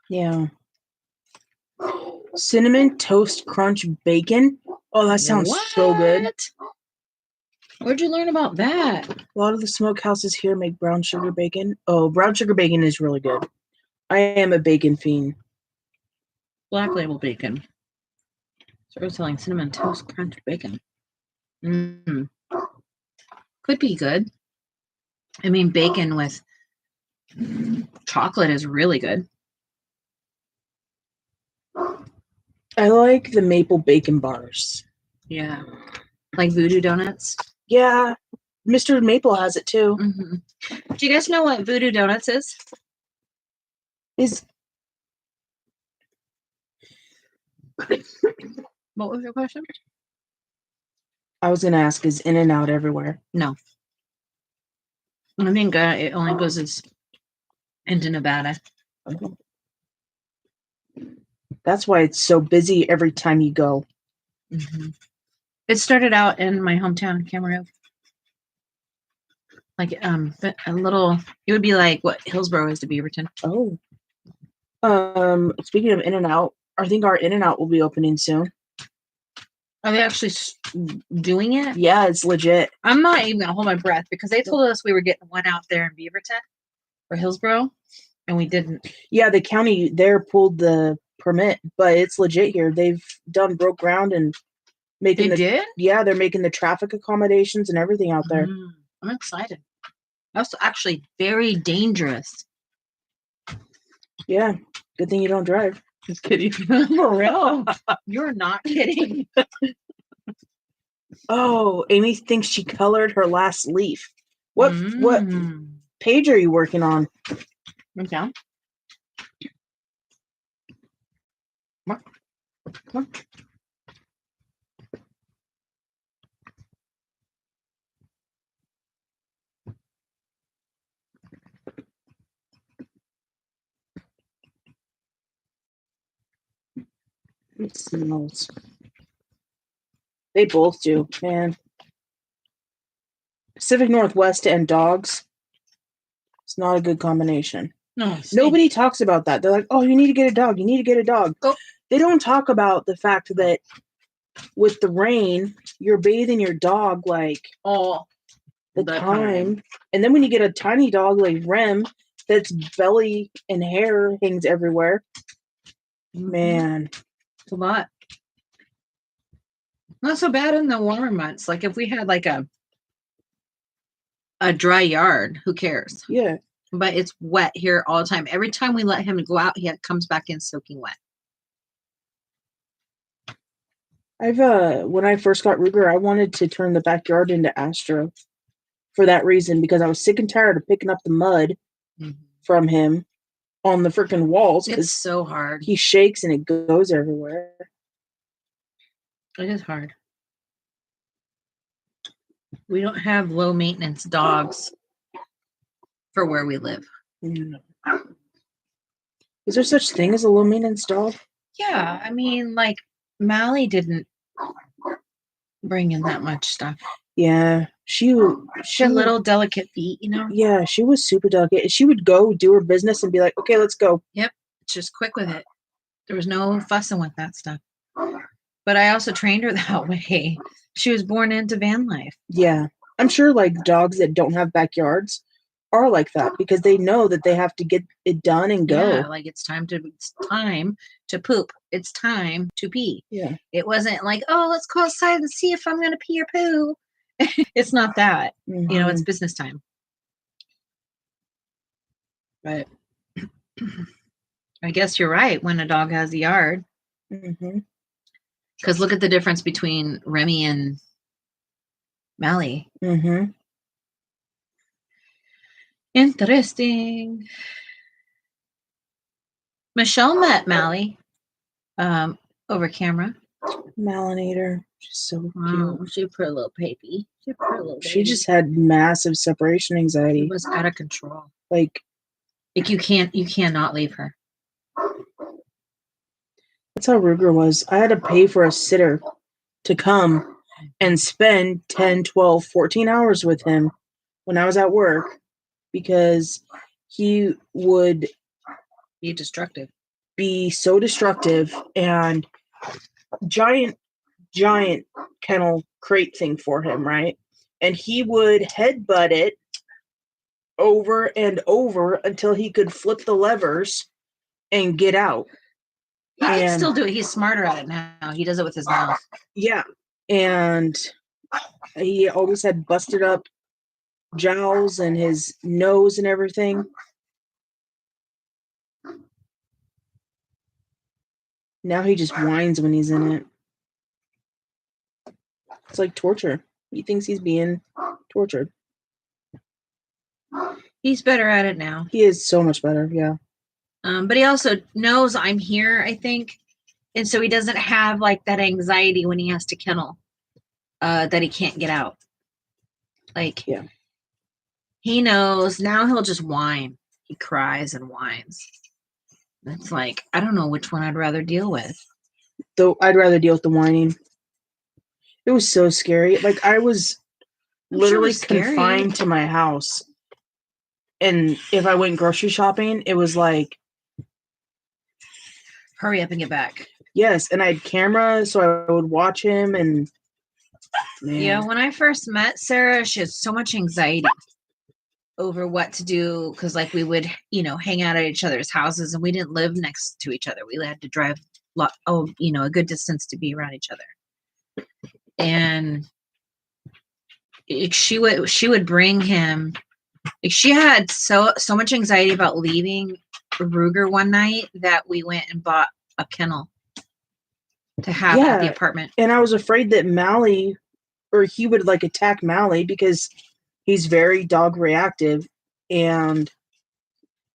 S2: Yeah. Cinnamon Toast Crunch Bacon. Oh, that sounds so good.
S1: Where'd you learn about that?
S2: A lot of the smokehouses here make brown sugar bacon. Oh, brown sugar bacon is really good. I am a bacon fiend.
S1: Black Label bacon. So we're selling Cinnamon Toast Crunch bacon. Could be good. I mean, bacon with chocolate is really good.
S2: I like the maple bacon bars.
S1: Yeah. Like Voodoo Donuts?
S2: Yeah. Mr. Maple has it too.
S1: Mm-hmm. Do you guys know what Voodoo Donuts is? What was your question?
S2: I was going to ask, is In-N-Out everywhere?
S1: No. I think it only goes into Nevada.
S2: That's why it's so busy every time you go.
S1: Mm-hmm. It started out in my hometown, Camarillo. Like a little. It would be like what Hillsborough is to Beaverton.
S2: Oh. Speaking of In-N-Out, I think our In-N-Out will be opening soon.
S1: Are they actually doing it?
S2: Yeah, it's legit.
S1: I'm not even gonna hold my breath because they told us we were getting one out there in Beaverton or Hillsborough, and we didn't.
S2: Yeah, the county there pulled the permit, but it's legit here. They've broke ground and making
S1: did?
S2: Yeah, they're making the traffic accommodations and everything out there.
S1: I'm excited. That's actually very dangerous.
S2: Yeah, good thing you don't drive.
S1: Just kidding. For real? You're not kidding.
S2: Oh, Amy thinks she colored her last leaf. What page are you working on?
S1: Okay. What?
S2: It smells. They both do, man. Pacific Northwest and dogs. It's not a good combination.
S1: No,
S2: nobody talks about that. They're like, "Oh, you need to get a dog. You need to get a dog."
S1: Oh.
S2: They don't talk about the fact that with the rain, you're bathing your dog like all the time. And then when you get a tiny dog like Rem, that's belly and hair hangs everywhere. Man.
S1: It's a lot. Not so bad in the warmer months. Like if we had like a dry yard, who cares?
S2: Yeah.
S1: But it's wet here all the time. Every time we let him go out, he comes back in soaking wet.
S2: I've when I first got Ruger, I wanted to turn the backyard into Astro for that reason, because I was sick and tired of picking up the mud from him on the freaking walls.
S1: It's so hard.
S2: He shakes and it goes everywhere.
S1: It is hard. We don't have low maintenance dogs for where we live.
S2: No. Is there such thing as a low maintenance dog?
S1: Yeah, I mean, like Mally didn't bring in that much stuff.
S2: Yeah, she
S1: had little delicate feet, you know.
S2: Yeah, she was super delicate. She would go do her business and be like, "Okay, let's go."
S1: Yep, just quick with it. There was no fussing with that stuff. But I also trained her that way. She was born into van life.
S2: Yeah, I'm sure like dogs that don't have backyards are like that because they know that they have to get it done and go.
S1: Yeah, like it's time to poop. It's time to pee.
S2: Yeah.
S1: It wasn't like, oh, let's go outside and see if I'm gonna pee or poo. It's not that.
S2: Mm-hmm.
S1: You know, it's business time. But I guess you're right when a dog has a yard.
S2: Mm-hmm.
S1: Because look at the difference between Remy and Mally.
S2: Mm-hmm.
S1: Interesting. Michelle met Mally over camera.
S2: Malinator. She's so cute.
S1: Wow, she put a little baby.
S2: She just had massive separation anxiety.
S1: It was out of control.
S2: Like
S1: you cannot leave her.
S2: That's how Ruger was. I had to pay for a sitter to come and spend 10, 12, 14 hours with him when I was at work because he would
S1: be destructive.
S2: Be so destructive and giant kennel crate thing for him, right? And he would headbutt it over and over until he could flip the levers and get out.
S1: He can still do it. He's smarter at it now. He does it with his mouth.
S2: Yeah. And he always had busted up jowls and his nose and everything. Now he just whines when he's in it. It's like torture. He thinks he's being tortured.
S1: He's better at it now.
S2: He is so much better, yeah.
S1: But he also knows I'm here, I think. And so he doesn't have like that anxiety when he has to kennel that he can't get out. Like,
S2: yeah.
S1: He knows. Now he'll just whine. He cries and whines. It's like, I don't know which one I'd rather deal with.
S2: Though I'd rather deal with the whining. It was so scary. Like I was literally confined to my house. And if I went grocery shopping, it was like,
S1: hurry up and get back.
S2: Yes, and I had cameras, so I would watch him. And
S1: man. Yeah, when I first met Sarah, she had so much anxiety over what to do because, like, we would, hang out at each other's houses, and we didn't live next to each other. We had to drive, a good distance to be around each other. And she would bring him. She had so much anxiety about leaving Ruger one night that we went and bought a kennel to have at the apartment.
S2: And I was afraid that Mally, or he would like attack Mally because he's very dog reactive, and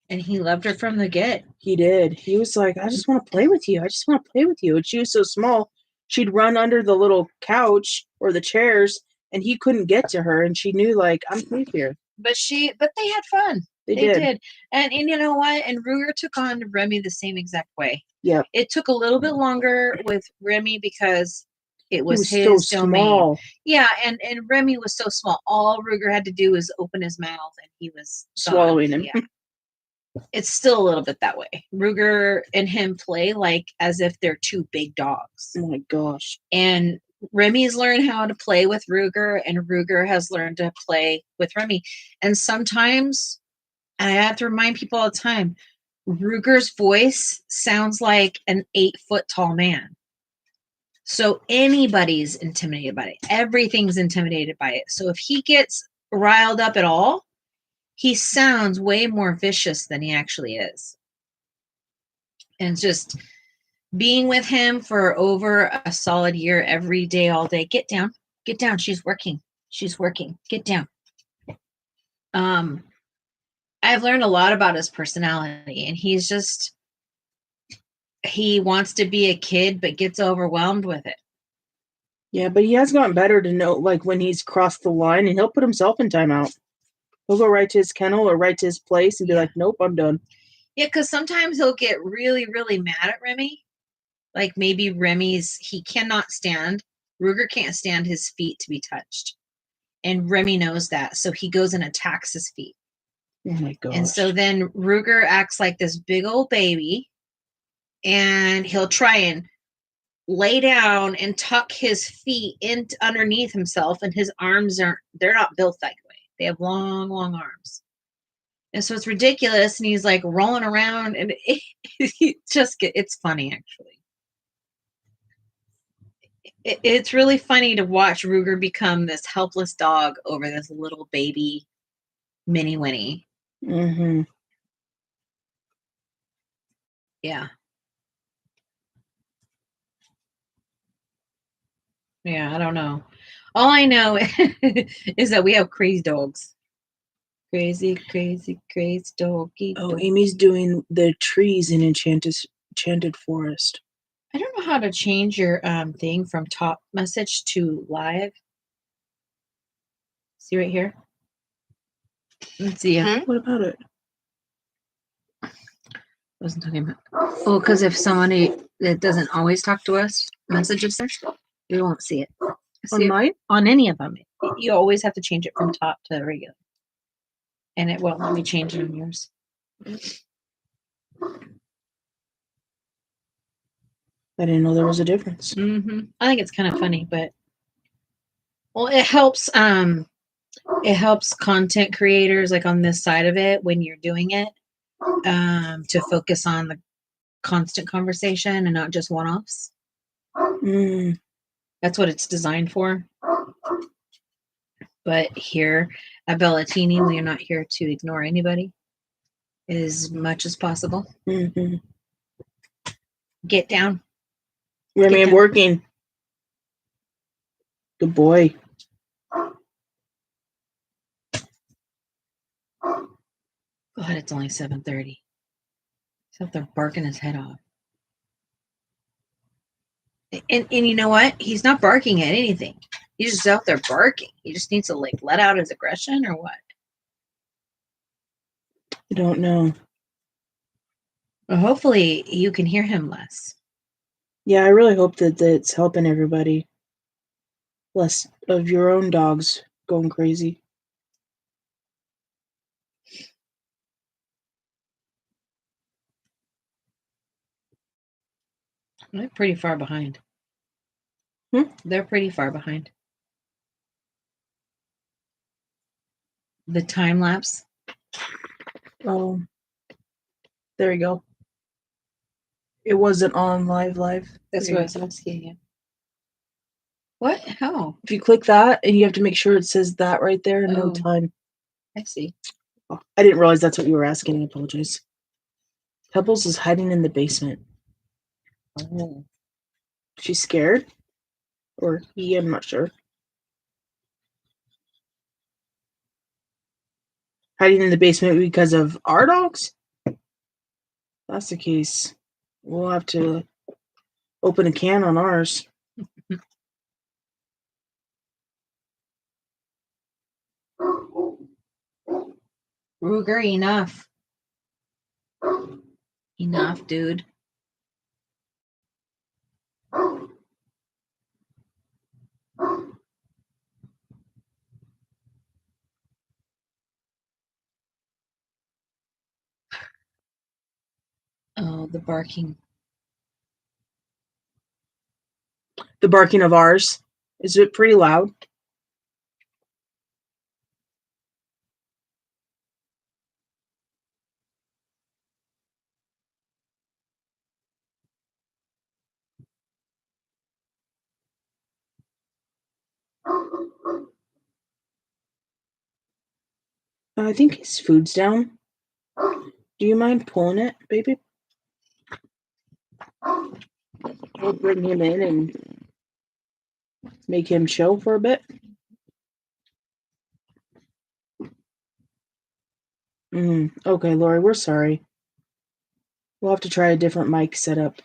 S1: he loved her from the get.
S2: He did. He was like, I just want to play with you. I just want to play with you. And she was so small, she'd run under the little couch or the chairs, and he couldn't get to her. And she knew, like, I'm safe here.
S1: But they had fun. They did. And you know what? And Ruger took on Remy the same exact way.
S2: Yeah.
S1: It took a little bit longer with Remy because it was his
S2: so
S1: domain.
S2: Small.
S1: Yeah, and Remy was so small. All Ruger had to do was open his mouth and he was
S2: swallowing him.
S1: Yeah. It's still a little bit that way. Ruger and him play like as if they're two big dogs.
S2: Oh my gosh.
S1: And Remy's learned how to play with Ruger, and Ruger has learned to play with Remy. And sometimes, and I have to remind people all the time, Ruger's voice sounds like an 8-foot tall man. So anybody's intimidated by it. Everything's intimidated by it. So if he gets riled up at all, he sounds way more vicious than he actually is. And just being with him for over a solid year, every day, all day. Get down. Get down. She's working. She's working. Get down. I've learned a lot about his personality, and he wants to be a kid, but gets overwhelmed with it.
S2: Yeah, but he has gotten better to know, like, when he's crossed the line, and he'll put himself in timeout. He'll go right to his kennel or right to his place and be like, nope, I'm done.
S1: Yeah, because sometimes he'll get really, really mad at Remy. Like maybe he cannot stand, Ruger can't stand his feet to be touched. And Remy knows that, so he goes and attacks his feet.
S2: Oh my gosh.
S1: And so then Ruger acts like this big old baby, and he'll try and lay down and tuck his feet in underneath himself, and his arms they're not built that way. They have long, long arms. And so it's ridiculous, and he's like rolling around, and it's funny, actually. It's really funny to watch Ruger become this helpless dog over this little baby mini Winnie.
S2: Mm-hmm.
S1: Yeah. Yeah, I don't know. All I know is that we have crazy dogs. Crazy, crazy, crazy doggy.
S2: Oh, Amy's doing the trees in Enchanted Forest.
S1: I don't know how to change your thing from top message to live. See right here? Let's see.
S2: What about it?
S1: I wasn't talking about. Oh, because if somebody that doesn't always talk to us messages there, we won't see it.
S2: On mine?
S1: On any of them. You always have to change it from top to regular. And it won't let me change it on yours.
S2: I didn't know there was a difference.
S1: Mm-hmm. I think it's kind of funny, but it helps. It helps content creators like on this side of it when you're doing it to focus on the constant conversation and not just one-offs. That's what it's designed for. But here at Bellatini, we are not here to ignore anybody as much as possible.
S2: Mm-hmm.
S1: Get down.
S2: Remy, I'm working. Good boy.
S1: God, it's only 7:30. He's out there barking his head off. And you know what? He's not barking at anything. He's just out there barking. He just needs to like let out his aggression or what?
S2: I don't know.
S1: Well, hopefully you can hear him less.
S2: Yeah, I really hope that it's helping everybody. Less of your own dogs going crazy.
S1: They're pretty far behind. They're pretty far behind. The time lapse.
S2: Oh, there you go. It wasn't on live.
S1: That's what I was asking you. What? How?
S2: If you click that, and you have to make sure it says that right there, no time.
S1: I see.
S2: Oh, I didn't realize that's what you were asking. I apologize. Pebbles is hiding in the basement.
S1: Oh.
S2: She's scared? Or he, I'm not sure. Hiding in the basement because of our dogs? If that's the case, we'll have to open a can on ours.
S1: Ruger, enough. Enough, dude. Oh, the barking.
S2: The barking of ours. Is it pretty loud? I think his food's down. Do you mind pulling it, baby? We'll bring him in and make him chill for a bit. Okay, Lori, we're sorry. We'll have to try a different mic setup.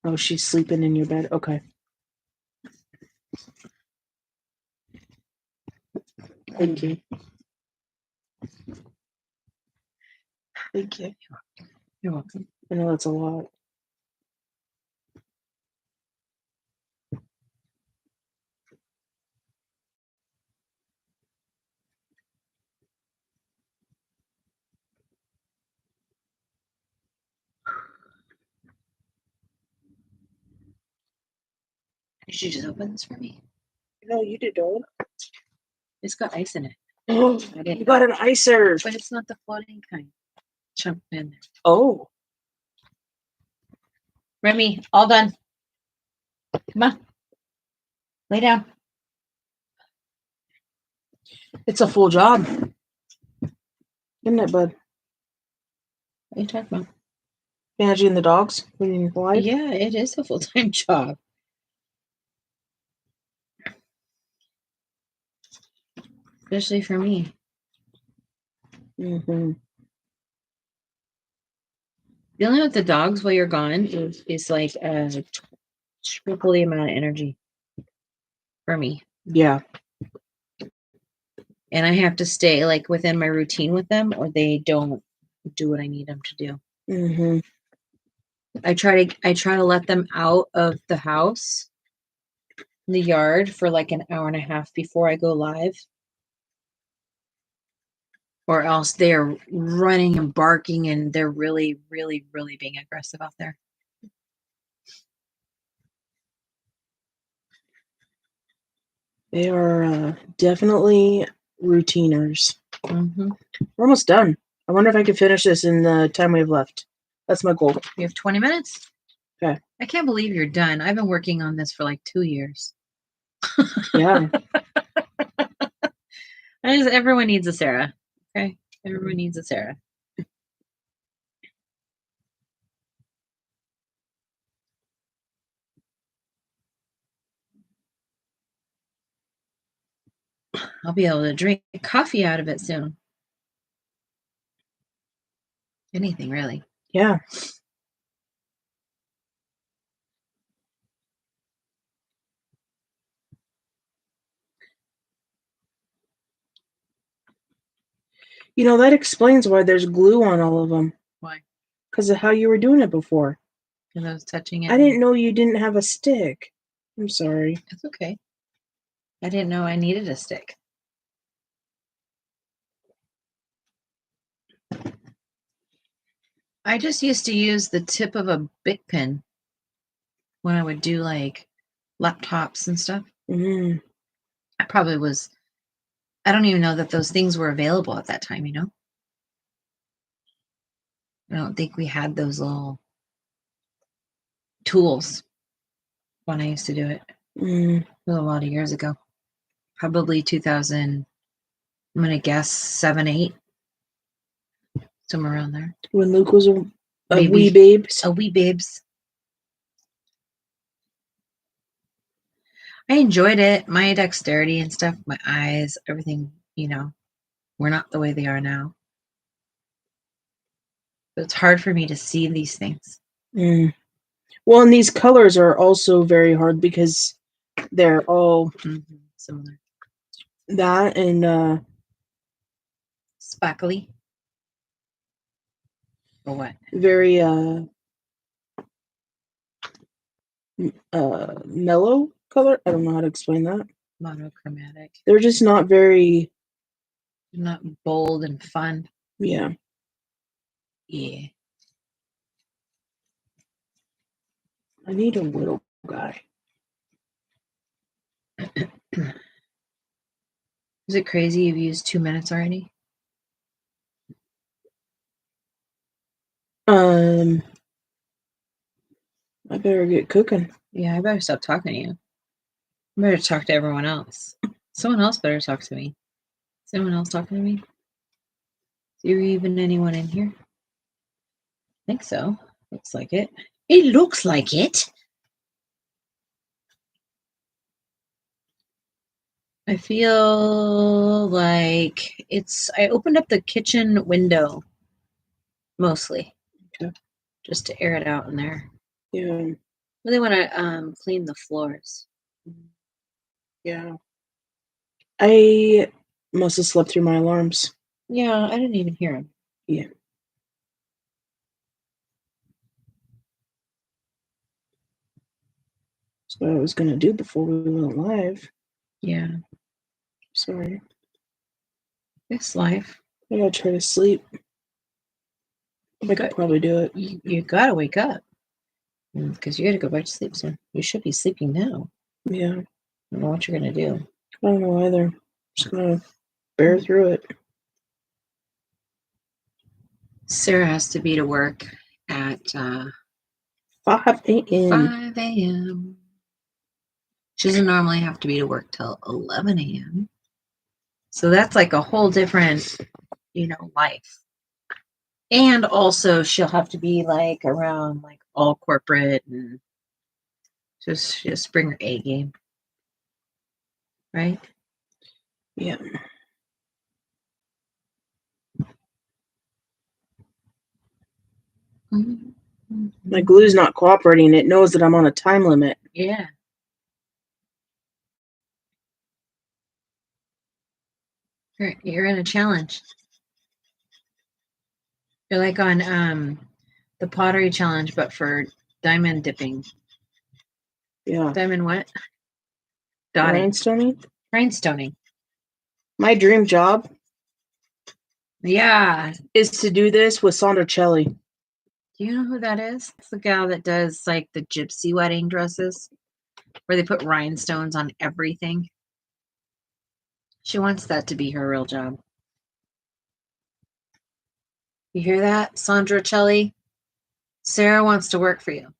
S2: Oh, she's sleeping in your bed? Okay. Thank you. Thank you.
S1: You're welcome.
S2: I know that's a lot.
S1: Did you just open this for me?
S2: No, you did, darling.
S1: It's got ice in it.
S2: Oh, you got an icer.
S1: But it's not the floating kind. Jump in there.
S2: Oh.
S1: Remy, all done. Come on. Lay down.
S2: It's a full job. Isn't it, bud?
S1: What are you talking about?
S2: Managing the dogs when you're live?
S1: Yeah, it is a full-time job. Especially for me.
S2: Mm-hmm.
S1: Dealing with the dogs while you're gone is like triple the amount of energy for me.
S2: Yeah.
S1: And I have to stay like within my routine with them, or they don't do what I need them to do.
S2: Mm-hmm.
S1: I try to let them out of the house, the yard, for like an hour and a half before I go live, or else they're running and barking, and they're really, really, really being aggressive out there.
S2: They are definitely routiners.
S1: Mm-hmm.
S2: We're almost done. I wonder if I can finish this in the time we have left. That's my goal.
S1: You have 20 minutes?
S2: Okay.
S1: I can't believe you're done. I've been working on this for like 2 years.
S2: Yeah.
S1: Everyone needs a Sarah. Okay? Everyone needs a Sarah. I'll be able to drink coffee out of it soon. Anything, really.
S2: Yeah. You know, that explains why there's glue on all of them.
S1: Why?
S2: Because of how you were doing it before.
S1: Because I was touching it.
S2: I didn't know you didn't have a stick. I'm sorry.
S1: It's okay. I didn't know I needed a stick. I just used to use the tip of a Bic pen when I would do like laptops and stuff.
S2: Mm.
S1: I probably was. I don't even know that those things were available at that time, you know? I don't think we had those little tools when I used to do it. It was a lot of years ago. Probably 2000, I'm going to guess 7, 8. Somewhere around there.
S2: When Luke was a
S1: Maybe.
S2: wee babes.
S1: A wee babes. I enjoyed it. My dexterity and stuff, my eyes, everything, you know, were not the way they are now. But it's hard for me to see these things.
S2: Mm. Well, and these colors are also very hard because they're all
S1: similar.
S2: That and
S1: Sparkly. Or what?
S2: Very mellow color. I don't know how to explain that.
S1: Monochromatic.
S2: They're just not very
S1: Not bold and fun.
S2: Yeah.
S1: Yeah.
S2: I need a little guy.
S1: Is it crazy you've used 2 minutes already?
S2: I better get cooking.
S1: Yeah, I better stop talking to you. I better talk to everyone else. Someone else better talk to me. Is anyone else talking to me? Is there even anyone in here? I think so. Looks like it. It looks like it. I feel like I opened up the kitchen window mostly.
S2: Okay.
S1: Just to air it out in there.
S2: Yeah.
S1: Really want to clean the floors.
S2: Yeah. I must have slept through my alarms.
S1: Yeah, I didn't even hear them.
S2: Yeah. That's what I was going to do before we went live.
S1: Yeah.
S2: Sorry.
S1: It's life.
S2: I gotta try to sleep. I could probably do it.
S1: You gotta wake up. Because you gotta go back to sleep soon. You should be sleeping now.
S2: Yeah.
S1: I don't know what you're gonna do.
S2: I don't know either. I'm just gonna bear through it.
S1: Sarah has to be to work at
S2: 5 a.m.
S1: 5 a.m. She doesn't normally have to be to work till 11 a.m. So that's like a whole different, life. And also she'll have to be like around like all corporate and just bring her A game. Right?
S2: Yeah.
S1: Mm-hmm.
S2: My glue's not cooperating. It knows that I'm on a time limit.
S1: Yeah. You're in a challenge. You're like on the pottery challenge, but for diamond dipping.
S2: Yeah.
S1: Diamond what? Dotting.
S2: Rhinestoning?
S1: Rhinestoning.
S2: My dream job,
S1: Yeah.
S2: is to do this with Sandra Celli.
S1: Do you know who that is? It's the gal that does like the gypsy wedding dresses where they put rhinestones on everything. She wants that to be her real job. You hear that, Sandra Celli? Sarah wants to work for you.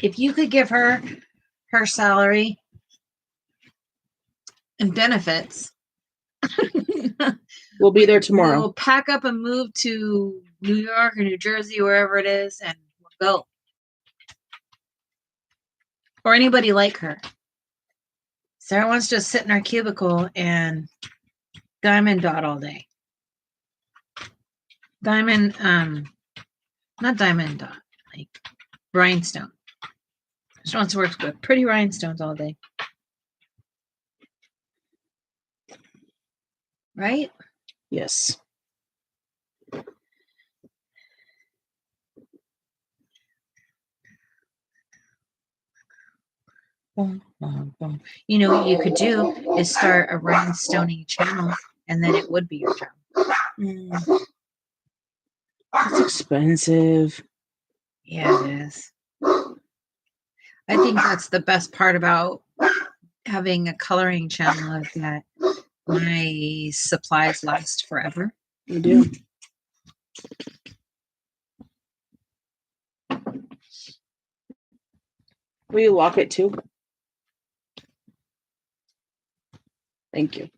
S1: If you could give her her salary and benefits,
S2: We'll be there tomorrow.
S1: We'll pack up and move to New York or New Jersey, wherever it is, and we'll go. Or anybody like her. Sarah wants to just sit in our cubicle and diamond dot all day. Diamond, not diamond dot, like rhinestone. She wants to work with pretty rhinestones all day. Right?
S2: Yes.
S1: Boom, boom, boom. You know what you could do is start a rhinestoning channel, and then it would be your job.
S2: It's expensive.
S1: Yeah, it is. I think that's the best part about having a coloring channel is that my supplies last forever.
S2: You do. Will you lock it too? Thank you.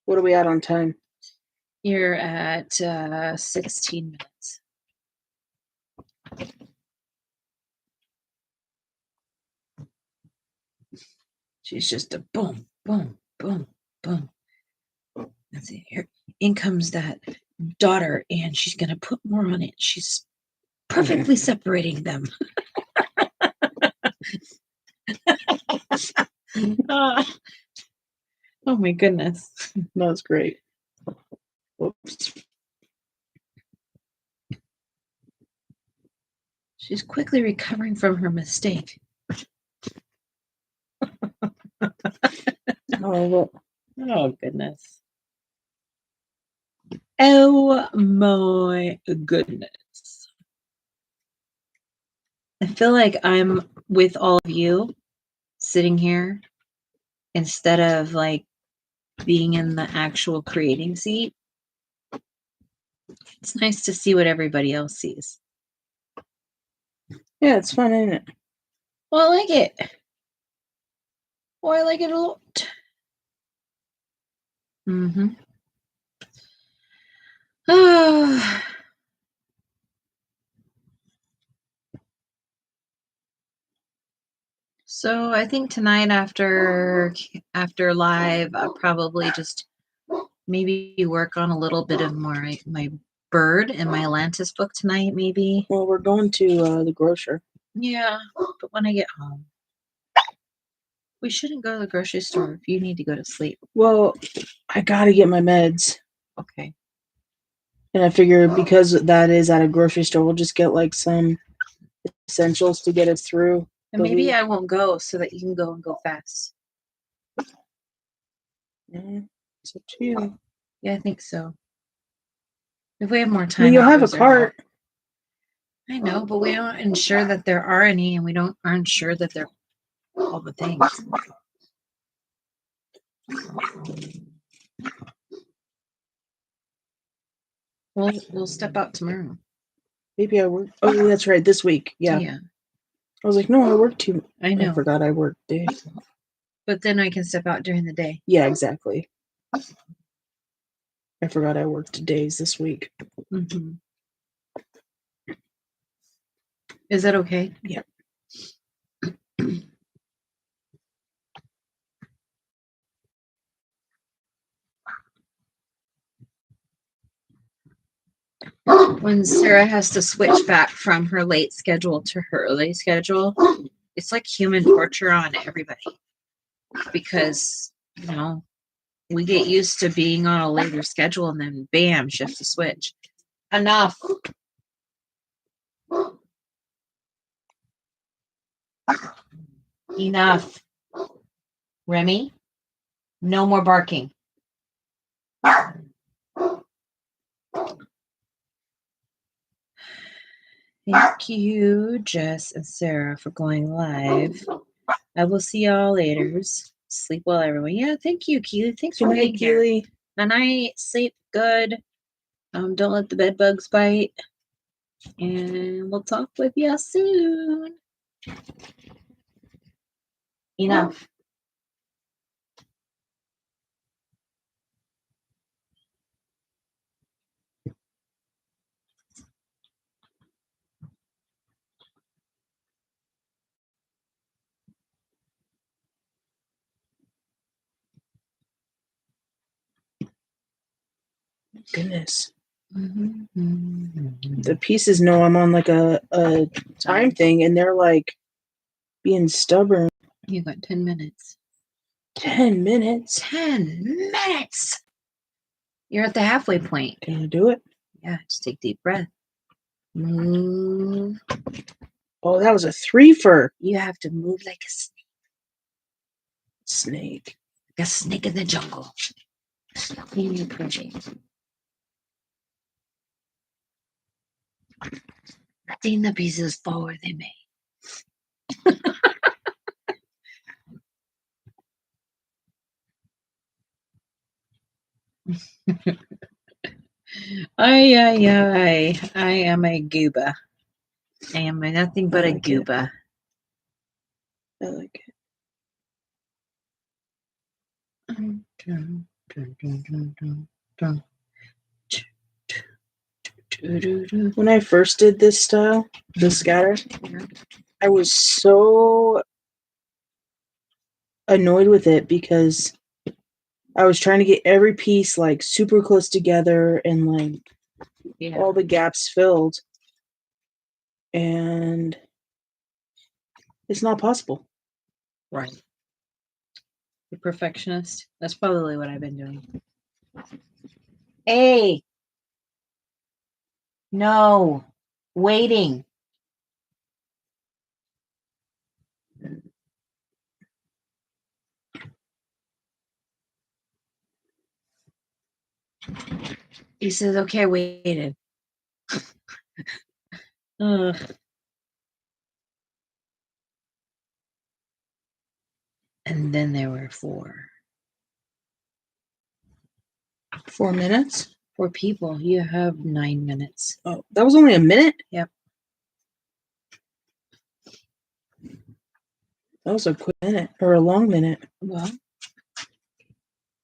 S2: What are we at on time?
S1: You're at 16 minutes. She's just a boom, boom, boom, boom. That's it. Here in comes that daughter, and she's going to put more on it. She's perfectly separating them. Oh my goodness.
S2: That was great. Whoops.
S1: She's quickly recovering from her mistake.
S2: Oh,
S1: Oh goodness. Oh my goodness. I feel like I'm with all of you sitting here instead of like being in the actual creating seat. It's nice to see what everybody else sees.
S2: yeah, it's fun, isn't it?
S1: Well, I like it. Oh, I like it a lot. Mm-hmm. So I think tonight after live, I'll probably just maybe work on a little bit of my bird and my Atlantis book tonight, maybe.
S2: Well, we're going to the grocer.
S1: Yeah, but when I get home. We shouldn't go to the grocery store if you need to go to sleep.
S2: Well, I gotta get my meds.
S1: Okay.
S2: And I figure because that is at a grocery store, we'll just get like some essentials to get us through.
S1: And maybe I won't go so that you can go and go fast.
S2: Yeah, it's up to you.
S1: Yeah, I think so. If we have more
S2: I
S1: time,
S2: mean, you'll
S1: I'll
S2: have a
S1: reserve
S2: cart.
S1: it. I know, but we don't ensure that there are any, and we aren't sure that they're all the things. We'll step out tomorrow.
S2: Maybe I work. Oh, that's right. This week. Yeah. I was like, no, I work too.
S1: I know.
S2: I forgot I worked day.
S1: But then I can step out during the day.
S2: Yeah, exactly. I forgot I worked days this week.
S1: Mm-hmm. Is that okay?
S2: Yeah.
S1: When Sarah has to switch back from her late schedule to her early schedule, it's like human torture on everybody. Because, we get used to being on a later schedule and then bam, shift the switch. Enough. Enough. Remy, no more barking. Thank you, Jess and Sarah, for going live. I will see y'all later. Sleep well, everyone. Yeah, thank you, Keely. Thanks for being here.
S2: Keely.
S1: Good night. Sleep good. Don't let the bed bugs bite. And we'll talk with you soon. Enough.
S2: Goodness.
S1: Mm-hmm.
S2: The pieces know I'm on like a time thing, and they're like being stubborn.
S1: You got 10 minutes.
S2: 10 minutes?
S1: 10 minutes! You're at the halfway point.
S2: Can you do it?
S1: Yeah, just take a deep breath. Move.
S2: Oh, that was a threefer.
S1: You have to move like a
S2: snake.
S1: Like a snake in the jungle. Clean your pretty. Letting the pieces fall where they may. I am a gooba. I am nothing but a gooba.
S2: I like it. When I first did this style, the scatter, I was so annoyed with it because I was trying to get every piece like super close together and like all the gaps filled, and it's not possible.
S1: Right. The perfectionist. That's probably what I've been doing. Hey. No. Waiting. He says, okay, I waited. Ugh. And then there were 4.
S2: 4 minutes?
S1: 4 people. You have 9 minutes.
S2: Oh, that was only a minute?
S1: Yep.
S2: That was a quick minute, or a long minute.
S1: Well,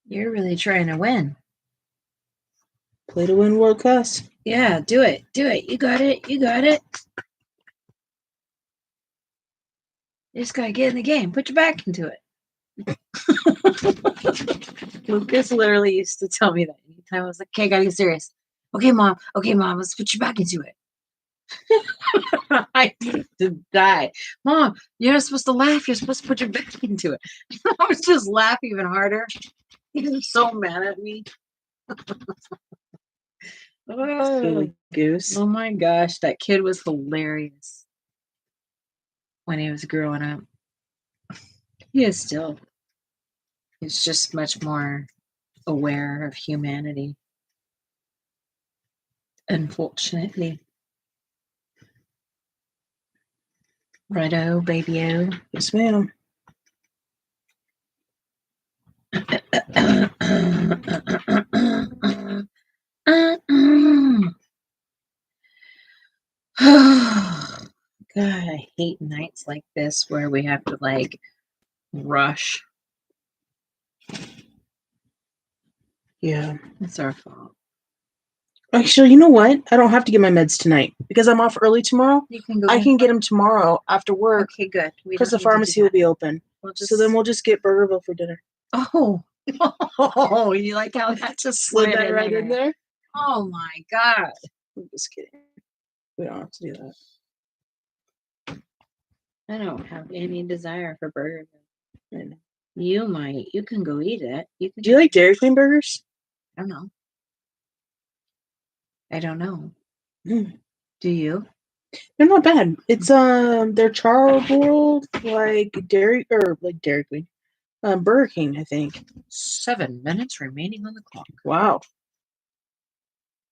S1: you're really trying to win.
S2: Play to win World Cuss.
S1: Yeah, do it. Do it. You got it. You got it. You just gotta get in the game. Put your back into it. Lucas literally used to tell me that anytime I was like, okay, I gotta get serious. Okay, mom, let's put your back into it. I used to die. Mom, you're not supposed to laugh. You're supposed to put your back into it. I was just laughing even harder. He was so mad at me.
S2: Silly goose.
S1: Oh my gosh, that kid was hilarious when he was growing up. He is still. He's just much more aware of humanity. Unfortunately. Righto, baby-o.
S2: Yes, ma'am.
S1: God, I hate nights like this where we have to like rush.
S2: Yeah.
S1: It's our fault.
S2: Actually, you know what? I don't have to get my meds tonight because I'm off early tomorrow.
S1: You can go.
S2: I can get them tomorrow after work.
S1: Okay, good.
S2: Because the pharmacy will be open. So then we'll just get Burgerville for dinner.
S1: Oh, oh! You like how that just slid
S2: that right in there?
S1: Oh my god!
S2: I'm just kidding. We don't have to do that.
S1: I don't have any desire for Burgerville.
S2: I know.
S1: You might. You can go eat it. You can.
S2: Do you like Dairy Queen burgers?
S1: I don't know. I don't know.
S2: Mm.
S1: Do you?
S2: They're not bad. It's they're charbroiled like Dairy Queen. Burger King, I think.
S1: 7 minutes remaining on the clock.
S2: Wow.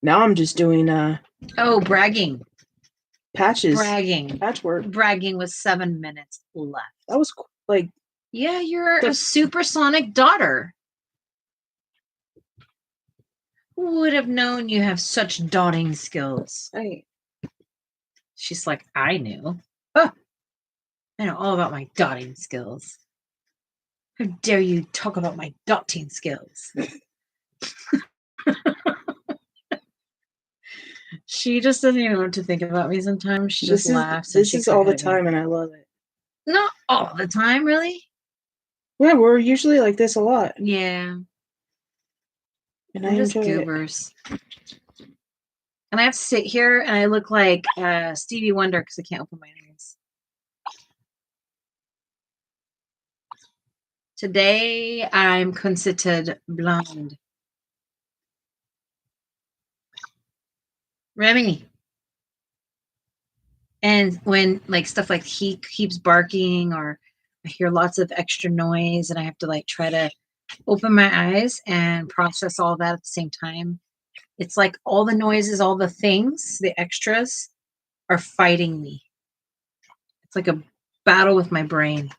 S2: Now I'm just doing
S1: Oh, bragging.
S2: patches.
S1: Bragging.
S2: Patchwork.
S1: Bragging with 7 minutes left.
S2: That was like.
S1: Yeah, you're a supersonic daughter. Who would have known you have such dotting skills?
S2: Right.
S1: She's like, I knew. Oh, I know all about my dotting skills. How dare you talk about my dotting skills? She just doesn't even know what to think about me sometimes. She just laughs.
S2: This is all the time, and I love it.
S1: Not all the time, really.
S2: Yeah, we're usually like this a lot.
S1: Yeah.
S2: And
S1: We're
S2: I
S1: just
S2: enjoy
S1: goobers. And I have to sit here and I look like Stevie Wonder because I can't open my eyes. Today I'm considered blind. Remy. And when like stuff like he keeps barking or I hear lots of extra noise and I have to like try to open my eyes and process all that at the same time. It's like all the noises, all the things, the extras are fighting me. It's like a battle with my brain.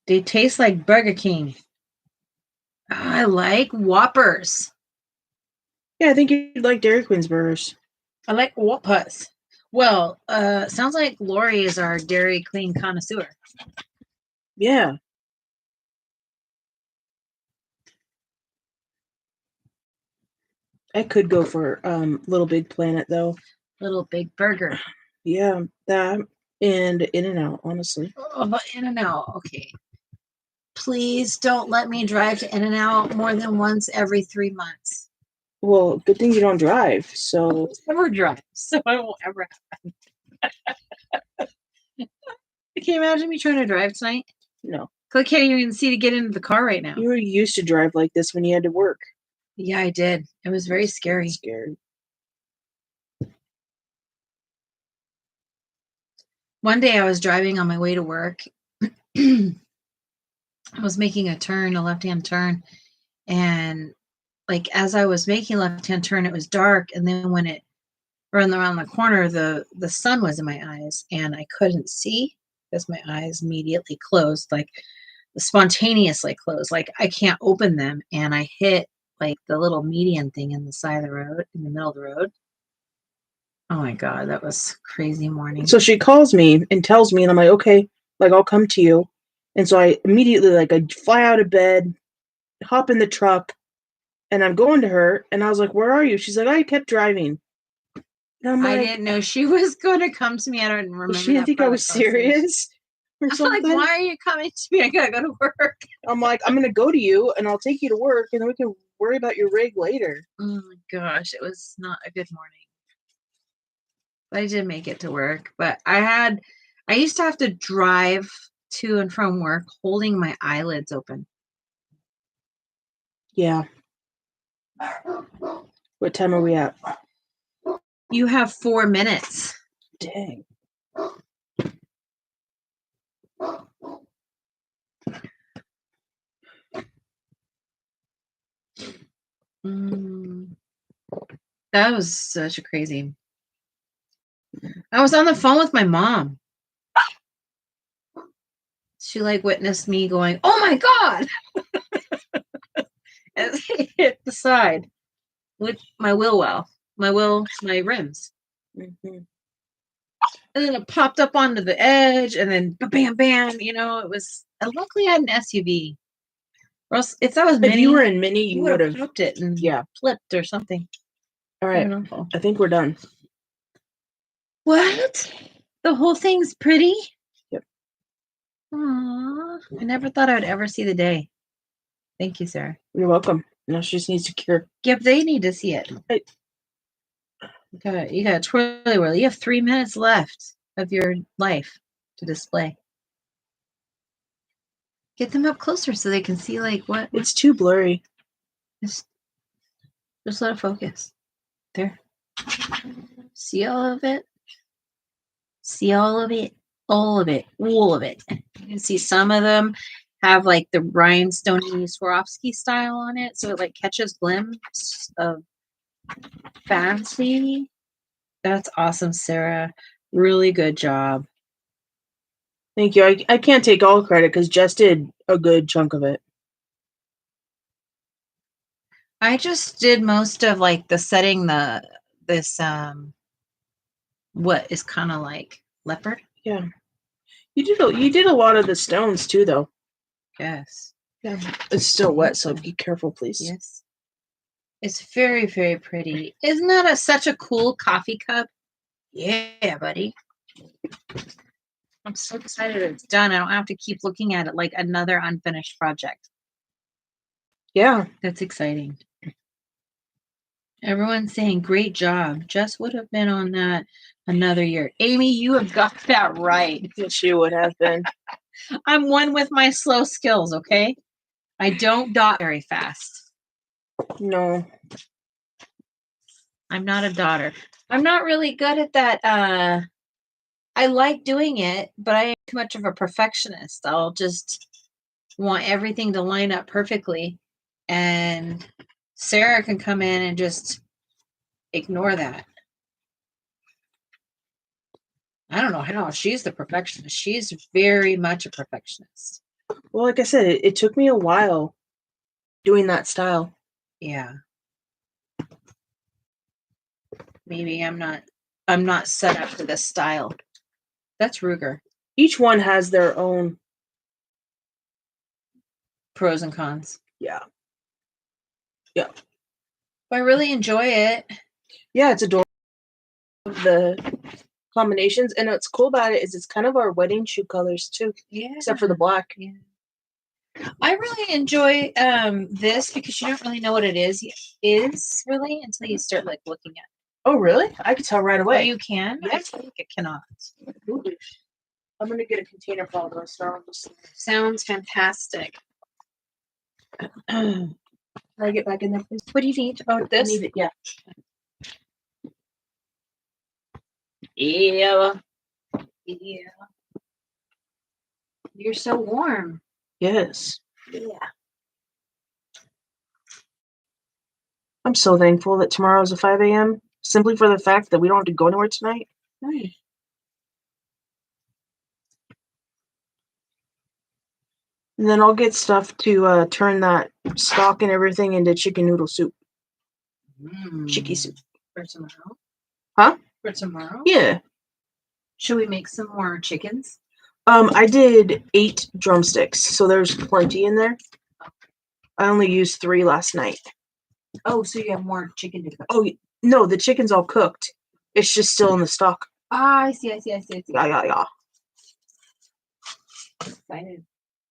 S1: They taste like Burger King. Oh, I like Whoppers.
S2: Yeah, I think you'd like Dairy Queen's burgers.
S1: I like Whoppers. Well, sounds like Lori is our Dairy Queen connoisseur.
S2: Yeah. I could go for Little Big Planet though.
S1: Little Big Burger.
S2: Yeah, that and In-N-Out, honestly.
S1: Oh, but In-N-Out, okay. Please don't let me drive to In-N-Out more than once every 3 months.
S2: Well, good thing you don't drive, so.
S1: I never drive, so I won't ever have. Can you imagine me trying to drive tonight?
S2: No.
S1: I can't even see to get into the car right now.
S2: You were used to drive like this when you had to work.
S1: Yeah, I did. It was very scary.
S2: Scared.
S1: One day I was driving on my way to work. I was making a left-hand turn, and like as I was making a left-hand turn, it was dark, and then when it ran around the corner, the sun was in my eyes, and I couldn't see because my eyes immediately closed, like spontaneously closed, like I can't open them, and I hit like the little median thing in the side of the road, in the middle of the road. Oh my God, that was a crazy morning.
S2: So she calls me and tells me, and I'm like, okay, like I'll come to you. And so I immediately, like, I fly out of bed, hop in the truck, and I'm going to her. And I was like, where are you? She's like, I kept driving. And I'm
S1: I
S2: like,
S1: didn't know she was going to come to me. I don't remember.
S2: she didn't think I was serious or
S1: I'm
S2: something.
S1: like, why are you coming to me? I gotta go to work.
S2: I'm like, I'm gonna go to you, and I'll take you to work, and then we can worry about your rig later.
S1: Oh my gosh, it was not a good morning. But I did make it to work. But I used to have to drive to and from work holding my eyelids open.
S2: Yeah. What time are we at?
S1: You have 4 minutes.
S2: Dang.
S1: That was such a crazy. I was on the phone with my mom. She like witnessed me going, "Oh my God!" and hit the side with my my rims.
S2: Mm-hmm.
S1: And then it popped up onto the edge, and then bam, bam. You know, it was. And luckily, I had an SUV. Or else, if that was
S2: If
S1: mini,
S2: you were in mini, you
S1: would
S2: would
S1: have
S2: have
S1: popped it and flipped or something.
S2: All right, I think we're done.
S1: What? The whole thing's pretty?
S2: Yep.
S1: Aww. I never thought I would ever see the day. Thank you, Sarah.
S2: You're welcome. Now she just needs to cure.
S1: Yep, they need to see it.
S2: Hey.
S1: You got a twirly whirly. You have 3 minutes left of your life to display. Get them up closer so they can see like what.
S2: It's too blurry.
S1: Just let it focus. There. See all of it? See all of it? All of it. All of it. You can see some of them have like the rhinestone Swarovski style on it. So it like catches glimpse of fancy. That's awesome, Sarah. Really good job.
S2: Thank you. I can't take all credit because Jess did a good chunk of it.
S1: I just did most of like the setting this what is kind of like leopard.
S2: Yeah. You did a lot of the stones too though.
S1: Yes.
S2: Yeah. It's still wet, so be careful, please.
S1: Yes. It's very, very pretty. Isn't that such a cool coffee cup? Yeah, buddy. I'm so excited it's done. I don't have to keep looking at it like another unfinished project.
S2: Yeah.
S1: That's exciting. Everyone's saying, great job. Jess would have been on that another year. Amy, you have got that right.
S2: She would have been.
S1: I'm one with my slow skills, okay? I don't dot very fast.
S2: No.
S1: I'm not a dotter. I'm not really good at that. I like doing it, but I am too much of a perfectionist. I'll just want everything to line up perfectly. And Sarah can come in and just ignore that. I don't know how. She's the perfectionist. She's very much a perfectionist.
S2: Well, like I said, it took me a while doing that style.
S1: Yeah. Maybe I'm not set up for this style. That's Ruger.
S2: Each one has their own
S1: Pros and cons.
S2: Yeah. Yeah.
S1: I really enjoy it.
S2: Yeah, it's adorable. The combinations, and what's cool about it is it's kind of our wedding shoe colors too.
S1: Yeah.
S2: Except for the black.
S1: Yeah. I really enjoy this because you don't really know what it is really until you start like looking at it.
S2: Oh really? I could tell right away.
S1: Oh, you can?
S2: Yeah.
S1: I think it cannot.
S2: I'm gonna get a container for all those.
S1: Sounds fantastic.
S2: Can I get back in there, please?
S1: What do you need? Oh,
S2: I
S1: this?
S2: need it. Yeah.
S1: Yeah. Yeah. You're so warm.
S2: Yes.
S1: Yeah.
S2: I'm so thankful that tomorrow's a 5 a.m. simply for the fact that we don't have to go anywhere tonight.
S1: Nice.
S2: And then I'll get stuff to turn that stock and everything into chicken noodle soup. Chicky soup.
S1: For tomorrow?
S2: Huh?
S1: For tomorrow?
S2: Yeah.
S1: Should we make some more chickens?
S2: I did 8 drumsticks, so there's plenty in there. I only used 3 last night.
S1: Oh, so you have more chicken to cook.
S2: Oh, no, the chicken's all cooked. It's just still in the stock.
S1: Ah, I see.
S2: Yeah.
S1: Excited.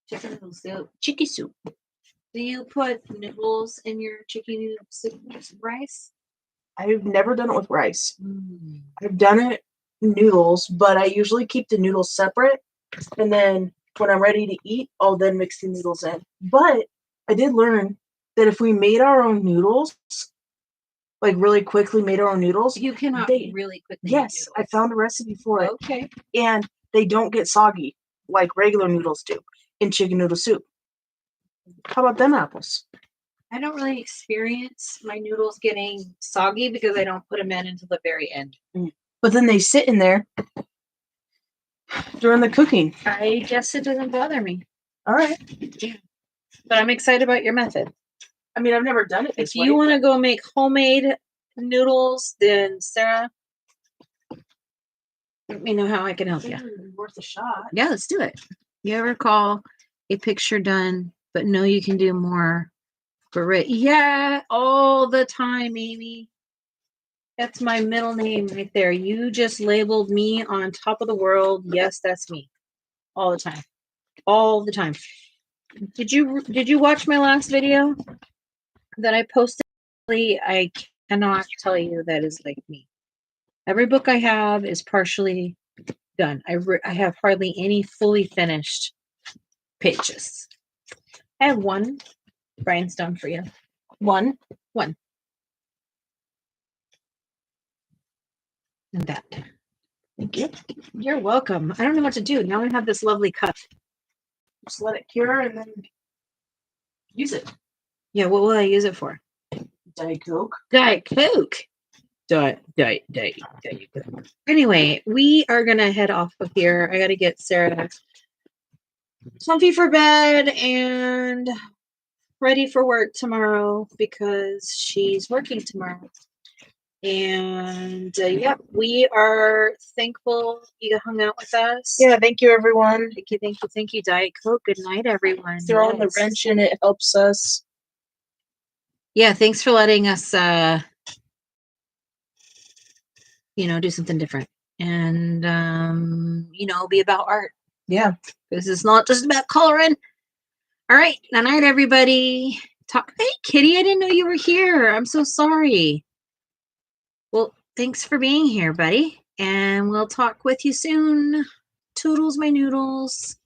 S1: Chicken noodle soup.
S2: Chicky soup.
S1: Do you put noodles in your chicken noodle soup with rice?
S2: I've never done it with rice. I've done it noodles, but I usually keep the noodles separate. And then when I'm ready to eat, I'll then mix the noodles in. But I did learn that if we made our own noodles, like really quickly made our own noodles,
S1: You cannot really quickly.
S2: Yes, I found a recipe for it.
S1: Okay.
S2: And they don't get soggy like regular noodles do in chicken noodle soup. How about them apples?
S1: I don't really experience my noodles getting soggy because I don't put them in until the very end.
S2: But then they sit in there during the cooking.
S1: I guess it doesn't bother me.
S2: All right.
S1: But I'm excited about your method.
S2: I mean, I've never done it this
S1: If you want to go make homemade noodles, then Sarah, let me know how I can help you.
S2: Worth a shot.
S1: Yeah, let's do it. You ever call a picture done, but know you can do more for it? Yeah, all the time, Amy. That's my middle name right there. You just labeled me on top of the world. Yes, that's me. All the time. All the time. Did you watch my last video that I posted? I cannot tell you that is like me. Every book I have is partially done. I have hardly any fully finished pages. I have one Rhinestone for you. One. And that.
S2: Thank you.
S1: You're welcome. I don't know what to do. Now I have this lovely cup.
S2: Just let it cure and then use it.
S1: Yeah, what will I use it for?
S2: Diet Coke.
S1: Diet Coke. Diet Coke. Anyway, we are gonna head off of here. I gotta get Sarah comfy for bed and ready for work tomorrow because she's working tomorrow. And yeah, we are thankful you hung out with us.
S2: Yeah, thank you, everyone.
S1: Thank you, Diet Coke. Good night, everyone.
S2: Throwing the wrench in it helps us.
S1: Yeah, thanks for letting us do something different and be about art.
S2: Yeah.
S1: This is not just about coloring. All right, good night, everybody. Hey, Kitty, I didn't know you were here. I'm so sorry. Well, thanks for being here, buddy. And we'll talk with you soon. Toodles, my noodles.